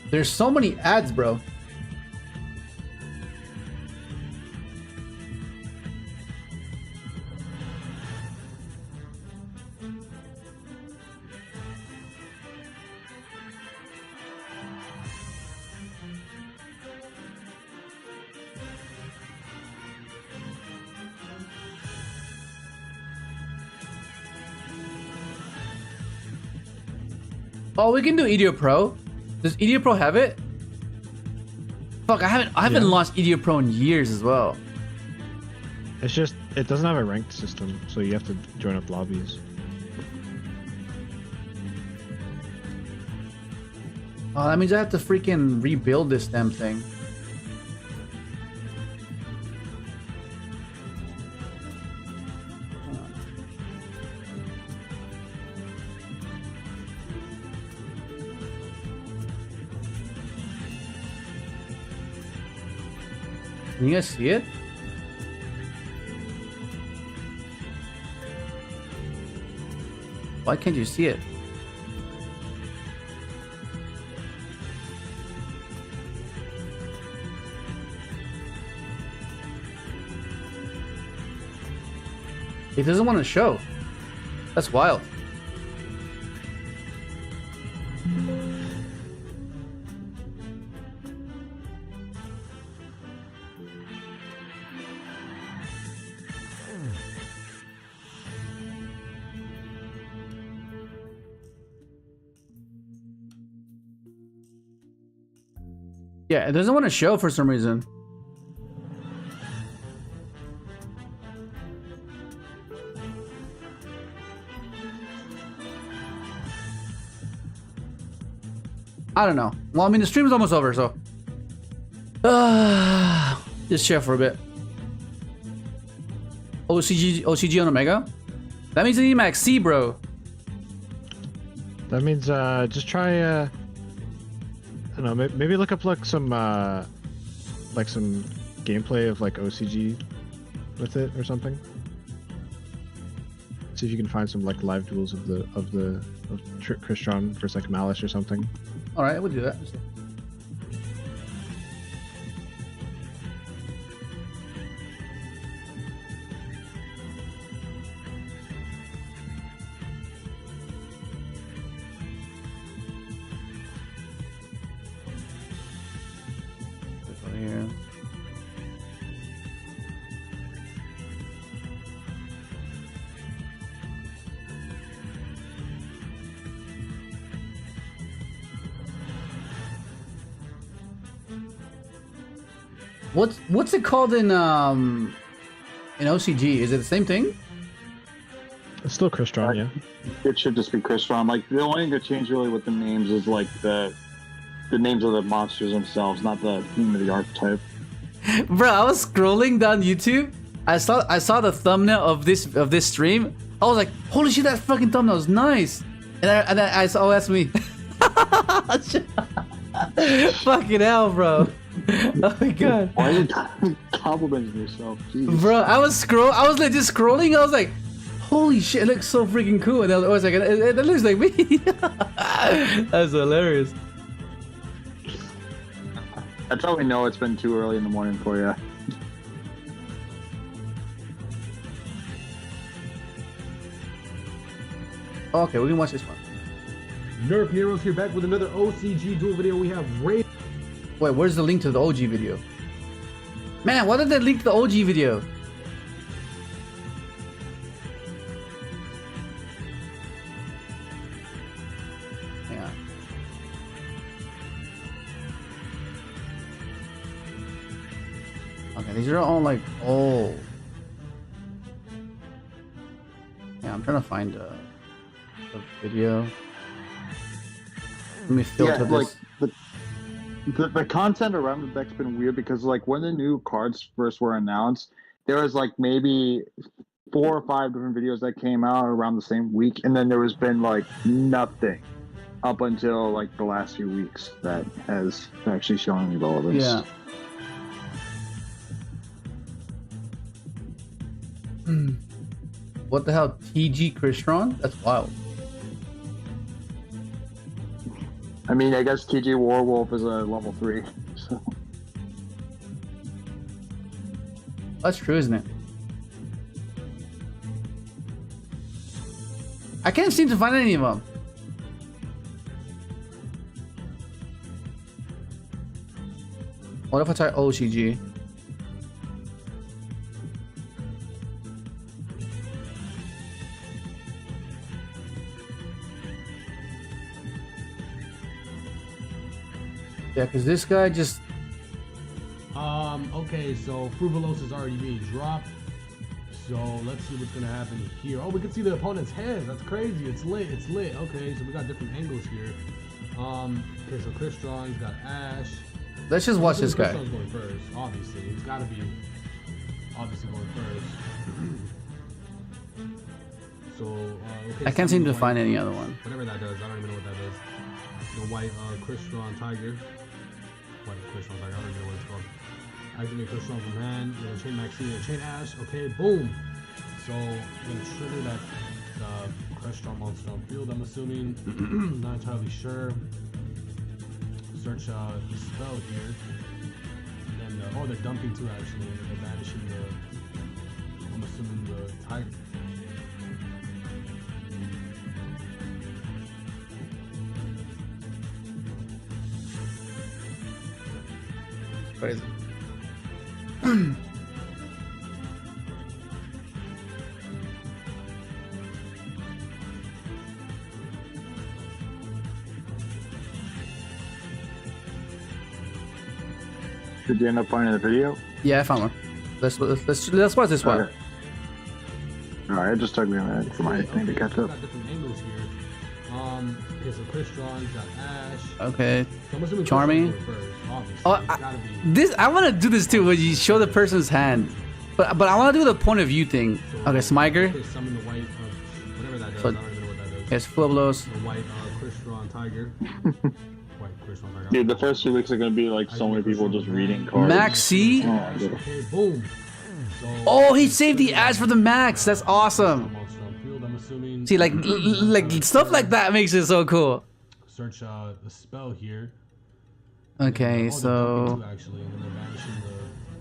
there's so many ads, bro. Oh, we can do Yugioh Pro. Does Yugioh Pro have it? Fuck, I haven't launched Yugioh Pro in years as well. It's just it doesn't have a ranked system, so you have to join up lobbies. Oh, that means I have to freaking rebuild this damn thing. Can you guys see it? Why can't you see it? It doesn't want to show. That's wild. Yeah, it doesn't want to show for some reason. I don't know. Well, I mean, the stream's almost over, so just chill for a bit. OCG on Omega? That means an Emax C, bro. That means just try I don't know, maybe look up like some gameplay of like OCG with it or something. See if you can find some like live duels of Crystron versus like Malice or something. All right, we'll do that. Here. What's it called in OCG? Is it the same thing? It's still Crystron, yeah. It should just be Crystron. Like the only thing that changed really with the names is like the names of the monsters themselves, not the name of the archetype. Bro, I was scrolling down YouTube. I saw the thumbnail of this stream. I was like, holy shit, that fucking thumbnail is nice. And I saw, oh, that's me. Fucking hell, bro. Oh my god. Why are you complimenting yourself? Jeez. Bro, I was like just scrolling. I was like, holy shit, it looks so freaking cool. And I was like, it looks like me. That's hilarious. That's how we know it's been too early in the morning for you. Okay, we can watch this one. Nerf Heroes here, back with another OCG duel video. We have Ray. Wait, where's the link to the OG video? Man, why did they link to the OG video? Hang on. Okay, these are all like old. Yeah, I'm trying to find the video. Let me filter this. The content around the deck's been weird because like when the new cards first were announced, there was like maybe 4 or 5 different videos that came out around the same week, and then there has been like nothing up until like the last few weeks that has actually shown any relevance. Yeah. What the hell? TG Crystron? That's wild. I mean, I guess TG Warwolf is a level 3. So. That's true, isn't it? I can't seem to find any of them. What if I try OCG? Yeah, because this guy just... Okay, so Fruvalos is already being dropped. So let's see what's gonna happen here. Oh, we can see the opponent's hands. That's crazy. It's lit. It's lit. Okay, so we got different angles here. Okay, so Crystron's got Ash. Let's just watch this guy. Crystron's going first, obviously. He's gotta be obviously going first. So okay, I can't seem to find any other one. Whatever that does, I don't even know what that does. The white Crystron Tiger. White Crystron Tiger, I don't even know what it's called. Activate Crystron from hand. We're gonna chain Maxine, chain Ash. Okay, boom. So we're gonna trigger that Crystron monster on field. I'm assuming. Not entirely sure. Search the spell here. And then oh, they're dumping too actually. And they're banishing the. I'm assuming the tiger. Crazy. Did you end up finding the video? Yeah, I found one. Let's watch this one. Okay. Alright, it just took me a minute for my thing to catch up. Got different angles here. Okay, so Crystron, got Ash. Okay. So I'm assuming Charming. Crystron's first, obviously. Oh, It's gotta be. this I want to do this too, when you show the person's hand, but I want to do the point of view thing. Okay, Smiger. Okay, summon the white, whatever that does. So- I don't even know what that does. Yes, full blows. The white Crystron tiger. White Crystron tiger. Dude, the first 2 weeks are gonna be like so many people just reading cards. Maxi. Oh, my God. Okay, boom. So, Oh, he saved the ads for the max. That's awesome. monster on field, I'm assuming. See, like stuff like that makes it so cool. Search the spell here. Okay, Oh, so they're dumping two, actually, and then they're banishing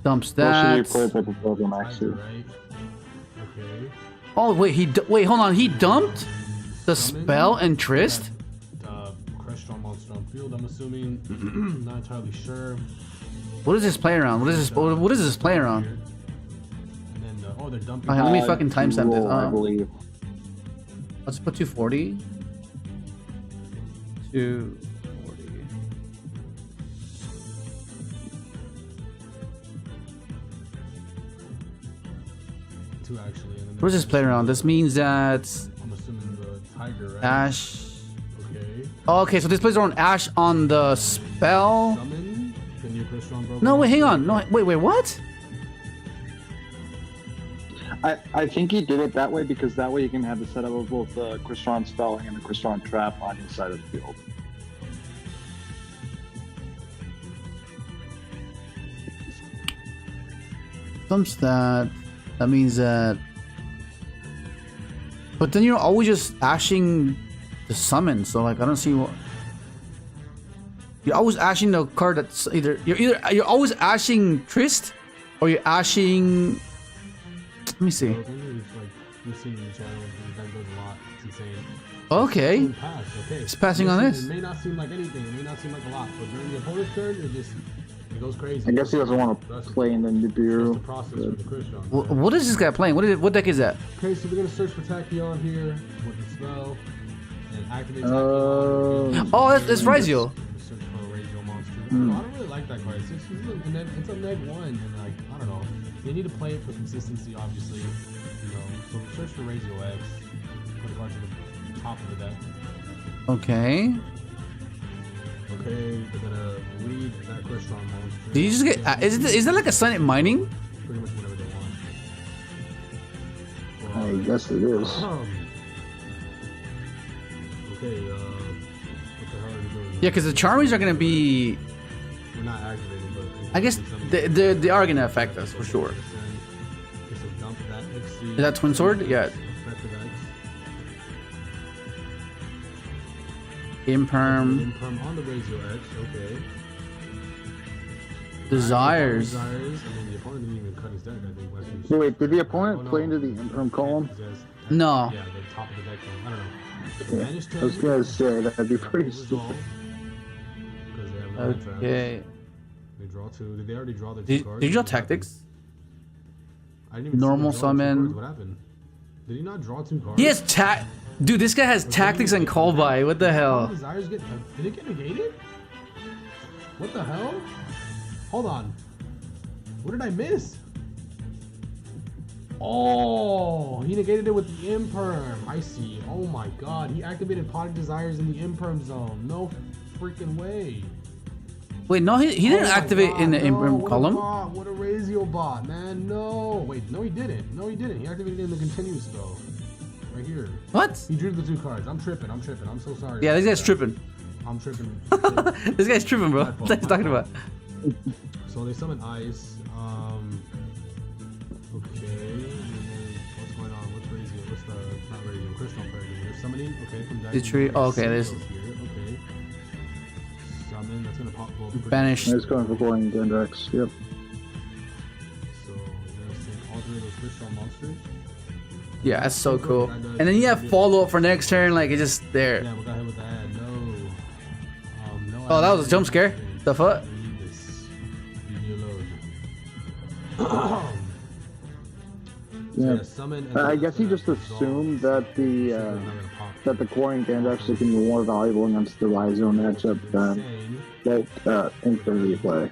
dumps What should you that. play with the program the actually? tiger, right? Okay. Oh wait, wait, hold on. He dumped the Summon spell and Trist. Crystron monster on field, I'm assuming. Not entirely sure. What is this play around? What is this? What is this play around? And then oh, they're dumping. Okay, let me fucking timestamp this. I believe. Let's put 240. 240. Two actually. And then What is this play around? This means that I'm assuming the tiger, right? Ash. Okay. Oh, okay, so this plays around Ash on the spell. Summon the new Crystron broken. No, wait, hang on. No, wait, what? I think he did it that way because that way you can have the setup of both the Crystron spell and the Crystron trap on your side of the field. Dumps that. That means that. But then you're always just ashing the summon, so like I don't see what. You're always ashing the card that's you're always ashing Trist, or you're ashing. Let me see. So it's like you've seen the channel. That goes a lot. It's insane. Okay. Pass. Okay. It's passing on this. It may not seem like anything. It may not seem like a lot, but during the opponent's turn, it goes crazy. I guess he doesn't want to play in the That's the NIBIRU. process for the Crystron. What is this guy playing? What deck is that? Okay, so we're gonna search for Tachyon here with the spell and activate Oh. Tachyon. Oh, that's Ryzeal. Search for a Ryzeal monster. I don't really like that card. It's a neg one, and like I don't know. They need to play it for consistency, obviously. You know, so search for Ryzeal X. Put a card to the top of the deck. Okay. Okay, they're gonna read that Crystron monster. Did you just get? Is that like a Sunnet mining? Pretty much whatever they want. I guess it is. Okay, what the hell are you doing? Yeah, because the Charmies are gonna be. We're not activating, but I guess they are gonna affect us for sure. Okay, so dump that XC. Is that Twin Sword? Yeah. Effective X. Imperm. Imperm on the Ryzeal X, okay. Desires. Desires, and then the opponent didn't even cut his deck, I think. last week. Wait, did the Oh, opponent no. play into the Imperm column? No. Yeah, the top of the deck. I don't know. Yeah. Managed I was gonna say that'd be pretty stupid. Because they have no hand traps. Okay. They draw two. Did they already draw their two Did cards? you draw What happened? tactics? I didn't even Normal see him draw two summon. cards. What happened? Did he not draw two cards? He has Dude, this guy has tactics and call by. What the hell? Desires get, did it get negated? What the hell? Hold on. What did I miss? Oh, he negated it with the Imperm. I see. Oh my god. He activated Pot of Desires in the Imperm zone. No freaking way. Wait, no, he didn't Oh my activate God, in the no, Imperm what a column. bot, what a Ryzeal bot, man. No. Wait, no he didn't. No he didn't. He activated it in the continuous spell. Right here. What? He drew the two cards. I'm tripping. I'm so sorry. Yeah, this guy's tripping. I'm tripping. This guy's tripping, bro. What are you talking about? So they summon Ice. Okay. What's going on? What's ryzeal? What's the not ryzeal? Crystron player doing? They're summoning. Okay, from that. The tree. Oh, okay, there's here. Okay. Summon. That's gonna pop. banish. It's going for Boring Index. Yep. So there's like alternate those Crystron monsters. Yeah, that's so cool. And then you have follow up for next turn. Like it's just there. Yeah, we got hit with that. No. No. Oh, that was a jump scare. The fuck? We need this. Leave me alone. Yeah. Summon I guess he just assumed that the Boring Index is going to be more valuable against the ryzeal matchup than that Infinity play.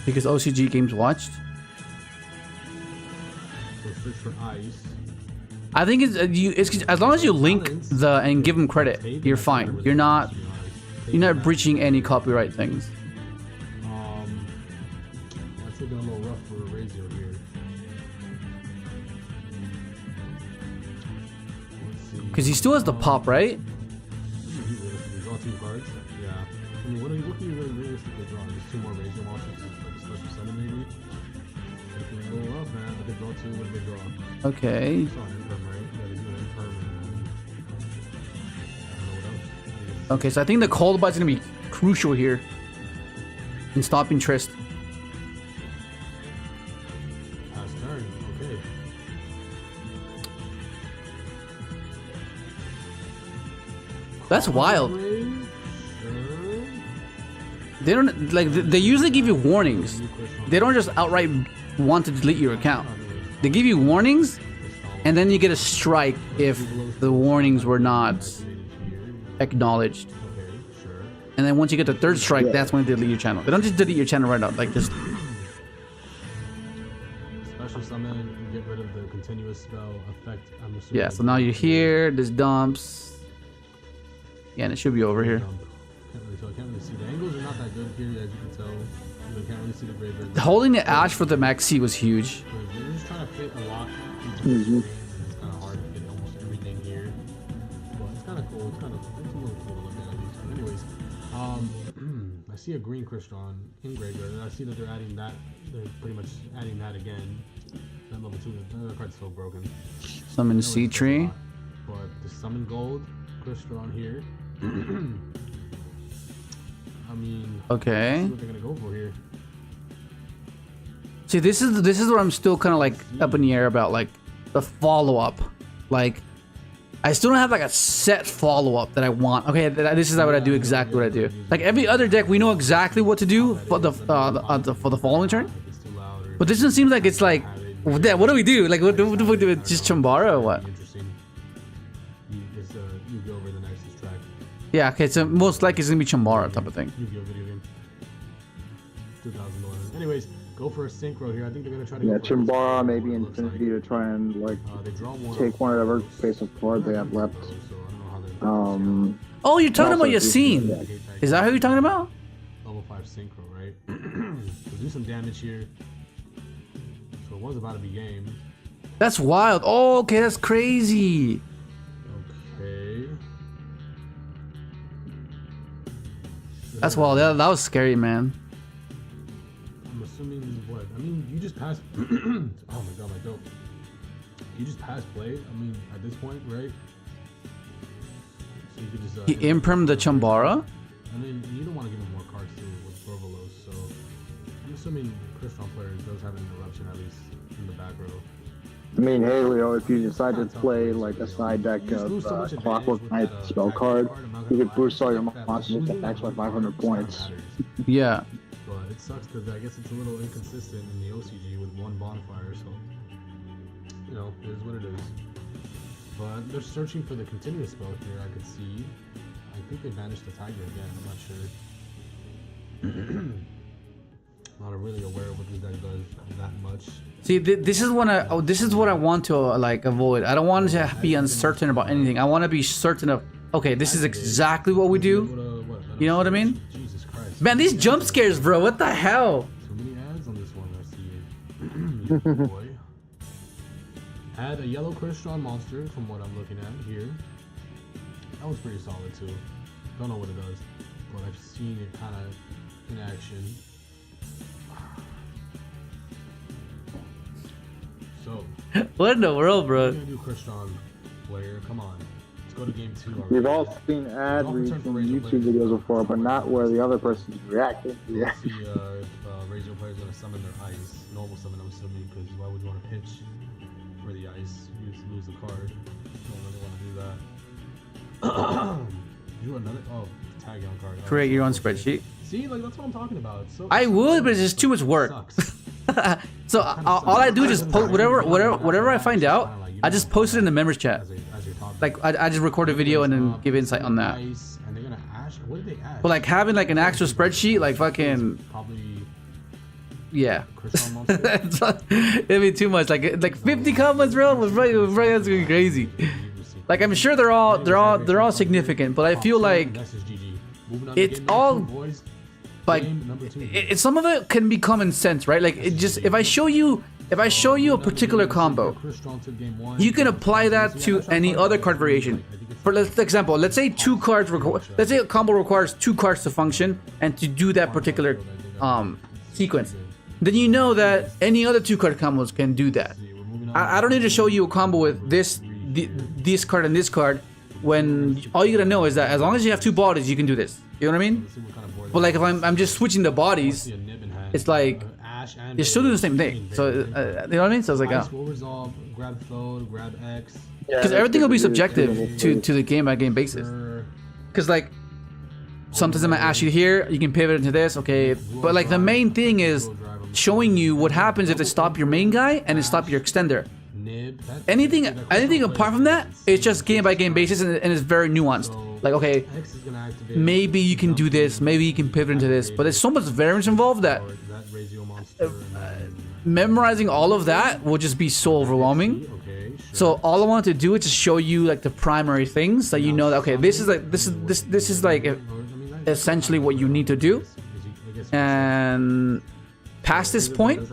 Because OCG games watched. Search for ice. I think it's as long as you link and give them credit, you're fine. You're not breaching any copyright things. That's looking a little rough for ryzeal here. Because he still has the pop, right? Draw 2 cards. Yeah. I mean, what can you really realistically draw? Just 2 more ryzeal monsters, like a special summon maybe. Looking a little rough, man. But they draw 2. What do they draw? Okay. You saw an imperm, right? Yeah, they do an imperm. And I don't know what else. Okay, so I think the cold bite's gonna be crucial here in stopping Trist. Pass turn. Okay. That's wild. Sure. They don't like they usually give you warnings. They don't just outright want to delete your account. They give you warnings, and then you get a strike if the warnings were not acknowledged. Okay, sure. And then once you get the 3rd strike, that's when they delete your channel. They don't just delete your channel right out, like just. Special summon and get rid of the continuous spell effect. I'm assuming. Yeah. So now you're here. This dumps. Yeah, and it should be over here. Can't really tell. I can't really see. The angles are not that good here, as you can tell. You can't really see the graveyard. Holding the Ash for the Maxi was huge. You're just trying to fit a lot into the screen, and it's kind of hard to fit almost everything here. But it's kind of cool. It's a little cool to look at least. But anyways, I see a green Crystron in graveyard, and I see that they're adding that. They're pretty much adding that again. That level 2. That card's so broken. Summon Sea Tree. But the summon gold Crystron here. I mean, Okay. let's see what they're gonna go for here. See, this is what I'm still kind of like up in the air about, like the follow up. Like, I still don't have like a set follow up that I want. Okay, this is what I do, exactly what I do. Like every other deck, we know exactly what to do for the following turn. But this one seems like it's like, what do we do? Like, what do we do? Just Chambara or what? Interesting. It's Yugioh over the nicest track. Yeah, okay, so most likely it's gonna be Chambara type of thing. Yu-Gi-Oh video game. 2011. Anyways, go for a synchro here. I think they're gonna try to. Yeah, go for a Chimbara, synchro, maybe it looks Infinity to try and like they draw one take off. whatever face of card they have left. So I don't know how they. Oh, you're talking about Also, Yassine. Is that who you're talking about? Level 5 synchro, right? So do some damage here. So it was about to be game. That's wild. Oh, okay, that's crazy. Okay. That's wild. That was scary, man. I'm assuming what? I mean, you just passed. Oh my god, my dope. You just passed play. I mean, at this point, right? So you could just. He impermed the Chambara. I mean, you don't want to give him more cards too with Provolos, so I'm assuming Crystron player does have an interruption at least in the back row. I mean, hey Leo, if you decide to play like a side deck of Clockwork Knight spell card, you could boost all your monsters to max by 500 points. Yeah. But it sucks because I guess it's a little inconsistent in the OCG with one bonfire, so you know, it is what it is. But they're searching for the continuous spell here. I could see. I think they banished the tiger again. I'm not sure. Not really aware of what this deck does that much. See, this is what I want to like avoid. I don't want to be uncertain about anything. I want to be certain of, okay, this is exactly what we do. You know what I mean? Jesus Christ. Man, these jump scares, bro. What the hell? Too many ads on this one. I see. Boy. Add a yellow Crystron monster from what I'm looking at here. That one's pretty solid too. Don't know what it does, but I've seen it kind of in action. dope. What in the world, We're bro? gonna do Crystron player. Come on. Let's go to game 2 already. We've all seen ad reads in YouTube videos before, but not where the other person's reacting. Let's see if Razor player's gonna summon their ice. Normal summon, I'm assuming, because why would you want to pitch for the ice? You just lose the card. Don't really want to do that. Do another. Oh, tag on card. Create your own spreadsheet. See, like that's what I'm talking about. So I would, but it's just too much work. So all I do is just post whatever I find out. I just post it in the members chat. Like I just record a video and then give insight on that. And they're gonna ash. What did they ash? But like having like an actual spreadsheet, like fucking Probably yeah. Crystal Monster. It'd be too much. Like 50 comments, bro. That's gonna be crazy. Like I'm sure they're all significant, but I feel like it's all like some of it can be common sense, right? Like it just if I show you a particular combo, you can apply that to any other card variation. For example, let's say let's say a combo requires 2 cards to function and to do that particular sequence. Then you know that any other 2 card combos can do that. I don't need to show you a combo with this card and this card when all you gotta know is that as long as you have 2 bodies, you can do this. You know what I mean? But like if I'm just switching the bodies, it's like you're still doing the same thing. So you know what I mean? So it's like resolve, grab float, grab X. because everything will be subjective to the game by game basis. Because like sometimes I might ask you here, you can pivot into this, okay? But like the main thing is showing you what happens if they stop your main guy and they stop your extender. Anything apart from that, it's just game by game basis and it's very nuanced. Like okay, maybe you can do this, maybe you can pivot into this, but there's so much variance involved that memorizing all of that will just be so overwhelming. So all I want to do is just show you like the primary things that you know that okay, this is like essentially what you need to do, and past this point,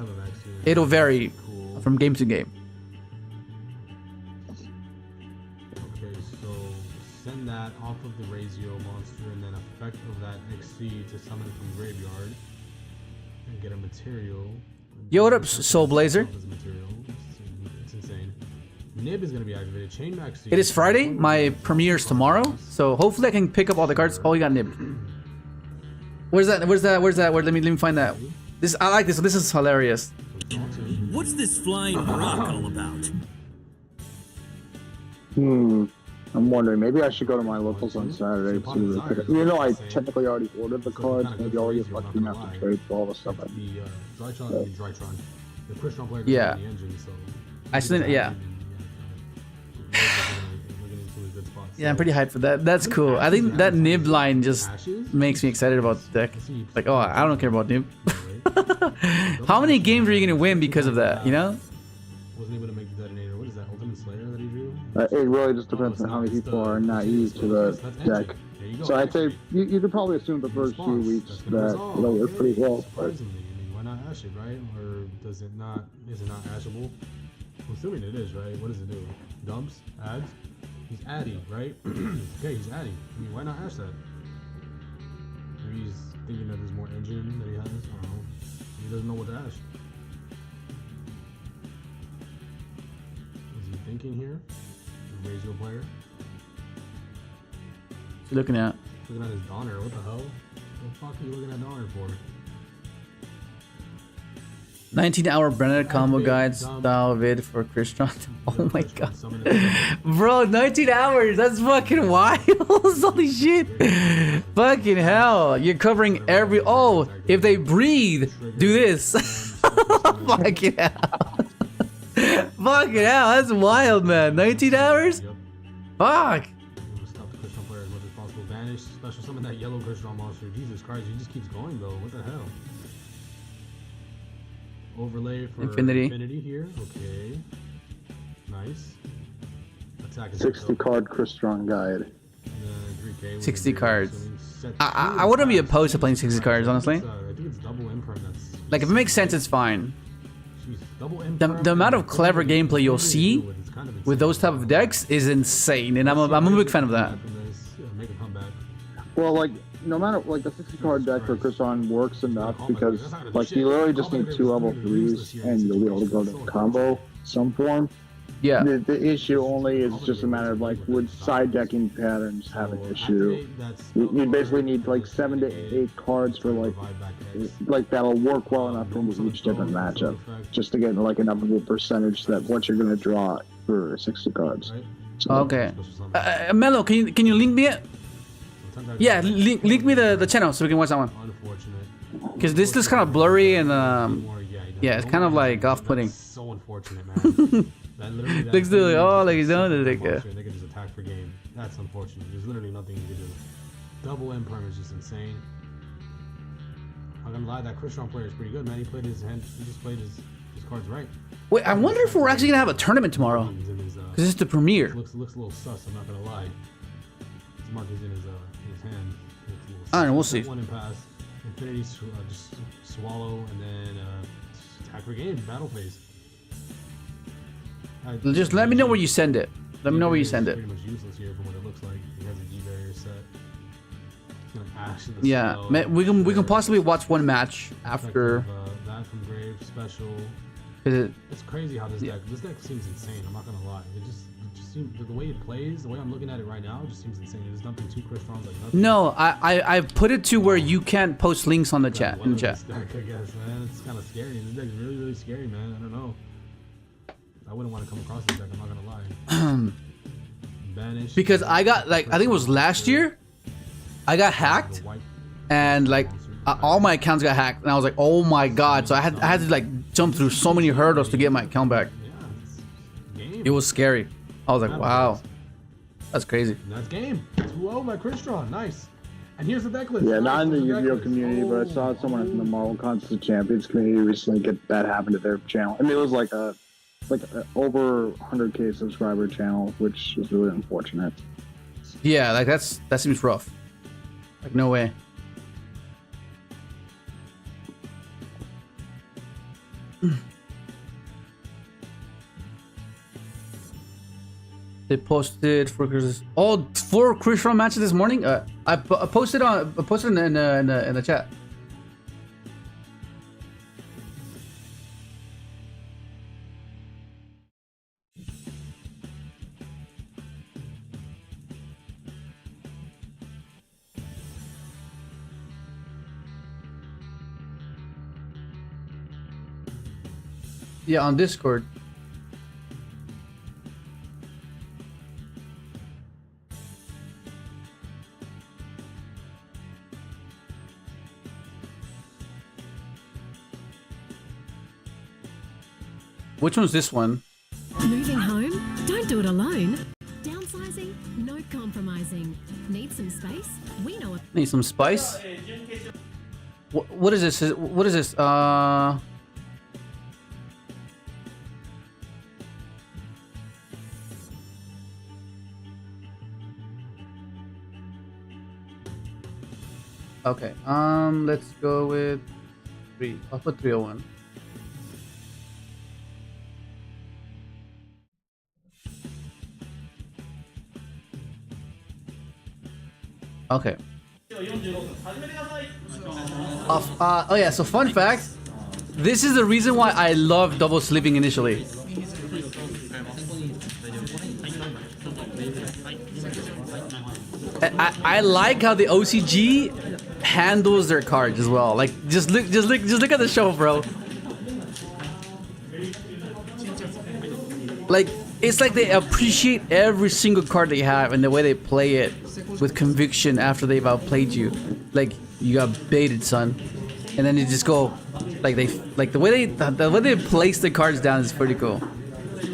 it'll vary from game to game. Send that off of the ryzeal monster and then effect of that XC to summon it from graveyard and get a material. Yo, what up, Soul Blazer? It's insane. Nib is gonna be activated. Chain max. It is Friday. My premiere's tomorrow, so hopefully I can pick up all the cards. Oh, you got Nib. Where's that? Let me find that. I like this. This is hilarious. What's this flying rock all about? I'm wondering, maybe I should go to my locals on Saturday to see what I pick up. Even though I technically already ordered the cards, maybe I'll get lucky enough to trade for all the stuff. The Crystron player Yeah. the engine, so I still, yeah. Yeah, I'm pretty hyped for that. That's cool. I think that Nib line just makes me excited about the deck. Like, oh, I don't care about Nib. How many games are you gonna win because of that? You know? Wasn't able to make the detonator. What is that? Ultimate Slayer that he drew? It really just depends on how many people are naive to the deck. So I'd say you could probably assume the first few weeks that it'll work pretty well. But Surprisingly, I mean, why not ash it, right? Or does it not? Is it not ashable? I'm assuming it is, right? What does it do? Dumps? Adds? He's adding, right? Okay, he's adding. I mean, why not ash that? Maybe he's thinking that there's more engine that he has. I don't know. He doesn't know what to ash. Is he thinking here? The ryzeal player? What you looking at? Looking at his Donner. What the hell? What the fuck are you looking at Donner for? 19-hour Brenner combo guides style vid for Crystron. Oh my god. Bro, 19 hours. That's fucking wild. Holy shit. Fucking hell. You're covering every... Oh, if they breathe, do this. Fucking hell. Fucking hell. That's wild, man. 19 hours? Yep. Fuck. Stop the Crystron player as much as possible. Vanish. Special summon that yellow Crystron monster. Jesus Christ, he just keeps going though. What the hell? Overlay for Infinity here. Okay. Nice. Attack is 60 card Crystron guide. 60 cards. I wouldn't be opposed to playing 60 cards, honestly. I think it's double imprint. That's Like, if it makes sense, it's fine. double The amount of clever gameplay you'll see with those type of decks is insane, and I'm a big fan of that. Make a comeback. Well, like no matter like the 60 card deck for Crystron works enough because like you literally just need 2 level 3s and you'll be able to go to combo some form. Yeah. The issue only is just a matter of like would side decking patterns have an issue. You basically need like 7 to 8 cards for like that'll work well enough for each different matchup, just to get like enough of a percentage that what you're gonna draw for 60 cards. So, Okay. Mello, can you link me it? Yeah, link me the channel so we can watch that one. Because this is kind of blurry and yeah, it's kind of like off-putting. So unfortunate, man. Looks like, oh, like he's doing it. They can just attack for game. That's unfortunate. There's literally nothing you can do. Double M perm is just insane. I'm gonna lie, that Crystron player is pretty good, man. He played his hand. He just played his cards right. Wait, I wonder if we're actually gonna have a tournament tomorrow. Because it's the premiere. Looks a little sus. I'm not gonna lie. His mark is in his hand. I don't know. We'll see. One and pass. Infinity just swallow and then attack for game. Battle phase. Just let me know where you send it. Let me know where you send it. Pretty much useless here from what it looks like. He has a G barrier set. He's gonna ash in the Yeah, spell. man, we can possibly watch one match after. That from Grave special. It, It's crazy how this deck seems insane. I'm not gonna lie. It just seems the way it plays, the way I'm looking at it right now, it just seems insane. There's nothing too Crystrons like nothing. no, I put it to where you can't post links on the chat in the chat. This deck, I guess, man. It's kind of scary. This deck is really scary, man. I don't know. I wouldn't want to come across this deck. I'm not gonna lie. Banish. Because I got like I think it was last year, I got hacked, and like all my accounts got hacked, and I was like, oh my god! So I had to like jump through so many hurdles to get my account back. Yeah, game. It was scary. I was like, wow, that's crazy. And that's game. 2-0 by Crystron. Nice. And here's the deck list. yeah, not in the Nice, Yu-Gi-Oh deck community, list. but I saw someone in the Marvel Contest of Champions community recently get that happen to their channel. I mean, it was like a over 100K subscriber channel, which is really unfortunate. Yeah, like that seems rough. Like no way. They posted for all 4 Crystron matches this morning. I posted in the chat. Yeah, on Discord. Which one's this one? Moving home? Don't do it alone. Downsizing? No compromising. Need some space? We know it. Need some spice. What is this? What is this? Okay. Let's go with 3. I'll put 301. Okay. Oh yeah, so fun fact. This is the reason why I love double sleeving initially. I like how the OCG handles their cards as well. Like just look at the show, bro. Like it's like they appreciate every single card they have and the way they play it with conviction after they've outplayed you. Like you got baited, son, and then you just go like the way they place the cards down is pretty cool.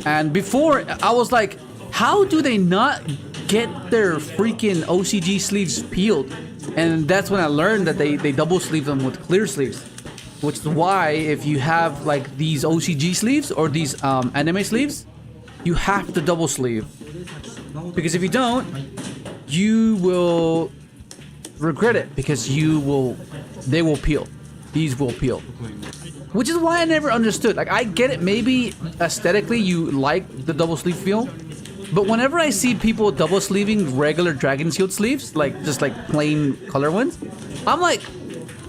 And before I was like, how do they not get their freaking OCG sleeves peeled? And that's when I learned that they double sleeve them with clear sleeves, which is why if you have like these OCG sleeves or these anime sleeves, you have to double sleeve, because if you don't, you will regret it, because they will peel. These will peel. Which is why I never understood. Like I get it, maybe aesthetically you like the double sleeve feel, But whenever I see people double sleeving regular Dragon Shield sleeves, like just like plain color ones, I'm like,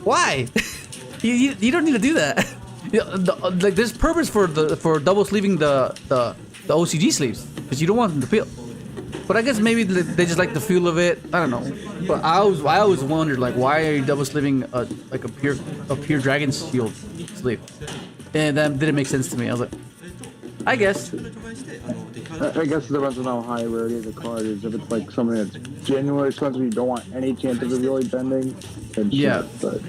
why? you don't need to do that. Like there's purpose for double sleeving the OCG sleeves because you don't want them to peel. But I guess maybe they just like the feel of it. I don't know. But I always wondered like why are you double sleeving a pure Dragon Shield sleeve? And that didn't make sense to me. I was like, I guess. I guess it depends on how high rarity the card is. If it's like something that's genuinely expensive, you don't want any chance of it really bending. Then Yeah. shit, but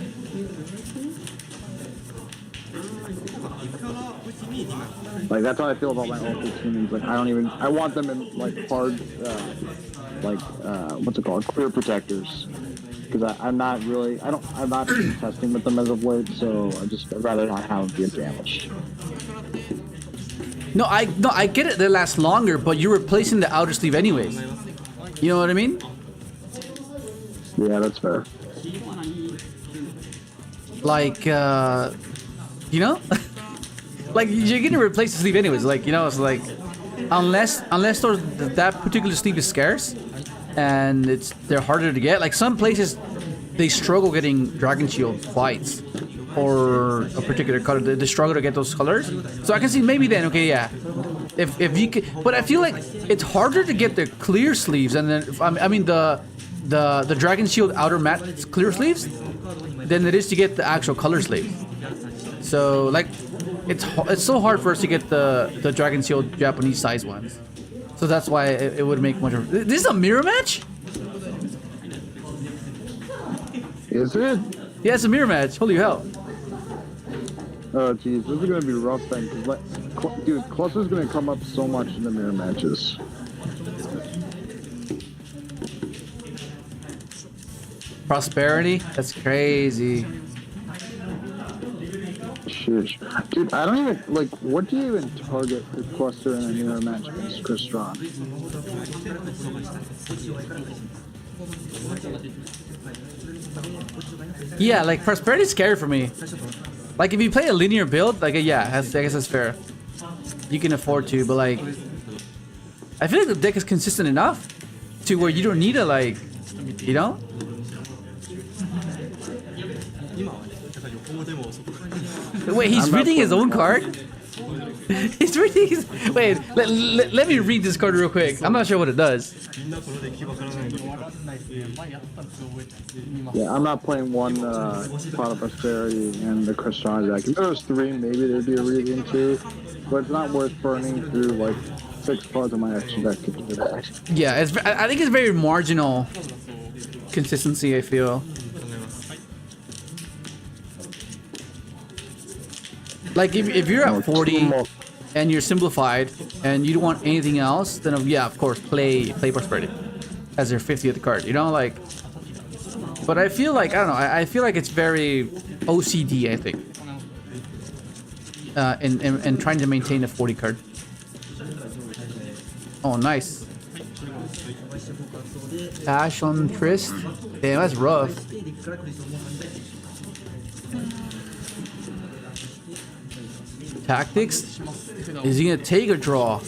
like that's how I feel about my ultra tunings. Like I want them in like hard, what's it called, clear protectors. Because I'm not been testing with them as of late, so I'd rather not have them get damaged. No, I get it. They last longer, but you're replacing the outer sleeve anyways. You know what I mean? Yeah, that's fair. Like, you know, like you're gonna replace the sleeve anyways. Like, you know, it's like unless that particular sleeve is scarce and they're harder to get. Like some places, they struggle getting Dragon Shield whites or a particular color. They struggle to get those colors. So I can see maybe then, okay, yeah. If you could, but I feel like it's harder to get the clear sleeves and then I mean the Dragon Shield outer matte clear sleeves than it is to get the actual color sleeves. So like it's so hard for us to get the Dragon Shield Japanese size ones. So that's why it would make much of. This is a mirror match? Is it? Yeah, it's a mirror match. Holy hell. Oh jeez, this is gonna be rough then, cause like, dude, cluster's gonna come up so much in the mirror matches. Prosperity? That's crazy. Sheesh. Dude, I don't even, like, what do you even target for cluster in a mirror match against Crystron? Yeah, like prosperity is scary for me. Like if you play a linear build, like yeah, I guess that's fair. You can afford to, but like I feel like the deck is consistent enough to where you don't need to like, you know? Wait, he's reading his own card? He's reading his... Wait, let me read this card real quick. I'm not sure what it does. Yeah, I'm not playing one Pot of Prosperity and the Crystron deck. If there was 3, maybe there'd be a reason to, but it's not worth burning through like 6 cards of my extra deck to do that. Yeah, I think it's very marginal consistency, I feel. Like if you're at 40 and you're simplified and you don't want anything else, then yeah, of course, play Prosperity as your 50th card. You know, like. But I feel like I don't know. I feel like it's very OCD. I think. In trying to maintain a 40 card. Oh, nice. Ash on Trist. Damn, that's rough. Tactics? Is he gonna take or draw?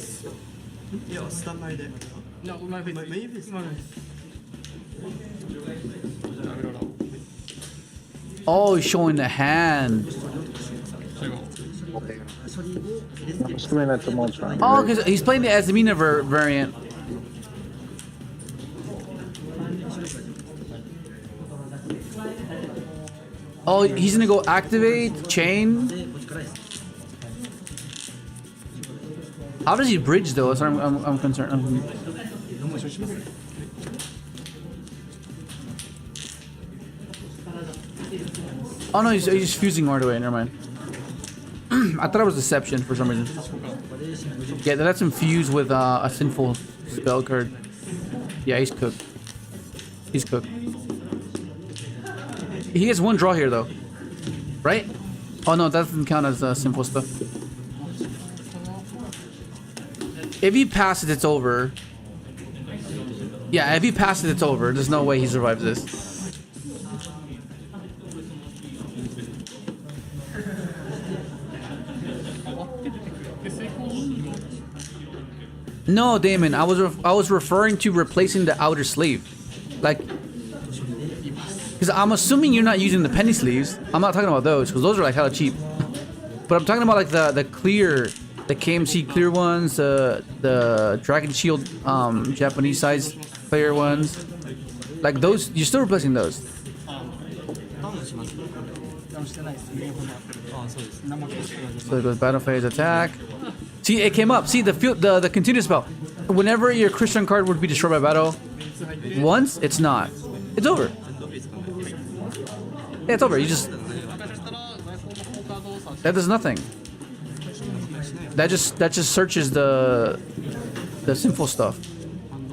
Oh, he's showing the hand. I'm assuming that's a Moltron. Oh, because he's playing the Azamina variant. Oh, he's gonna go activate, chain. How does he bridge though? So I'm concerned. Oh no, he's fusing right away. Never mind. I thought it was Deception for some reason. Yeah, they let him fuse with a sinful spell card. Yeah, he's cooked. He's cooked. He gets 1 draw here though, right? Oh no, that doesn't count as sinful stuff. If he passes, it's over. Yeah, if he passes, it's over. There's no way he survives this. No, Damon, I was referring to replacing the outer sleeve. Like, because I'm assuming you're not using the penny sleeves. I'm not talking about those, because those are like hella cheap. But I'm talking about like the clear, the KMC clear ones, the Dragon Shield Japanese size player ones. Like those, you're still replacing those. So it goes battle phase attack. See, it came up. See the continuous spell. Whenever your Crystron card would be destroyed by battle, once it's not. It's over. Yeah, it's over. You just that does nothing. That just searches the sinful stuff.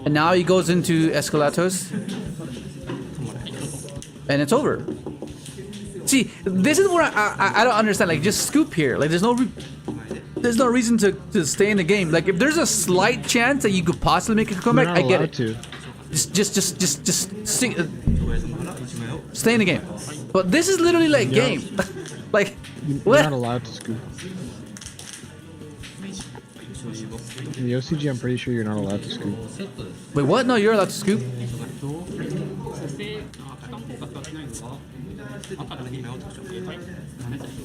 And now he goes into Escalatos. And it's over. See, this is where I don't understand. Like, just scoop here. Like, there's no reason to stay in the game. Like, if there's a slight chance that you could possibly make a comeback, I get it. To. Just stay in the game. But this is literally like game. Like, You're what? not allowed to scoop. In the OCG, I'm pretty sure you're not allowed to scoop. Wait, what? No, you're allowed to scoop.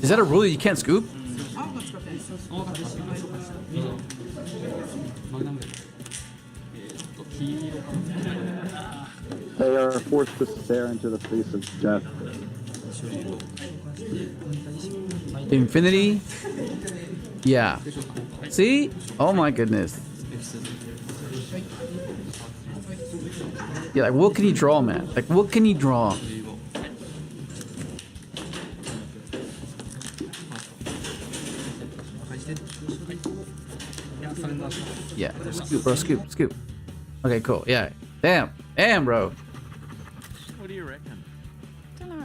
Is that a rule that you can't scoop? They are forced to stare into the face of death. Infinity? Yeah. See? Oh my goodness. Yeah, like what can he draw, man? Like what can he draw? Yeah, scoop, bro, scoop. Okay, cool. Yeah. Damn, bro. What do you reckon? Don't know.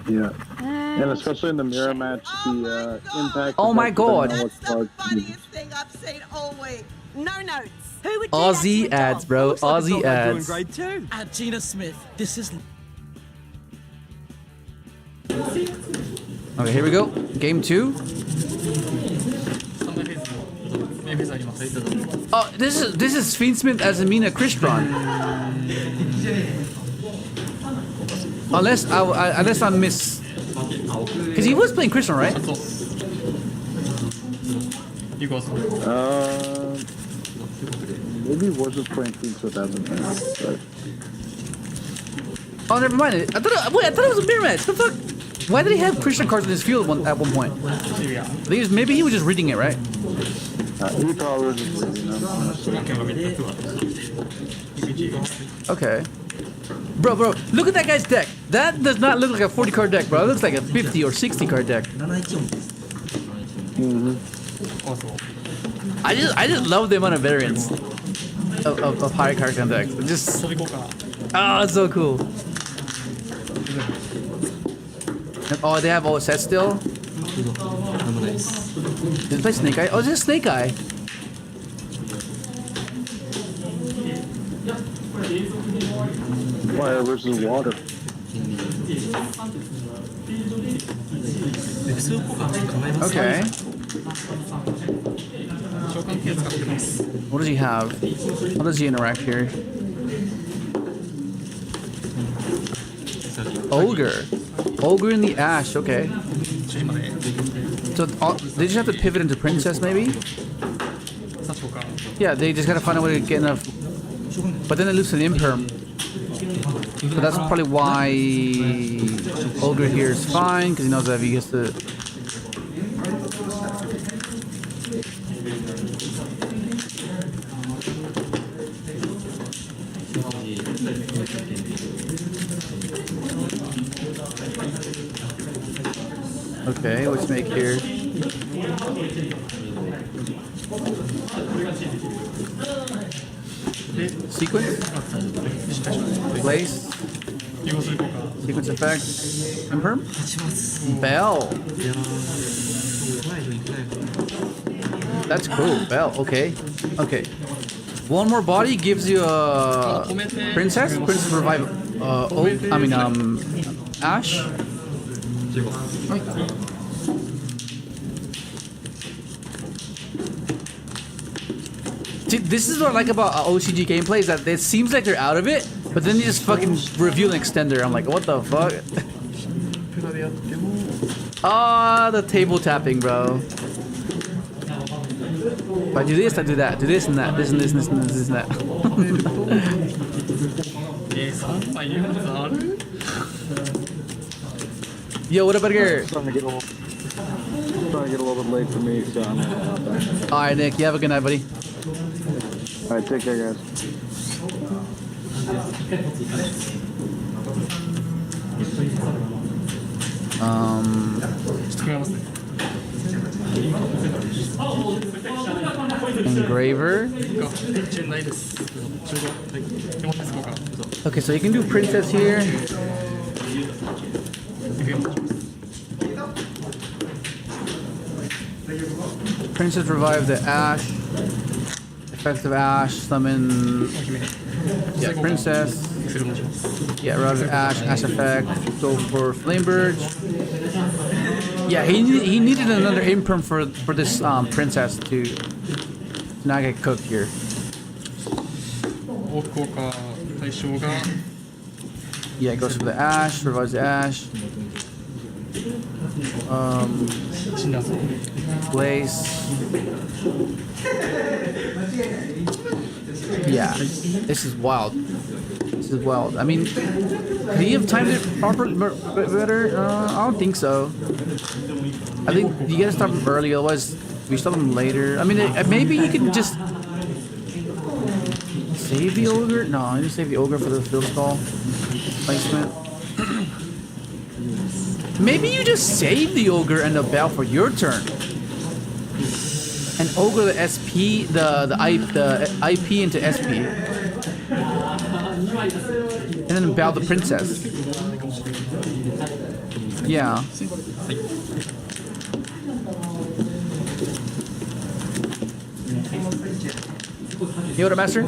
Yeah. And especially in the mirror match, the impact. Oh my god. That's the funniest thing I've seen all week. No notes. Who would do Aussie that to a ads, dog? bro. Looks like a Aussie dog I'm doing ads. great too. Gina Smith, this is. Okay, here we go. Game 2. Oh, this is Fiendsmith Azamina Crystron. Unless I miss, because he was playing Crystron, right? Maybe he wasn't playing Queens with Azamina. Oh, never mind. I thought it was a mirror match. The fuck? Why did he have Crystron cards in his field at one point? I think maybe he was just reading it, right? He probably was just reading them. Okay. Bro, look at that guy's deck. That does not look like a 40 card deck, bro. It looks like a 50 or 60 card deck. I just love the amount of variants of high card decks. Just oh, it's so cool. Oh, they have all sets still. Did they play Snake Eye? Oh, it's just Snake Eye. Fire versus water. Okay. What does he have? How does he interact here? Ogre in the Ash, okay. So they just have to pivot into Princess, maybe? Yeah, they just gotta find a way to get enough. But then they lose an Imperm. So that's probably why Ogre here is fine, because he knows that if he gets to... Okay, let's make here. Sequence. Place. Sequence effect. Imperm. Bell. That's cool. Bell. Okay. Okay. One more body gives you a princess. Princess revive. Ash. Dude, this is what I like about OCG gameplay, is that it seems like they're out of it, but then you just fucking reveal an extender. I'm like, what the fuck? Ah, the table tapping, bro. If I do this, I do that. Do this and that. This and this and this and this and that. Yo, what about here? Starting to get a little bit late for me, so I'm Alright, Nick, you have a good night, buddy. Alright, take care, guys. Engraver. Okay, so you can do princess here. Princess revive the ash. Effective ash. Summon. Yeah, princess. Yeah, revive the ash. Ash effect. Go for flame birds. Yeah, he needed another imperm for this princess to not get cooked here. Yeah, it goes for the ash, revives the ash. Place. Yeah, this is wild. This is wild. I mean, do you have timed it better? I don't think so. I think you gotta start them early, otherwise we start them later. I mean, maybe you can just save the ogre. No, I just save the ogre for the field stall placement. Maybe you just save the ogre and the bell for your turn, and ogre the SP, the IP into SP, and then bow the princess. Yeah. Yoda Master?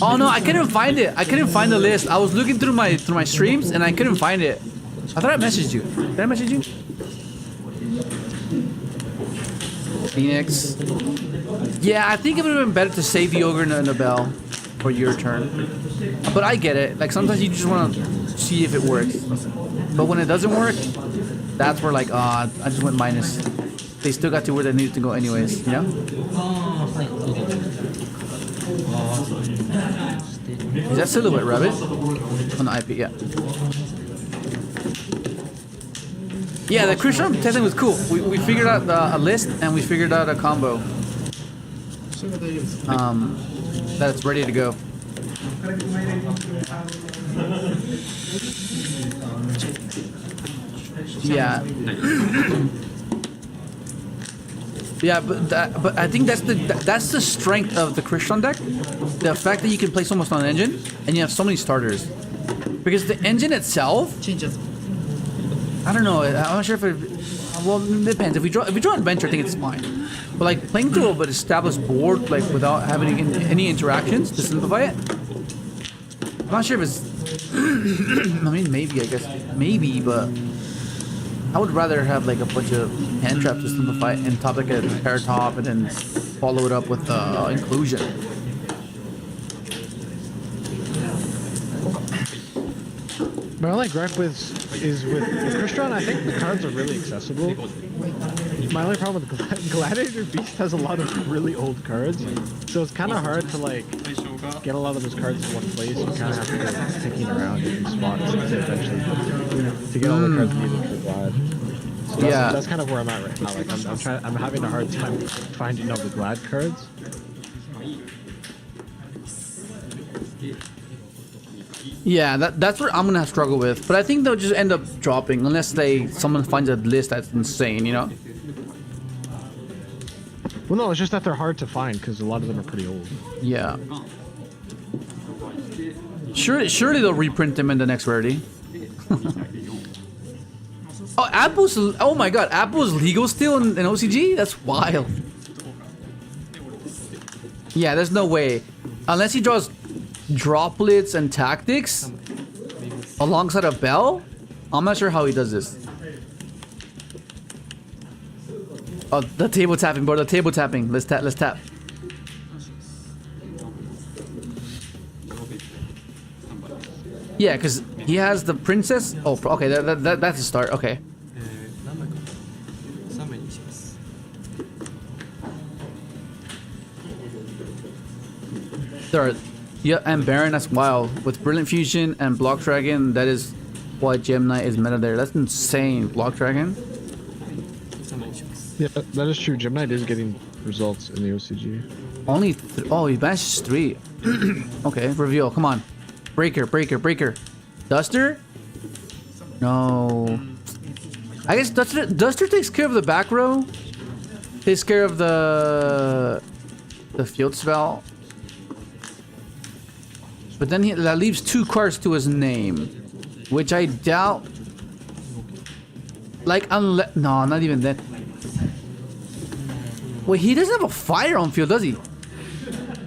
Oh no, I couldn't find it. I couldn't find the list. I was looking through my streams and I couldn't find it. I thought I messaged you. Did I message you? Phoenix. Yeah, I think it would have been better to save the ogre and the bell for your turn. But I get it. Like sometimes you just want to see if it works. But when it doesn't work, that's where like, I just went minus. They still got to where they needed to go anyways, you know? Is that Silhouette Rabbit? On the IP, yeah. Yeah, the Crystron testing was cool. We figured out a list and we figured out a combo. That it's ready to go. Yeah. Yeah, but I think that's the strength of the Crystron deck. The fact that you can place almost on an engine and you have so many starters. Because the engine itself, I don't know. I'm not sure if it. Well, it depends. If we draw adventure, I think it's fine. But like playing through an established board, like without having any interactions to simplify it, I'm not sure if it's. I mean, maybe I guess maybe, but I would rather have like a bunch of hand traps to simplify it and top like a pair top and then follow it up with inclusion. My only gripe is with Crystron, I think the cards are really accessible. My only problem with Gladiator Beast has a lot of really old cards, so it's kind of hard to like get a lot of those cards in one place. You kind of have to go sticking around different spots to eventually to get all the cards needed for Glad. So that's kind of where I'm at right now. Like I'm having a hard time finding all the Glad cards. Yeah, that's what I'm gonna struggle with. But I think they'll just end up dropping unless someone finds a list that's insane, you know? Well, no, it's just that they're hard to find because a lot of them are pretty old. Yeah. Surely they'll reprint them in the next rarity. Oh, Apple's. Oh my God, Apple's legal still in OCG? That's wild. Yeah, there's no way, unless he draws droplets and tactics alongside a bell. I'm not sure how he does this. Oh, the table tapping, bro. The table tapping. Let's tap. Let's tap. Yeah, because he has the princess. Oh, okay. That's a start. Okay. Third. Yeah, and Baron, that's wild. With Brilliant Fusion and Block Dragon, that is why Gem Knight is meta there. That's insane. Block Dragon. Yeah, that is true. Gem Knight is getting results in the OCG. Only oh, he bashes 3. Okay, reveal. Come on. Breaker, breaker, breaker. Duster? No. I guess Duster takes care of the back row. Takes care of the field spell. But then that leaves 2 cards to his name, which I doubt. Like unless no, not even that. Wait, he doesn't have a fire on field, does he?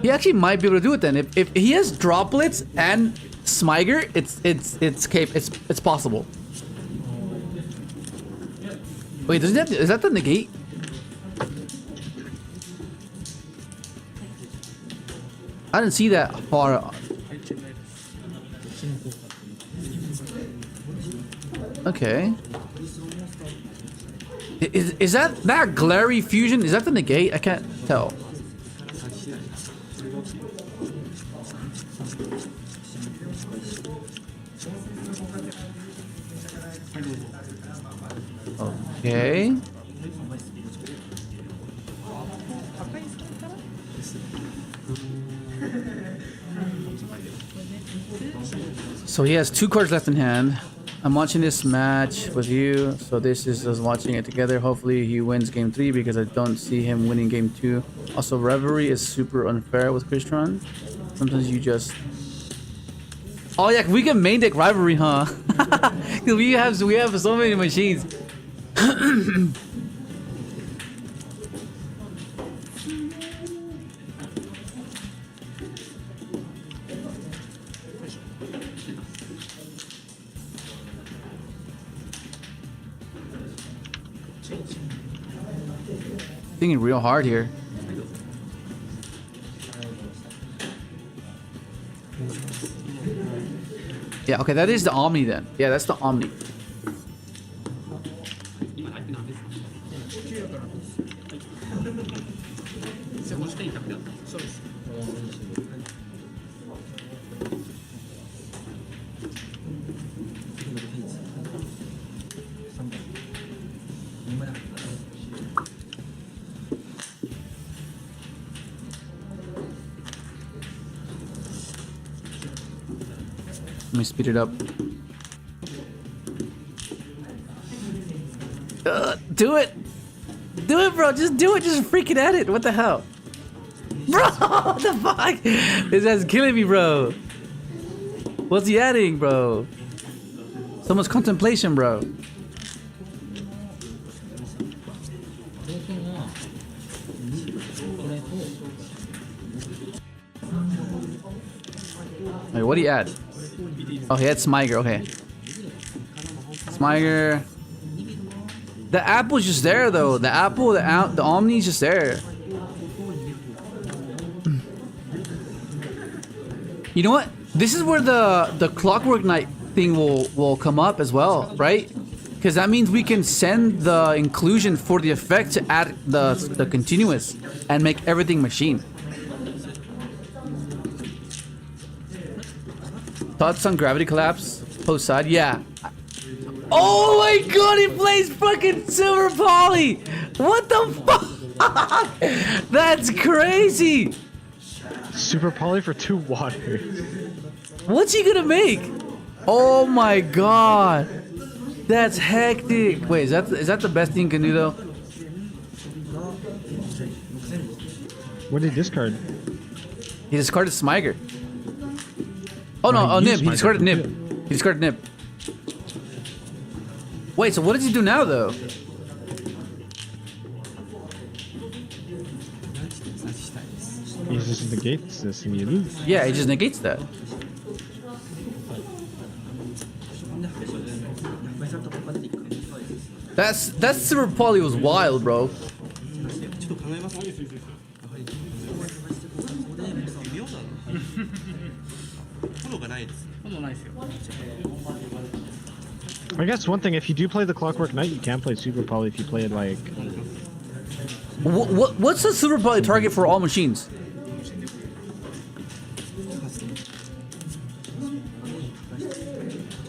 He actually might be able to do it then. If he has droplets and smiger, it's possible. Wait, doesn't that is that the negate? I didn't see that far. Okay. Is that glary fusion? Is that the negate? I can't tell. Okay. So he has 2 cards left in hand. I'm watching this match with you, so this is us watching it together. Hopefully he wins game 3 because I don't see him winning game 2. Also, Reverie is super unfair with Crystron. Sometimes you just... Oh yeah, we can main deck Rivalry, huh? we have so many machines. Thinking real hard here. Yeah, okay, that is the Omni then. Yeah, that's the Omni. Let me speed it up. Do it! Do it, bro! Just do it! Just freaking at it! What the hell? Bro! What the fuck? This guy's killing me, bro! What's he adding, bro? So much contemplation, bro. Wait, what did he add? Oh, he had Smiger, okay. Smiger. The apple's just there, though. The apple, the Omni's just there. You know what? This is where the Clockwork Knight thing will come up as well, right? Because that means we can send the inclusion for the effect to add the continuous and make everything machine. Thoughts on Gravity Collapse? Post side? Yeah. Oh my god, he plays fucking Silver Poly! What the fuck? That's crazy! Super Poly for 2 water. What's he gonna make? Oh my god. That's hectic. Wait, is that the best thing he can do though? What did he discard? He discarded Smiger. Oh no, oh Nib. He discarded Nib. He discarded Nib. Wait, so what does he do now though? He just negates this and you lose. Yeah, he just negates that. That Super Poly was wild, bro. I guess one thing, if you do play the Clockwork Knight, you can play Super Poly if you play it like... What's the Super Poly target for all machines?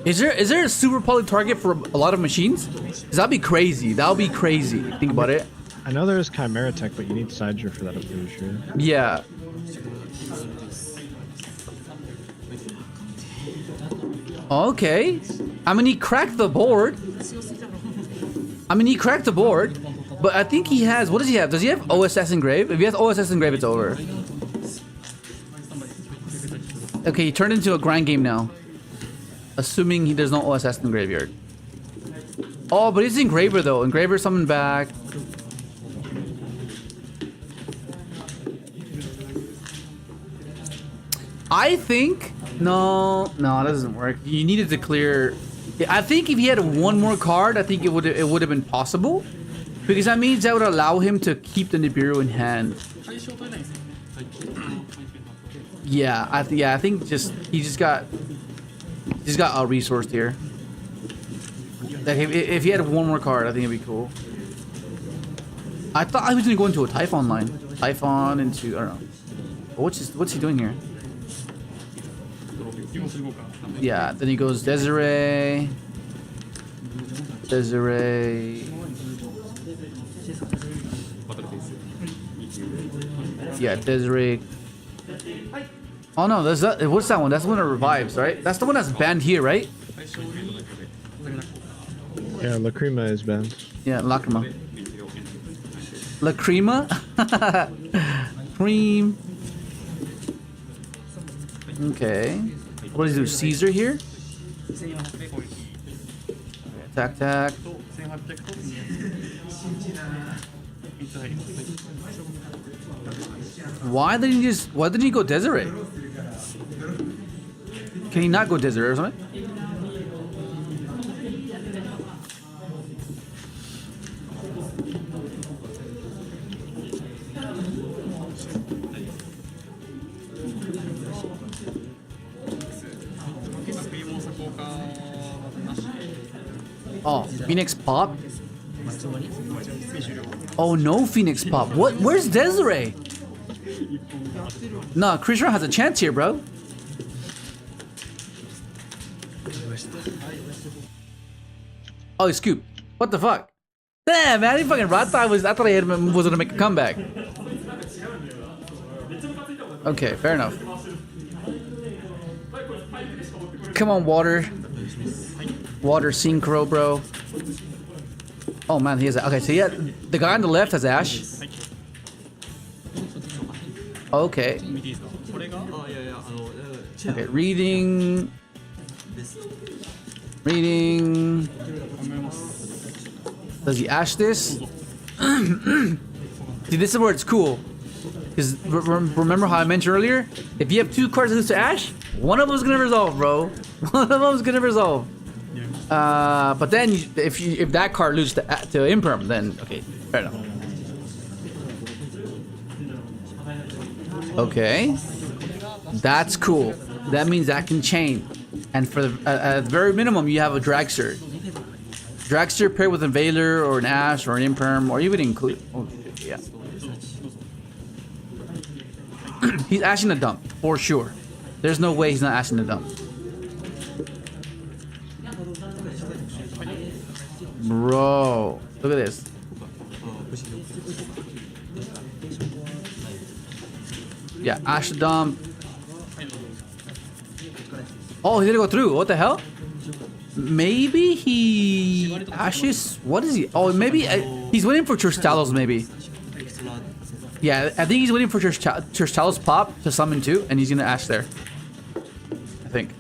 Is there a Super Poly target for a lot of machines? 'Cause that'd be crazy. That would be crazy. Think about it. I know there's Chimera Tech, but you need Smiger for that, I'm pretty sure. Yeah. Okay. I mean, he cracked the board. But I think he has... What does he have? Does he have OSS Engrave? If he has OSS Engrave, it's over. Okay, he turned into a grind game now. Assuming there's no OSS in Graveyard. Oh, but it's Engraver though. Engraver summoned back. I think... No, it doesn't work. You needed to clear... I think if he had one more card, I think it would have been possible. Because that means that would allow him to keep the Nibiru in hand. Yeah, I think he just got out-resourced here. Like if he had one more card, I think it'd be cool. I thought I was gonna go into a Typhon line. Typhon into, I don't know. What's he doing here? Yeah, then he goes Desiree. Yeah, Desiree. Oh no, there's that. What's that one? That's the one that revives, right? That's the one that's banned here, right? Yeah, Lacrima is banned. Yeah, Lacrima. Lacrima? Cream. Okay. What does he do? Caesar here? Attack. Why didn't he go Desiree? Can he not go Desiree or something? Oh, Phoenix Pop? Oh, no Phoenix Pop. What? Where's Desiree? Nah, CRYSTRON has a chance here, bro. Oh, he scooped. What the fuck? Damn, man, he fucking rat. I thought I was gonna make a comeback. Okay, fair enough. Come on, water. Water Synchro, bro. Oh man, he has. Okay, so yeah, the guy on the left has Ash. Okay. Okay, reading. Does he Ash this? See, this is where it's cool. Because remember how I mentioned earlier? If you have two cards that lose to Ash, one of them's gonna resolve, bro. One of them's gonna resolve. But then if that card loses to Imperm, then okay, fair enough. Okay, that's cool. That means that can chain, and for the at the very minimum, you have a Dragster. Dragster paired with a Veiler or an Ash or an Imperm or even include. Oh, yeah. He's ashing the dump for sure. There's no way he's not ashing the dump. Bro, look at this. Yeah, ash the dump. Oh, he didn't go through. What the hell? Maybe he ashes. What is he? Oh, maybe he's waiting for TRYSTALLOS. Maybe. Yeah, I think he's waiting for TRYSTALLOS pop to summon two, and he's gonna ash there. I think.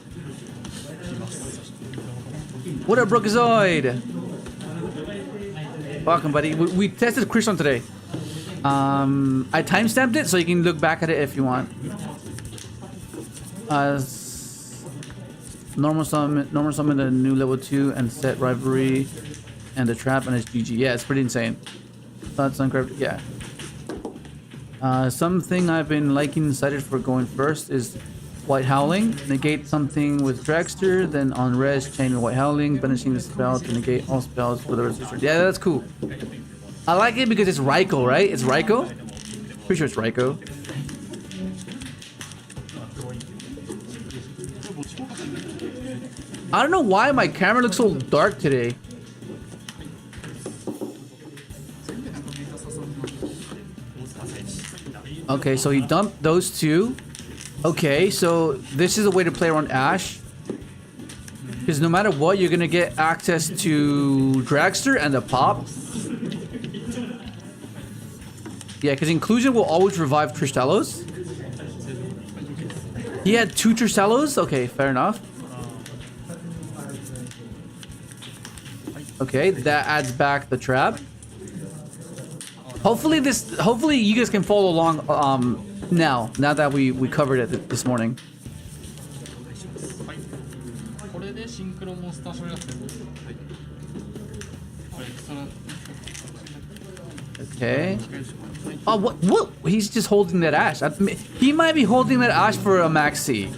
What up, Brookazoid? Welcome, buddy. We tested CRYSTRON today. I timestamped it so you can look back at it if you want. Normal summon a new level 2 and set rivalry and the trap and it's GG. Yeah, it's pretty insane. That's uncrafted. Yeah. Something I've been liking decided for going first is White Howling. Negate something with Dragster, then on res, chain with White Howling, banishing the spell to negate all spells for the rest of the turn. Yeah, that's cool. I like it because it's Ryko, right? It's Ryko? Pretty sure it's Ryko. I don't know why my camera looks so dark today. Okay, so he dumped those two. Okay, so this is a way to play around Ash. Because no matter what, you're gonna get access to Dragster and the pop. Yeah, because Inclusin will always revive TRYSTALLOS. He had 2 TRYSTALLOS? Okay, fair enough. Okay, that adds back the trap. Hopefully you guys can follow along now that we covered it this morning. Okay. Oh, what? He's just holding that Ash. He might be holding that Ash for a maxi.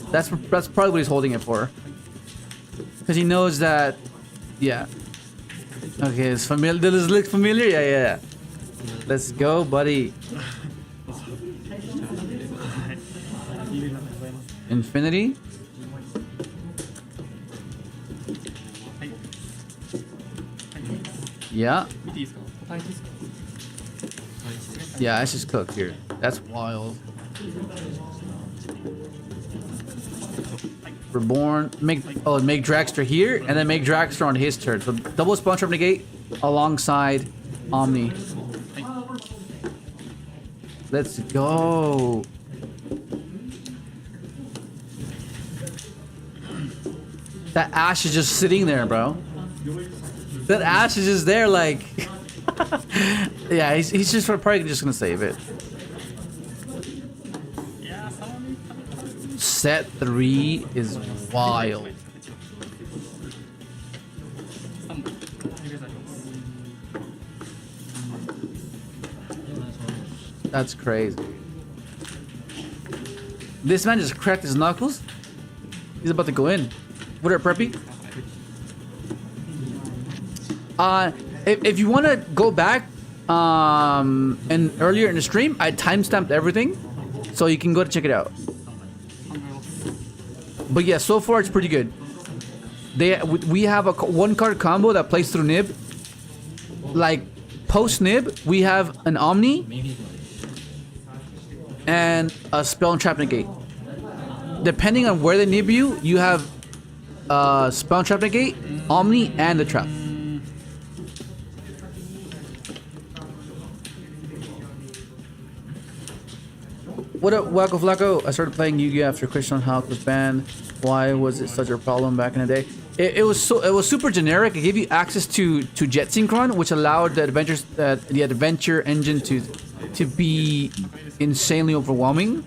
That's probably what he's holding it for. Because he knows that, yeah. Okay, it's familiar. Does this look familiar? Yeah. Let's go, buddy. Infinity. Yeah. Yeah, Ash is cooked here. That's wild. Reborn. Make Dragster here, and then make Dragster on his turn. So double Spawn Trap Negate alongside Omni. Let's go. That Ash is just sitting there, bro. That Ash is just there, like. Yeah, he's just probably just gonna save it. Set 3 is wild. That's crazy. This man just cracked his knuckles. He's about to go in. What up, Preppy? If you want to go back, and earlier in the stream, I timestamped everything, so you can go to check it out. But yeah, so far it's pretty good. We have a 1-card combo that plays through Nib. Like post Nib, we have an Omni and a Spell and Trap Negate. Depending on where they NIBIRU, you have Spell and Trap Negate, Omni, and the Trap. What up, Wacko Flacco? I started playing Yu-Gi-Oh after Crystron Hulk was banned. Why was it such a problem back in the day? It was super generic. It gave you access to Jet Synchron, which allowed the adventure engine to be insanely overwhelming.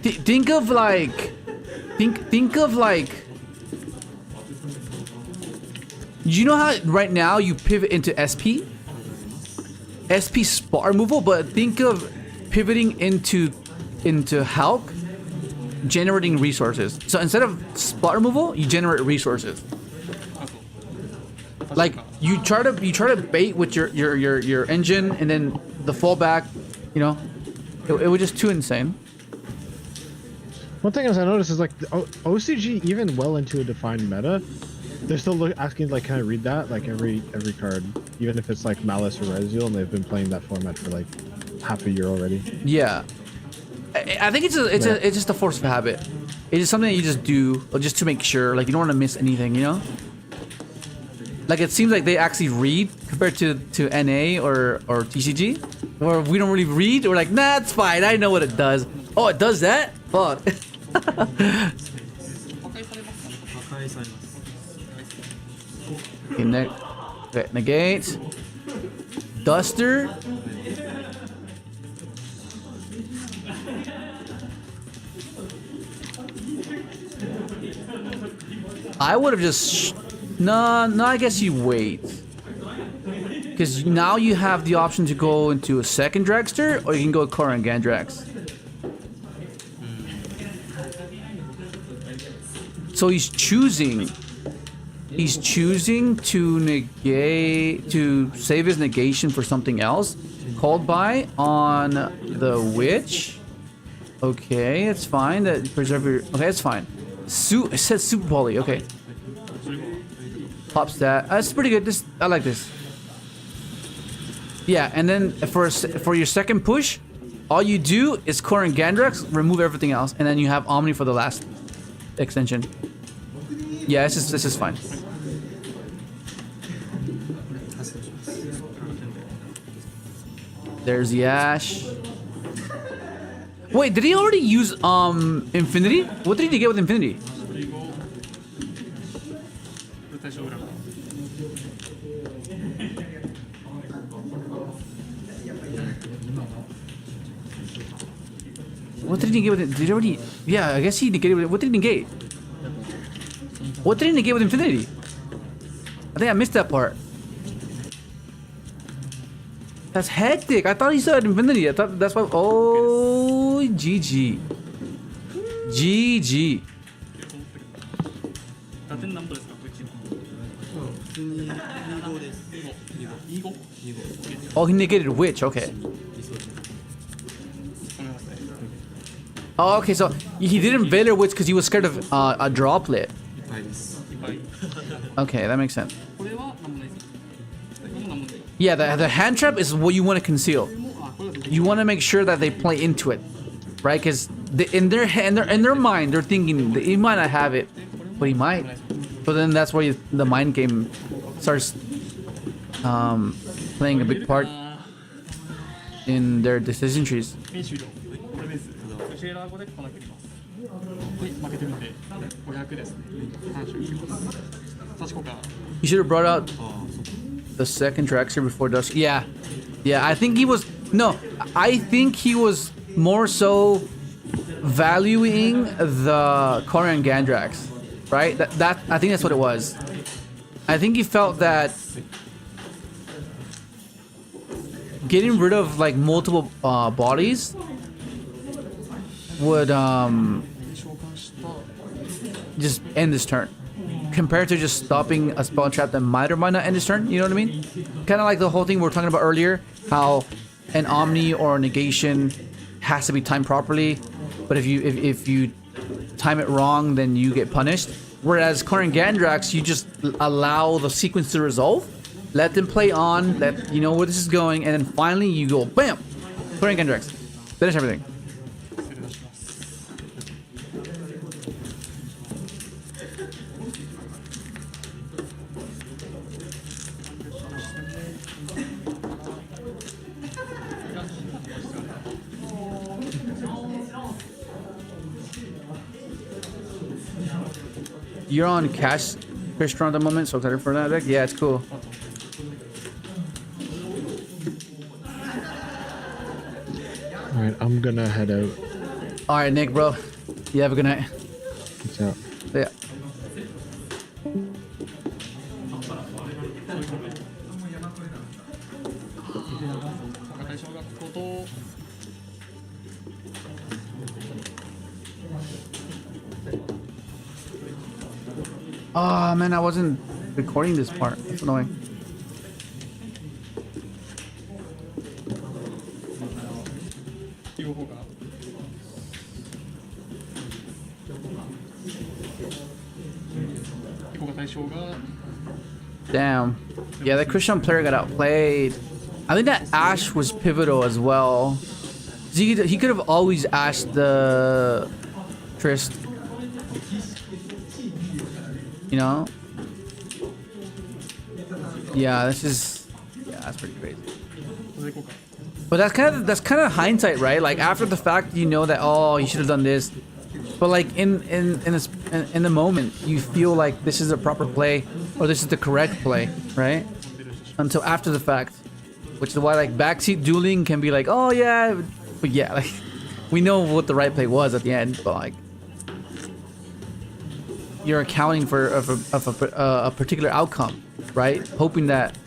Think of like, you know how right now you pivot into SP spot removal, but think of pivoting into Hulk, generating resources. So instead of spot removal, you generate resources. Like you try to bait with your engine, and then the fallback, you know, it was just too insane. One thing I noticed is like the OCG, even well into a defined meta, they're still asking like, can I read that? Like every card, even if it's like Malice or ryzeal, and they've been playing that format for like half a year already. Yeah, I think it's just a force of habit. It's just something that you just do just to make sure, like you don't want to miss anything, you know. Like it seems like they actually read compared to NA or TCG, where we don't really read. We're like, nah, it's fine. I know what it does. Oh, it does that? Fuck. Okay, negate. Duster. I would have just... No, I guess you wait. Because now you have the option to go into a second dragster, or you can go Koran Gandrax. So he's choosing to negate, to save his negation for something else. Called by on the witch. Okay, it's fine. That preserve your. Okay, it's fine. It says super poly. Okay. Pops that. That's pretty good. This I like this. Yeah, and then for your second push, all you do is Koran Gandrax, remove everything else, and then you have Omni for the last extension. Yeah, this is fine. There's the Ash. Wait, did he already use Infinity? What did he get with Infinity? What did he negate with it? Did he already? Yeah, I guess he negated with it. What did he negate? What did he negate with Infinity? I think I missed that part. That's hectic. I thought he said Infinity. I thought that's what. Oh, GG. GG. Oh, he negated Witch. Okay. Oh, okay. So he didn't Valor Witch because he was scared of a droplet. Okay, that makes sense. Yeah, the hand trap is what you want to conceal. You want to make sure that they play into it, right? Because in their mind, they're thinking that he might not have it, but he might. So then that's where the mind game starts playing a big part in their decision trees. You should have brought out the second Traxxer before Dusk. Yeah, I think he was. No, I think he was more so valuing the Koran Gandrax, right? That I think that's what it was. I think he felt that getting rid of like multiple bodies would just end this turn, compared to just stopping a spell trap that might or might not end this turn. You know what I mean? Kind of like the whole thing we were talking about earlier, how an Omni or a negation has to be timed properly, but if you time it wrong, then you get punished. Whereas Koran Gandrax, you just allow the sequence to resolve, let them play on, let you know where this is going, and then finally you go BAM! Koran Gandrax. Finish everything. You're on cash Crystron at the moment, so excited for that deck. Yeah, it's cool. Alright, I'm gonna head out. Alright, Nick, bro. You have a good night. Peace out. Yeah. Oh man, I wasn't recording this part. That's annoying. Damn. Yeah, the Crystron player got outplayed. I think that Ash was pivotal as well. He could have always ashed the Tryst. You know? Yeah, that's pretty crazy. But that's kind of hindsight, right? Like after the fact, you know that you should have done this. But like in the moment, you feel like this is a proper play or this is the correct play, right? Until after the fact, which is why like backseat dueling can be like, oh yeah, but yeah, like we know what the right play was at the end, but like you're accounting for a particular outcome, right? Hoping that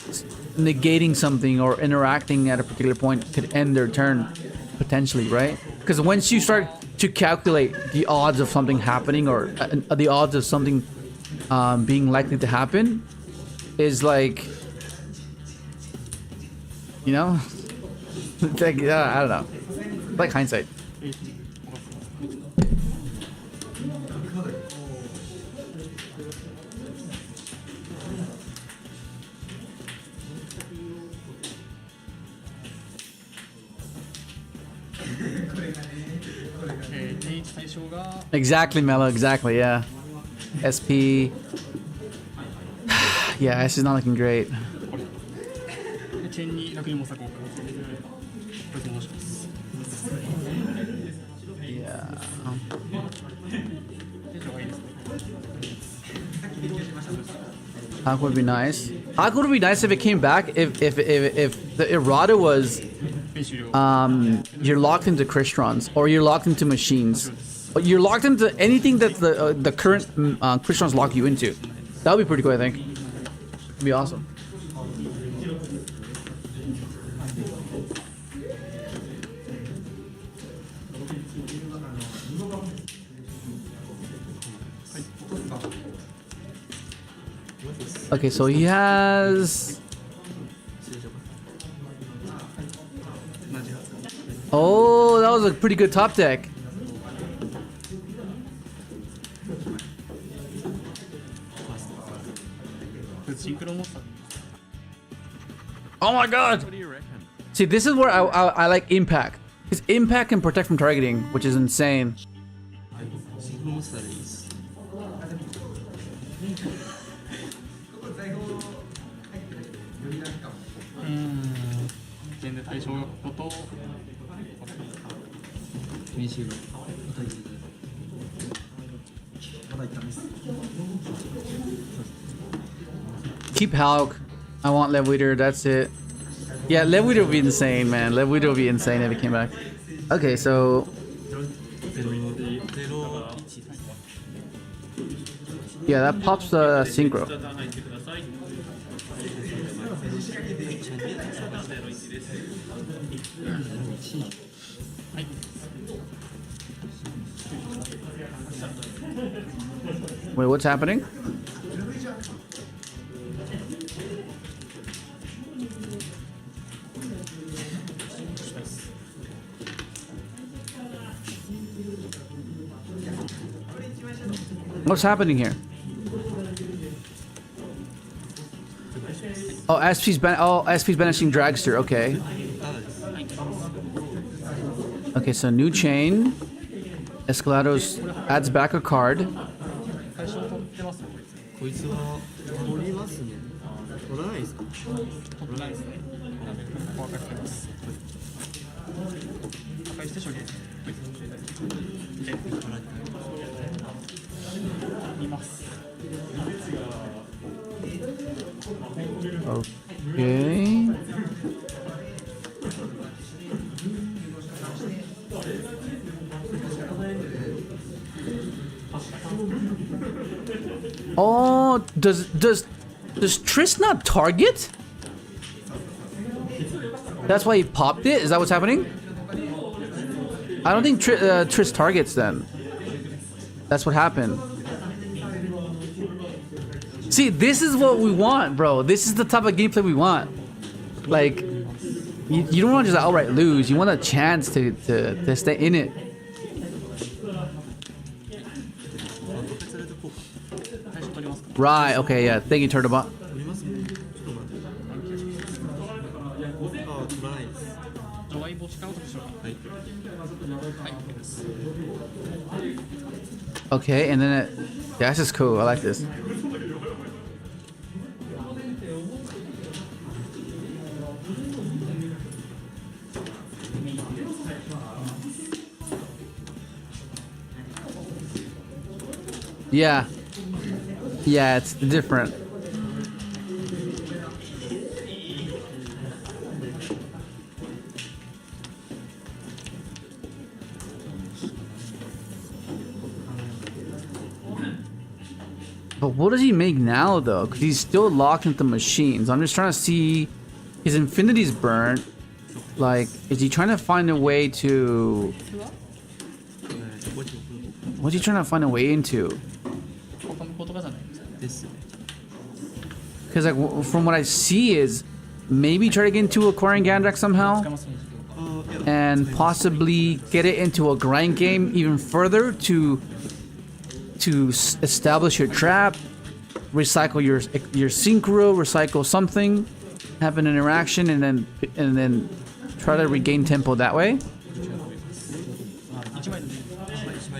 negating something or interacting at a particular point could end their turn, potentially, right? Because once you start to calculate the odds of something happening or the odds of something being likely to happen, is like, you know, it's like, I don't know, like hindsight. Exactly, Mello. Exactly, yeah. SP. Yeah, S is not looking great. Yeah. Hawk would be nice. Hawk would be nice if it came back. If the errata was you're locked into Crystrons or you're locked into machines. You're locked into anything that the current Crystrons lock you into. That would be pretty cool, I think. It'd be awesome. Okay, so he has... Oh, that was a pretty good top deck. Oh my god! What do you reckon? See, this is where I like impact. Because impact can protect from targeting, which is insane. Keep Hulk. I want Leveweeder, that's it. Yeah, Leveweeder would be insane, man. Leveweeder would be insane if it came back. Okay, so... Yeah, that pops the Synchro. Wait, what's happening? What's happening here? Oh, SP's banishing Dragster. Okay. Okay, so new chain. Escalados adds back a card. Okay. Oh, does Tris not target? That's why he popped it? Is that what's happening? I don't think Tris targets then. That's what happened. See, this is what we want, bro. This is the type of gameplay we want. Like, you don't want to just outright lose. You want a chance to stay in it. Right, okay, yeah. Thank you, Turtlebot. Okay, and then yeah, this is cool. I like this. Yeah. Yeah, it's different. But what does he make now, though? Because he's still locked into machines. I'm just trying to see his infinity's burnt. Like, is he trying to find a way to? What's he trying to find a way into? Because like from what I see is maybe try to get into acquiring Gandrak somehow, and possibly get it into a grind game even further to establish your trap, recycle your synchro, recycle something, have an interaction, and then try to regain tempo that way.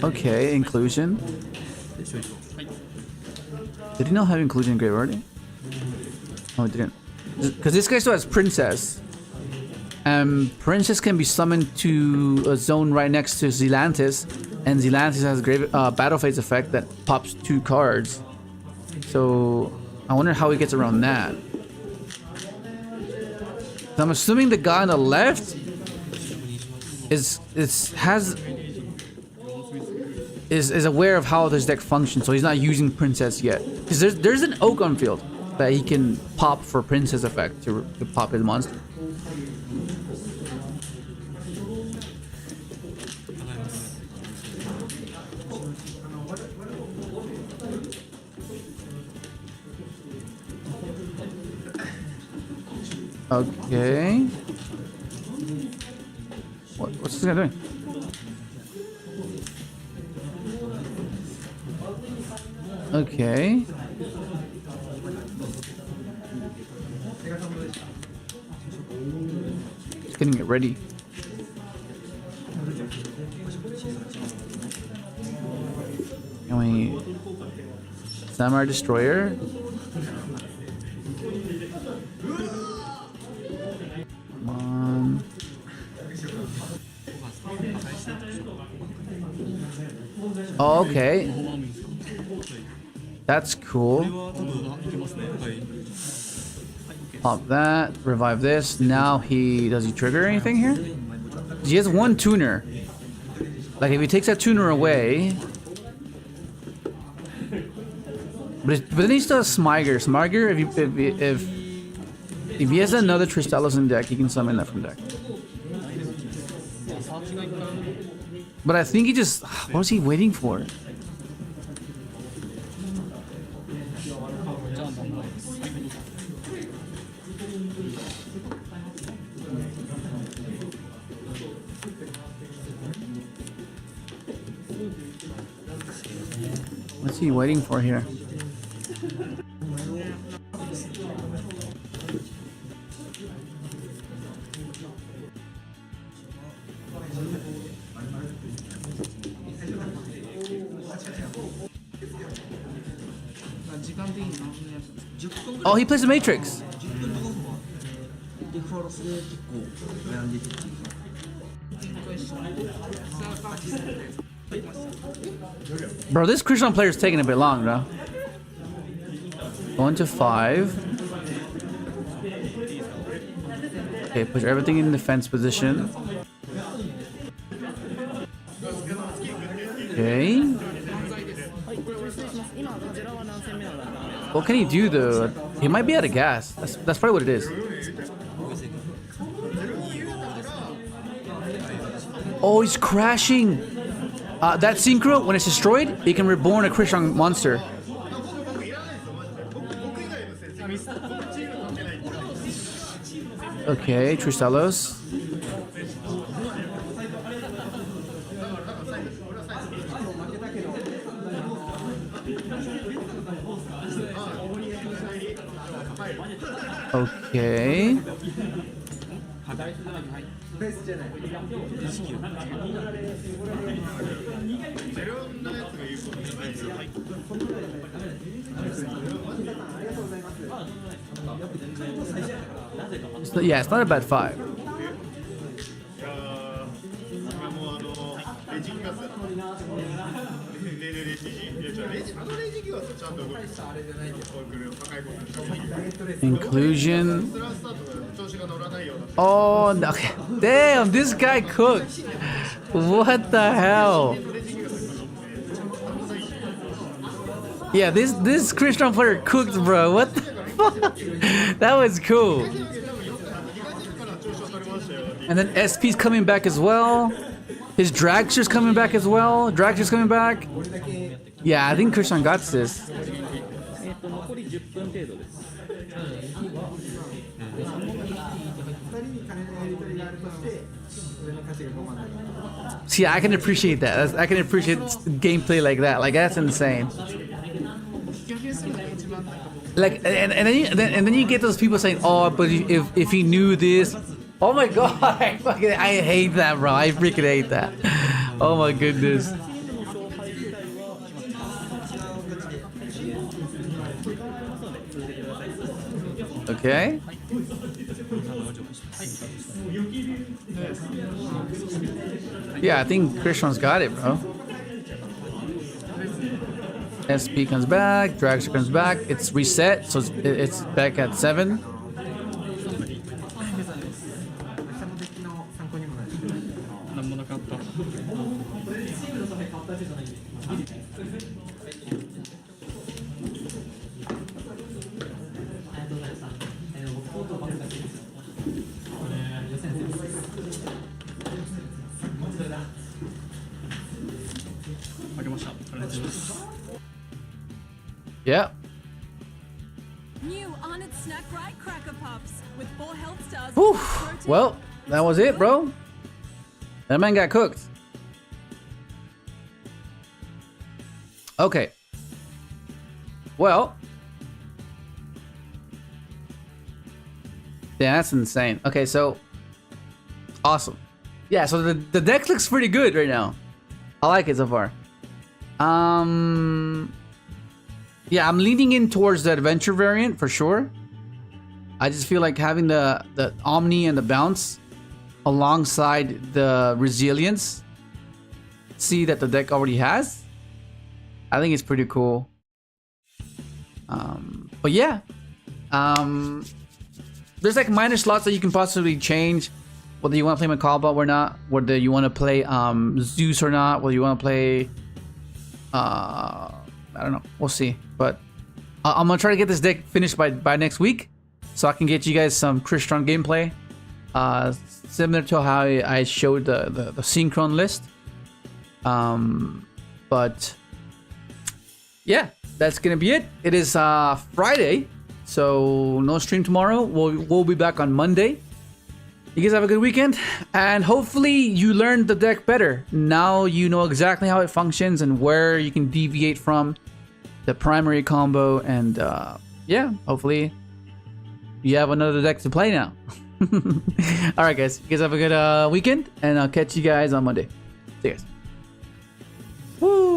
Okay, Inclusin. Did he not have Inclusion Grave already? Oh, he didn't. Because this guy still has Princess. Princess can be summoned to a zone right next to Zelantis, and Zelantis has a battle phase effect that pops 2 cards. So I wonder how he gets around that. So I'm assuming the guy on the left is aware of how this deck functions, so he's not using Princess yet. Because there's an Oak on field that he can pop for Princess effect to pop his monster. Okay. What's this guy doing? Okay. Just getting it ready. Can we Samurai Destroyer? Come on. Oh, okay. That's cool. Pop that, revive this. Now does he trigger anything here? He has 1 tuner. Like if he takes that tuner away, but then he still has Smiger. Smiger, if he has another Trystallos in deck, he can summon that from deck. But I think he just, what was he waiting for? What's he waiting for here? Oh, he plays a Matrix. Bro, this Crystron player is taking a bit long, bro. 1 to 5. Okay, push everything in defense position. Okay. What can he do though? He might be out of gas. That's probably what it is. Oh, he's crashing. That Synchro, when it's destroyed, he can reborn a Crystron monster. Okay, Trystallos. Okay. Yeah, it's not a bad 5. Inclusion. Oh, no. Damn, this guy cooked. What the hell? Yeah, this Crystron player cooked, bro. What the fuck? That was cool. And then SP's coming back as well. His Dragster's coming back as well. Dragster's coming back. Yeah, I think Crystron got this. See, I can appreciate that. I can appreciate gameplay like that. Like, that's insane. Like, and then you get those people saying, "Oh, but if he knew this." Oh my god, I hate that, bro. I freaking hate that. Oh my goodness. Okay. Yeah, I think Crystron's got it, bro. SP comes back, Dragster comes back. It's reset, so it's back at 7. Yeah. New Arnold Snack Right Cracker Puffs with 4 health stars. Whew. Well, that was it, bro. That man got cooked. Okay. Well. Yeah, that's insane. Okay, so awesome. Yeah, so the deck looks pretty good right now. I like it so far. Yeah, I'm leaning in towards the adventure variant for sure. I just feel like having the Omni and the bounce alongside the resilience, see that the deck already has. I think it's pretty cool. But yeah, there's like minor slots that you can possibly change, whether you want to play Macabre or not, whether you want to play Zeus or not, whether you want to play I don't know, we'll see. But I'm gonna try to get this deck finished by next week, so I can get you guys some Crystron gameplay, similar to how I showed the Synchron list. But yeah, that's gonna be it. It is Friday, so no stream tomorrow. We'll be back on Monday. You guys have a good weekend, and hopefully you learned the deck better. Now you know exactly how it functions and where you can deviate from the primary combo, and yeah, hopefully you have another deck to play now. Alright guys, you guys have a good weekend, and I'll catch you guys on Monday. See you guys. Woo!